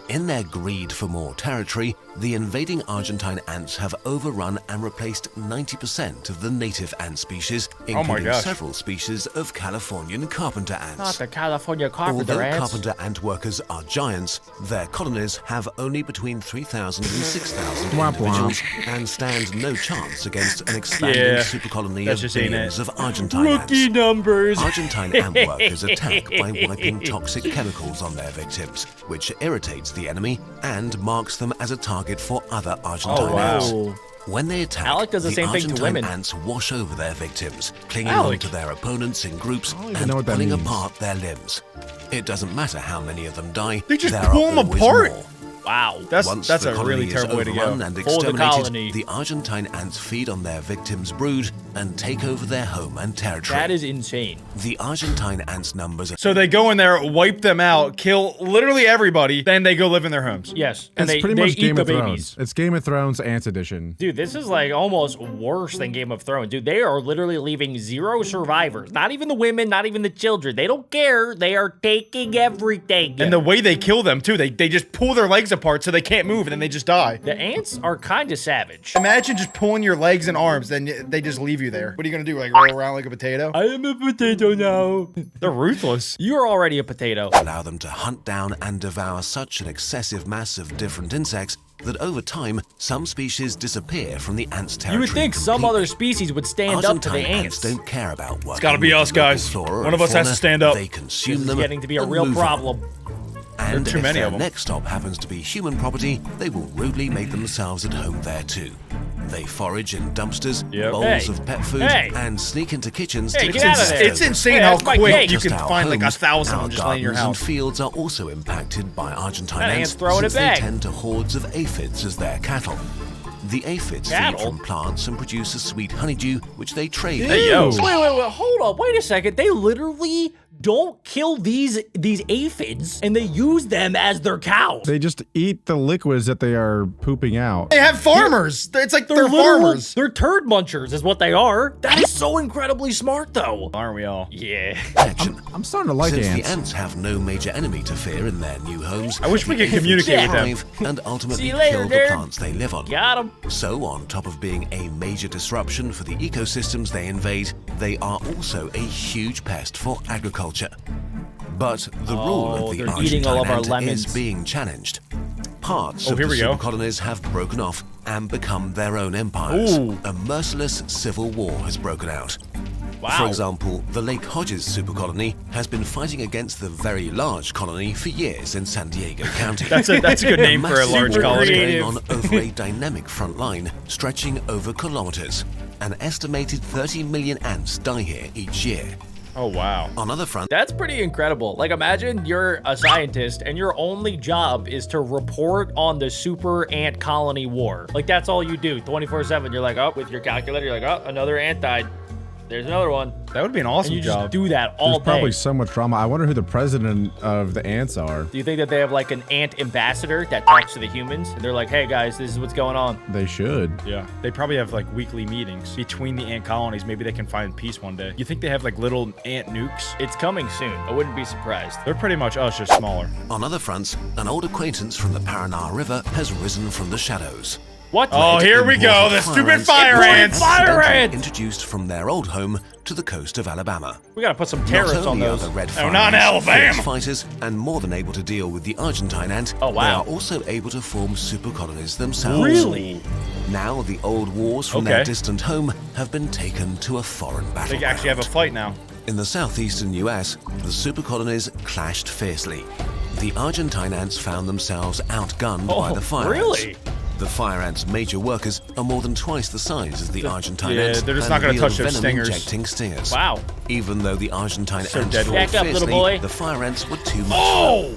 In their greed for more territory, the invading Argentine ants have overrun and replaced 90% of the native ant species, including several species of Californian carpenter ants. Not the California carpenter Although ants. carpenter ant workers are giants, their colonies have only between 3,000 and 6,000 individuals and stand no chance against an expanding supercolony of billions of Argentine Rookie ants. numbers. Argentine ant workers attack by wiping toxic chemicals on their victims, which irritates the enemy and marks them as a target for other Argentine ants. When they attack, Alec does the same thing to Argentine women. ants wash over their victims, clinging onto their opponents in groups and know what that pulling means. apart their limbs. It doesn't matter how many of them die. They just there pull are them always apart. more. Wow. Once That's the a colony really is terrible way to go. overrun and For the exterminated, colony. the Argentine ants feed on their victims' brood and take over their home and territory. That is insane. The Argentine ants' numbers are So they go in there, wipe them out, kill literally everybody, then they go live in their homes. Yes. And It's they pretty much eat Game the of babies. Thrones. It's Game of Thrones Ants Edition. Dude, this is like almost worse than Game of Thrones. Dude, they are literally leaving 0 survivors. Not even the women, not even the children. They don't care. They are taking everything. And the way they kill them, too, they just pull their legs apart so they can't move and then they just die. The ants are kind of savage. Imagine just pulling your legs and arms, then they just leave you there. What are you gonna do, like roll around like a potato? I am a potato now. They're ruthless. You're already a potato. allow them to hunt down and devour such an excessive mass of different insects that over time, some species disappear from the ants' territory. You would think some other species would stand up to the ants. Don't care about what. It's gotta be us, guys. One of us has to stand up. They consume This is them. getting to be a and real move on. problem. And too if many their of them. next stop happens to be human property, they will rudely make themselves at home there too. They forage in dumpsters, bowls Hey. of pet food, Hey. and sneak into kitchens Hey, to get out of there. It's insane Hey, how that's my quick cake. you Just can our find like homes, 1,000 our just laying in your gardens house. and fields are also impacted by Argentine That ants ant's throwing it since they back. tend to hordes of aphids as their cattle. The aphids feed Cattle? from plants and produce a sweet honeydew, which they trade. Hey, yo. Wait, hold up, wait a second. They literally don't kill these aphids, and they use them as their cows. They just eat the liquids that they are pooping out. They have farmers. It's like they're literal- farmers. They're turd munchers, is what they are. That is so incredibly smart, though. Aren't we all? Yeah. Protection. I'm starting to like Since ants. the ants have no major enemy to fear in their new homes, I wish we the could aphids communicate with them. thrive and ultimately See you later, kill the nerd. plants they live on. Got 'em. So, on top of being a major disruption for the ecosystems they invade, they are also a huge pest for agriculture. But the rule of the they're eating Argentine all of our ant lemons. is being challenged. Parts of here the we go. supercolonies have broken off and become their own empires. Ooh. A merciless civil war has broken out. Wow. For example, the Lake Hodges supercolony has been fighting against the very large colony for years in San Diego County. That's a good name for a Massive large war colony. going on over a dynamic front line stretching over kilometers. An estimated 30 million ants die here each year. Oh, wow. On other fronts, That's pretty incredible. Like, imagine you're a scientist and your only job is to report on the super ant colony war. Like, that's all you do 24/7. You're like, oh, with your calculator, you're like, oh, another ant died. There's another one. That would be an And awesome you just job. do that all There's probably day. so much drama. I wonder who the president of the ants are. Do you think that they have like an ant ambassador that talks to the humans? And they're like, hey guys, this is what's going on. They should. Yeah, they probably have like weekly meetings between the ant colonies. Maybe they can find peace one day. You think they have like little ant nukes? It's coming soon. I wouldn't be surprised. They're pretty much us, just smaller. on other fronts, an old acquaintance from the Paraná River has risen from the shadows. What? Oh, here we go. The stupid fire ants. Fire Accidentally ants! Introduced from their old home to the coast of Alabama. We gotta put some Not terrorists on only are those. the red Oh, not in fires Alabama. fierce fighters and more than able to deal with the Argentine ant, Oh, wow. they are also able to form super colonies themselves. Really? Now the old wars from Okay. their distant home have been taken to a foreign battleground. They actually have a fight now. In the southeastern US, the super colonies clashed fiercely. The Argentine ants found themselves outgunned by the fire really? ants. The fire ants' major workers are more than twice the size as the Argentine yeah, ants. they're just and not gonna wield touch those stingers. venom-injecting stingers. Wow. Even though the Argentine So ants deadly. fought Back up, little fiercely, boy. the fire ants were too much. Oh!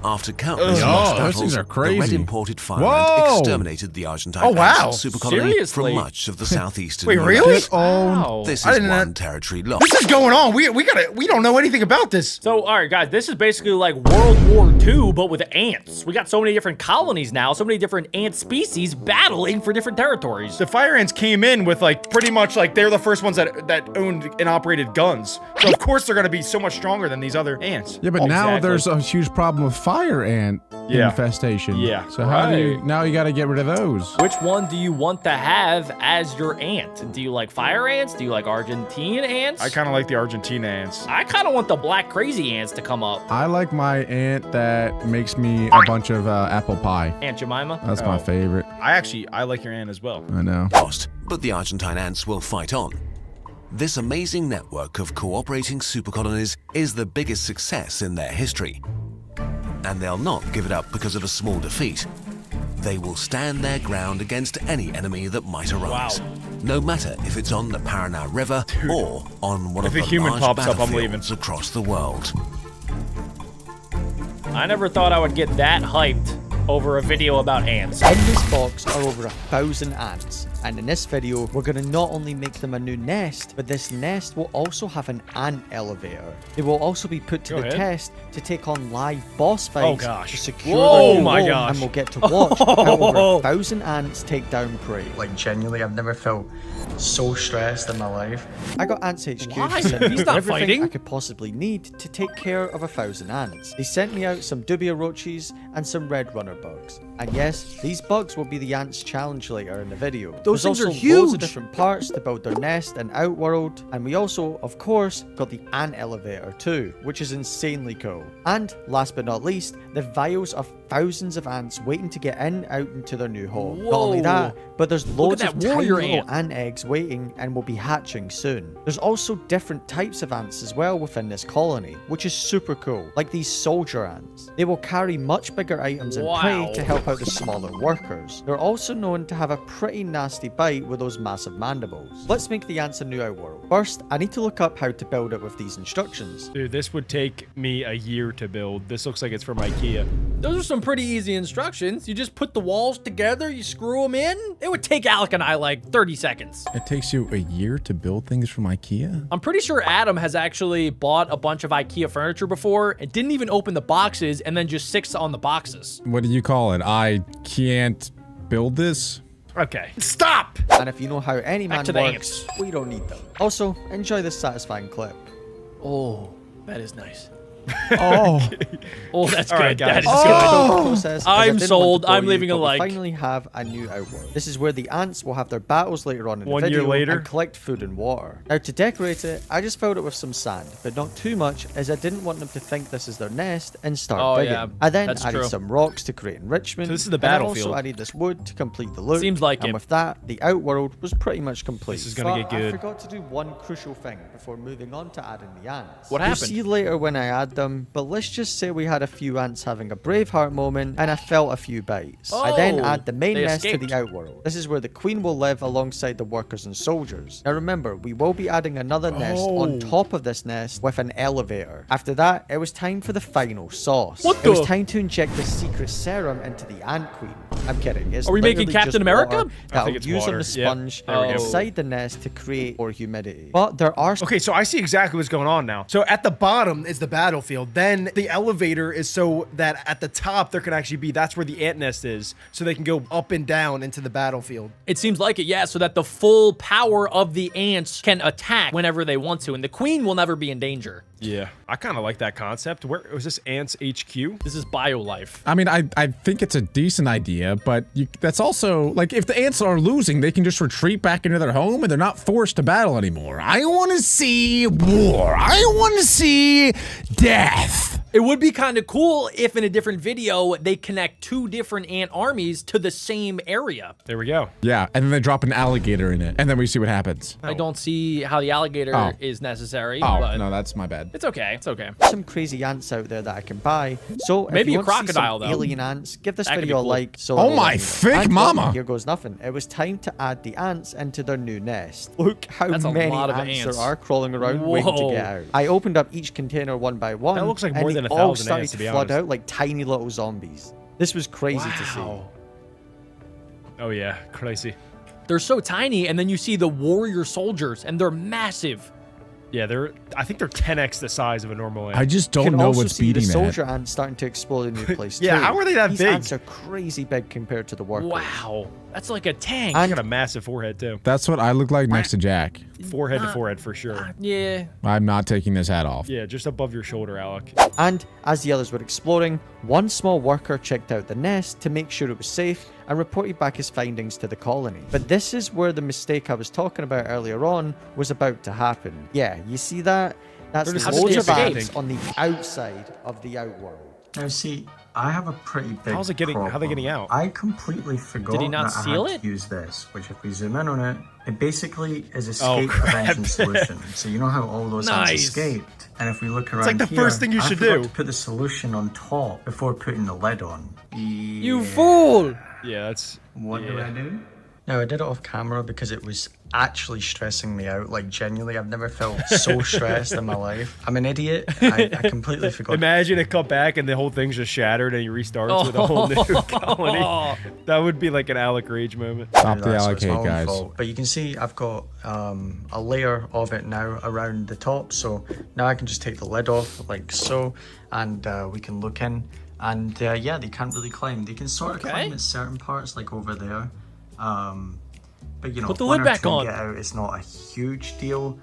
After countless Ugh. lost Oh, those battles, things are the crazy. red imported fire Whoa. ant exterminated the Argentine Oh, wow. ants super colony Seriously? from much of the southeastern Wait, US. really? Wow. This I is didn't one know- territory lost. This is going on. We don't know anything about this. So, all right, guys, this is basically like World War II, but with ants. We got so many different colonies now, so many different ant species battling for different territories. The fire ants came in with like pretty much like they're the first ones that owned and operated guns. So of course they're gonna be so much stronger than these other ants. Yeah, but now Exactly. there's a huge problem of fire ant infestation. Yeah. So how do you, Right. now you got to get rid of those. Which one do you want to have as your ant? Do you like fire ants? Do you like Argentine ants? I kind of like the Argentina ants. I kind of want the black crazy ants to come up. I like my ant that makes me a bunch of apple pie. Aunt Jemima? That's my favorite. I like your ant as well. I know. Lost, but the Argentine ants will fight on. This amazing network of cooperating super colonies is the biggest success in their history. And they'll not give it up because of a small defeat. They will stand their ground against any enemy that might arise. No matter if it's on the Paraná River or on one of If the a human large pops up, I'm battlefields across the world. I never thought I would get that hyped over a video about ants. In this box are over 1,000 ants, and in this video we're going to not only make them a new nest, but this nest will also have an ant elevator. They will also be put to Go the ahead. test to take on live boss fights gosh. to secure Whoa, their new my home, gosh. and we'll get to watch how over 1,000 ants take down prey. Like, genuinely, I've never felt so stressed in my life. I got Ants HQ Why? to send me He's not everything fighting. I could possibly need to take care of 1,000 ants. They sent me out some dubia roaches and some red runner bugs. And yes, these bugs will be the ants challenge later in the video. Those There's things are also loads huge. of different parts to build their nest and outworld, and we also, of course, got the ant elevator too, which is insanely cool. And last but not least, the vials of thousands of ants waiting to get out into their new home. Not only that, but there's loads at of that tiny warrior little ant. ant eggs waiting and will be hatching soon. There's also different types of ants as well within this colony, which is super cool, like these soldier ants. They will carry much bigger items and prey Wow. to help out the smaller workers. They're also known to have a pretty nasty bite with those massive mandibles. Let's make the ants a new outworld. First, I need to look up how to build it with these instructions. Dude, this would take me a year to build. This looks like it's from IKEA. Those are some pretty easy instructions. You just put the walls together, you screw them in. It would take Alec and I like 30 seconds. It takes you a year to build things from IKEA? I'm pretty sure Adam has actually bought a bunch of IKEA furniture before and didn't even open the boxes and then just sits on the boxes. What do you call it? I can't build this? Okay. Stop! And if you know how any Back man to the works, we don't need them. Also, enjoy this satisfying clip. Oh, that is nice. Oh. Oh, that's All good. right, guys. That is Skip good. the whole process, as I I'm didn't sold. want to bore I'm you, leaving a but we like. finally have a new outworld. This is where the ants will have their battles later on in One the year video later. and collect food and water. Now to decorate it, I just filled it with some sand, but not too much, as I didn't want them to think this is their nest and start Oh, digging. yeah, I then that's added true. some rocks to create enrichment. So this is the and I battlefield. also added this wood to complete the look. Seems like and it. with that, the outworld was pretty much complete. This is gonna But get good. I forgot to do one crucial thing before moving on to adding the ants. What You'll happened? see later when I add them, but let's just say we had a few ants having a Braveheart moment and I felt a few bites. I then Oh, add the main they nest escaped. to the outworld. This is where the queen will live alongside the workers and soldiers. Now remember, we will be adding another nest on top of this nest with an elevator. After that, it was time for the final sauce. What It was the- time to inject the secret serum into the ant queen. I'm kidding. It's Are we making literally Captain just America? water I that think I'll it's use on water. the Yep. sponge There we go. inside the nest to create more humidity. But there are Okay, so I see exactly what's going on now. So at the bottom is the battlefield. Then the elevator is so that at the top there can actually be, that's where the ant nest is. So they can go up and down into the battlefield. It seems like it, yeah, so that the full power of the ants can attack whenever they want to, and the queen will never be in danger. Yeah. I kind of like that concept. Where was this Ants HQ? This is BioLife. I mean, I think it's a decent idea, but that's also, like, if the ants are losing, they can just retreat back into their home and they're not forced to battle anymore. I want to see war. I want to see death. It would be kind of cool if in a different video they connect two different ant armies to the same area. There we go. Yeah, and then they drop an alligator in it, and then we see what happens. I don't see how the alligator Oh. is necessary, Oh, but no, that's my bad. it's okay. It's okay. some crazy ants out there that I can buy. So if Maybe you a want to see some crocodile, though. alien ants, give this That could video be a cool. like. So Oh it'll my let me know. thick And, well, mama. here goes nothing. It was time to add the ants into their new nest. Look how That's a many lot of ants ants. there are crawling around waiting to Whoa. get out. I opened up each container one by one. That looks like and more the than all 1,000 started ants, to to be flood honest. out like tiny little zombies. This was crazy to see. Oh yeah, crazy. They're so tiny, and then you see the warrior soldiers, and they're massive. Yeah, I think they're 10x the size of a normal ant. I just You don't can know also what's see the beating soldier that. ants starting to explode in new place Yeah, too. how are they that These big? ants are crazy big compared to the workers. Wow, that's like a tank. I got a massive forehead too. That's what I look like next to Jack. Forehead to forehead for sure. Yeah. I'm not taking this hat off. Yeah, just above your shoulder, Alec. And as the others were exploring, one small worker checked out the nest to make sure it was safe and reported back his findings to the colony. But this is where the mistake I was talking about earlier on was about to happen. Yeah, you see that? That's They're just loads of escaping. ants on the outside of the outworld. Now, see, I have a pretty big How's it getting? How are they getting out? I completely forgot Did he not that steal I had it? to use this, which if we zoom in on it, it basically is Oh, escape crap. prevention solution. So you know how all those ants Nice. escaped? And if we look around like the here, first thing you I should forgot do. to put the solution on top before putting the lid on. You fool! Yeah, that's. What do yeah. I do? No, I did it off camera because it was actually stressing me out. Like, genuinely, I've never felt so stressed in my life. I'm an idiot. I completely forgot. Imagine it cut back and the whole thing's just shattered and he restarts with a whole new colony. That would be like an Alec rage moment. Stop do the that, so Alec it's my hate, own guys. fault. But you can see I've got a layer of it now around the top. So now I can just take the lid off like so, and we can look in. And yeah, they can't really climb. They can sort of climb at certain parts, like over there. But you know, Put the one lid or back two on. get out, it's not a huge deal.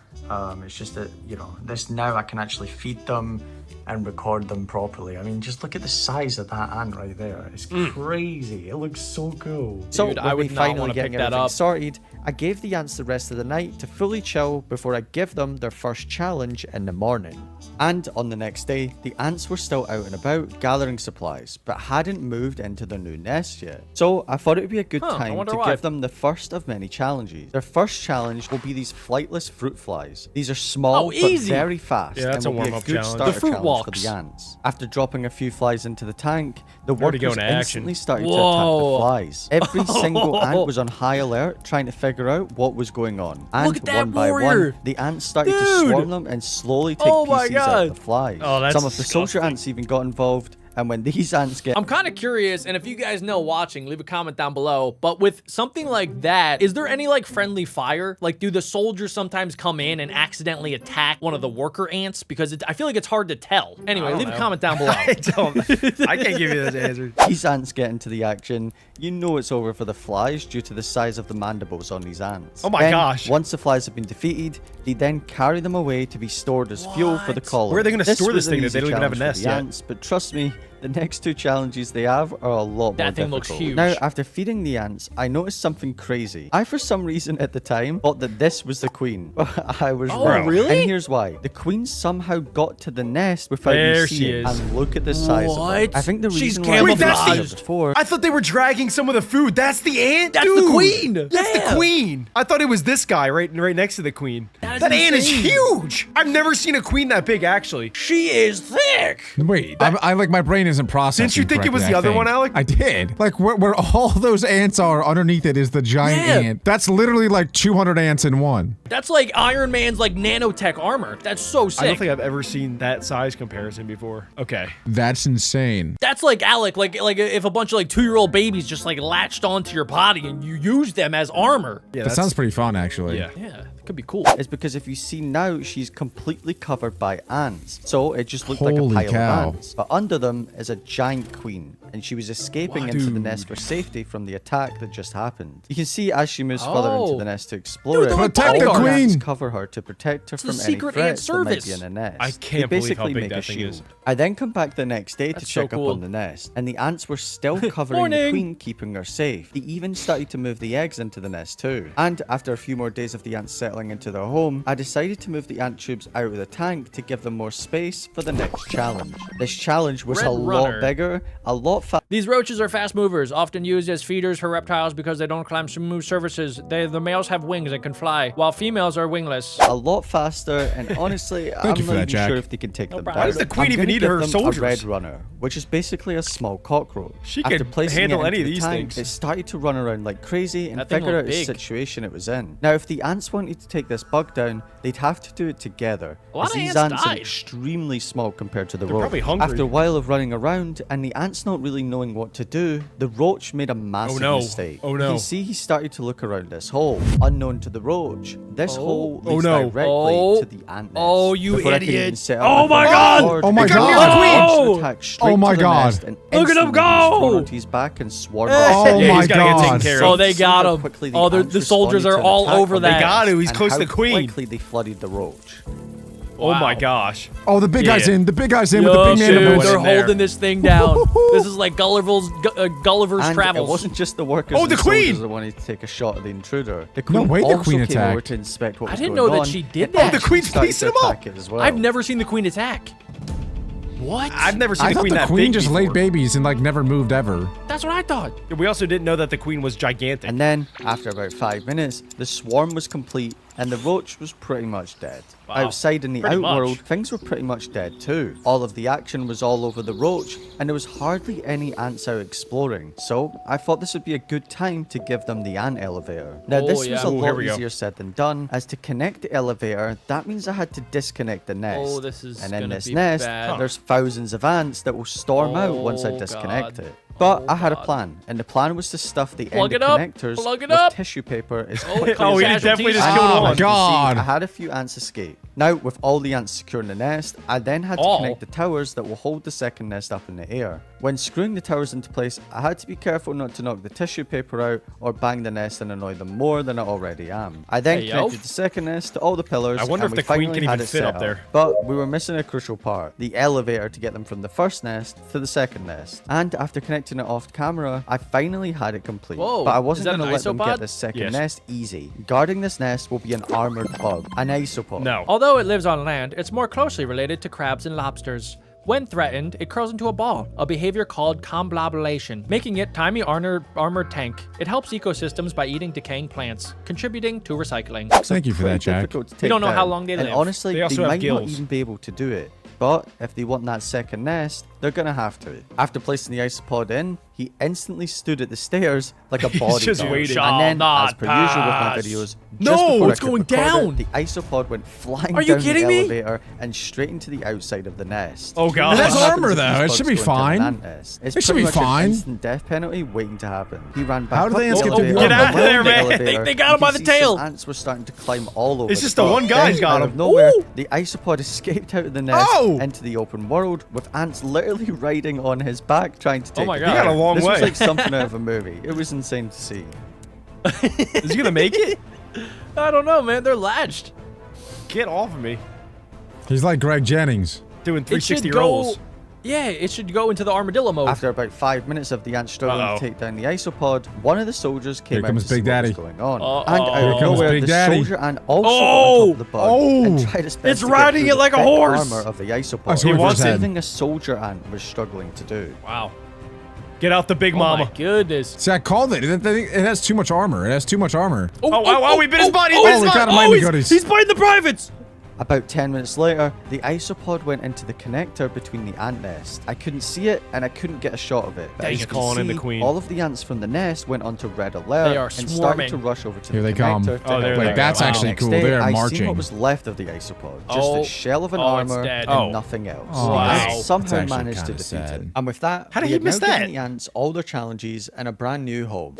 It's just that, you know, this now I can actually feed them and record them properly. I mean, just look at the size of that ant right there. It's crazy. It looks so cool. So Dude, when I we would not finally wanna getting pick that everything up. sorted, I gave the ants the rest of the night to fully chill before I give them their first challenge in the morning. And on the next day, the ants were still out and about gathering supplies, but hadn't moved into their new nest yet. So I thought it would be a good Huh, I time wonder to why. give them the first of many challenges. Their first challenge will be these flightless fruit flies. These are small Oh, but easy. very fast, Yeah, that's and a will be a warm-up good challenge. starter The fruit challenge walks. for the ants. After dropping a few flies into the tank, the Already workers going to action. instantly started to attack Whoa. the flies. Every single ant was on high alert, trying to figure out what was going on. And Look at that one by warrior. one, the ants started to Dude. swarm them and slowly take Oh my pieces out God. of the flies. Oh, that's Some of the soldier disgusting. ants even got involved. And when these ants get I'm kind of curious, and if you guys know watching, leave a comment down below. But with something like that, is there any like friendly fire? Like, do the soldiers sometimes come in and accidentally attack one of the worker ants? Because I feel like it's hard to tell. Anyway, leave a comment down below. I can't give you those answers. these ants get into the action, you know it's over for the flies due to the size of the mandibles on these ants. Oh my Then, gosh. Once the flies have been defeated, they then carry them away to be stored as fuel for the colony. Where are they gonna store was this an thing that easy they don't even have a challenge for nest the yet? ants, but trust me, the next two challenges they have are a lot more That thing difficult. looks huge. Now, after feeding the ants, I noticed something crazy. I, for some reason at the time, thought that this was the queen. I was Oh, wrong. really? And here's why. The queen somehow got to the nest without There me she seeing. is. And look at the size of her. What? I think the She's reason why I Wait, that's didn't see the- her before. I thought they were dragging some of the food. That's the ant, That's dude. the queen. That's Yeah. the queen. I thought it was this guy right next to the queen. That is That ant is insane. huge. I've never seen a queen that big, actually. She is thick. Wait, I like my brain isn't processing. Didn't you think it was correctly, the I other think. one, Alec? I did. Like where all those ants are underneath it is the giant Yeah. ant. That's literally like 200 ants in one. That's like Iron Man's like nanotech armor. That's so sick. I don't think I've ever seen that size comparison before. Okay. That's insane. That's like Alec, like if a bunch of like 2-year-old babies just like latched onto your body and you use them as armor. Yeah, That sounds pretty fun, actually. Yeah. Yeah, it could be cool. Is because if you see now, she's completely covered by ants. So it just looked like a Holy pile cow. of ants. But under them is a giant queen. And she was escaping into the Dude. nest for safety from the attack that just happened. You can see as she moves further into Oh. the nest to explore Dude, it, they're like Protect the all queen. ants cover her to protect her a from any secret ant threats that might be service. in the nest. I They can't believe how basically big make that a thing shield. is. I then come back the next day to That's so check up cool. on the nest, and the ants were still covering the Morning. queen, keeping her safe. They even started to move the eggs into the nest too. And after a few more days of the ants settling into their home, I decided to move the ant tubes out of the tank to give them more space for the next challenge. This challenge was Red a lot Runner. bigger, a lot faster. These roaches are fast movers, often used as feeders for reptiles because they don't climb smooth surfaces. The males have wings and can fly, while females are wingless. A lot faster, and honestly, I'm not even sure if they can take them down. Why does the queen even eat her soldiers? A red runner, which is basically a small cockroach. She After could placing handle it any into of the these tank, things. It started to run around like crazy and That thing figure out looked the big. situation it was in. Now, if the ants wanted to take this bug down, they'd have to do it together. A lot as of these ants ants are died. extremely small compared to the They're roach. probably hungry. After a while of running around and the ants not really knowing what to do, the roach made a massive mistake. Oh You no. can see he started to look around this hole, unknown to the roach. This hole leads no. directly to the ant nest. Oh, you Before I could even idiot. set up Oh my my God. board, Oh my the God. roach Oh. attacked straight Oh my to the God. nest and Look at him instantly was go. thrown onto his back and swarmed. Oh Yeah, my he's gotta get taken God. care Oh, of. they got him. Quickly Oh, ants the soldiers responded are to an all attack over from that. the They got him. He's and close to how the queen. quickly they flooded the roach. Oh my Wow. gosh. Oh, the big guy's Yeah. in. The big guy's in with Yo, the big man. dude, went they're in there. holding this thing down. This is like Gulliver's And Travels. it wasn't just the workers Oh, the and queen! soldiers that wanted to take a shot at the intruder. The No queen way the also queen came over attacked. to inspect what I was didn't going know that on. she did and that. The queen started fleecing to him up. attack it as well. I've never seen the queen attack. What? I've never seen I the thought queen the that queen big just before. laid babies and like never moved ever. That's what I thought. We also didn't know that the queen was gigantic. And then, after about 5 minutes, the swarm was complete and the roach was pretty much dead. Wow. Outside in the Pretty outworld, much. things were pretty much dead too. All of the action was all over the roach, and there was hardly any ants out exploring. So, I thought this would be a good time to give them the ant elevator. Now, Oh, this yeah. was a Ooh, here lot we go. easier said than done, as to connect the elevator, that means I had to disconnect the nest. Oh, this is and in gonna this be nest, bad. there's thousands of ants that will storm out once I Oh, disconnect God. it. But Oh, I had a God. plan, and the plan was to stuff the Plug end it up, connectors plug it with up. tissue paper as Oh, quickly Oh, as he I definitely could. just And killed as one. you can see, God. I had a few ants escape. Now, with all the ants secure in the nest, I then had to All? connect the towers that will hold the second nest up in the air. When screwing the towers into place, I had to be careful not to knock the tissue paper out or bang the nest and annoy them more than I already am. I then Hey, yo. connected the second nest to all the pillars. I wonder and if we the queen finally can had even it fit set up there. But we were missing a crucial part, the elevator to get them from the first nest to the second nest. And after connecting it off camera, I finally had it complete. Whoa, but I is wasn't that going to an let them isopod? get this second Yes. nest easy. Guarding this nest will be an armored bug, an isopod. No. Although it lives on land, it's more closely related to crabs and lobsters. When threatened, it curls into a ball, a behavior called combobulation, making it tiny armored tank. It helps ecosystems by eating decaying plants, contributing to recycling. Thank you for that, Pretty Jack. difficult to We take don't know how down. long they and live. honestly, They they, also have might not gills. even be able to do it. But if they want that second nest, they're gonna have to. After placing the isopod in, he instantly stood at the stairs like a bodyguard. just waiting. And then, Shall as per usual with my not videos, No, just before I it's could going record it, down. the isopod went flying Are you down kidding the me? elevator and straight into the outside of the nest. Oh, God. But that's What happens armor, if these though. It bugs should be go into an fine. ant nest? It's It should pretty be much fine. An instant death penalty waiting to happen. He ran back How do up they the escape? elevator, Get out of there, around the man. elevator. They got You him by can the see tail. some ants were starting to climb all over. It's just the top. one guy's Then, got out him. of nowhere, Ooh. the isopod escaped out of the nest Oh! into the open world, with ants literally riding on his back trying to take my it God. down. He got a long this way. was like something out of a movie. It was insane to see. Is he gonna make it? I don't know, man. They're latched. Get off of me. He's like Greg Jennings. Doing It should 360 go. rolls. Yeah, it should go into the armadillo mode. After about 5 minutes of the ants struggling Uh-oh. to take down the isopod, one of the soldiers came Here out comes to see Big what Daddy. was going on. Uh-oh. And out Here of comes nowhere, Big the Daddy. soldier ant also Oh! got on top of the bug and Oh! tried his best It's to get riding through it the like a thick horse. armor of the I isopod. was going for his head. Something a soldier ant was struggling to do. Wow. Get out the big Oh mama. my goodness. See, I called it. It has too much armor. It has too much armor. Oh, we bit his body. oh, we got him in the goodies. He's biting the privates. About 10 minutes later, the isopod went into the connector between the ant nest. I couldn't see it and I couldn't get a shot of it. But Dang as it, you can calling in the see, queen. all of the ants from the nest went onto red alert They are and started swarming. to rush over to Here the they come. connector to Oh, there help they out. go. That's Wow. actually Next cool. day, They are I seen marching. what was left of the isopod. Just Oh. a shell of an Oh, it's armor dead. and Oh. nothing else. Oh, The wow. ants That's somehow actually managed to kinda defeat sad. it. And with that, How did we he had miss now given that? the ants all their challenges and a brand new home.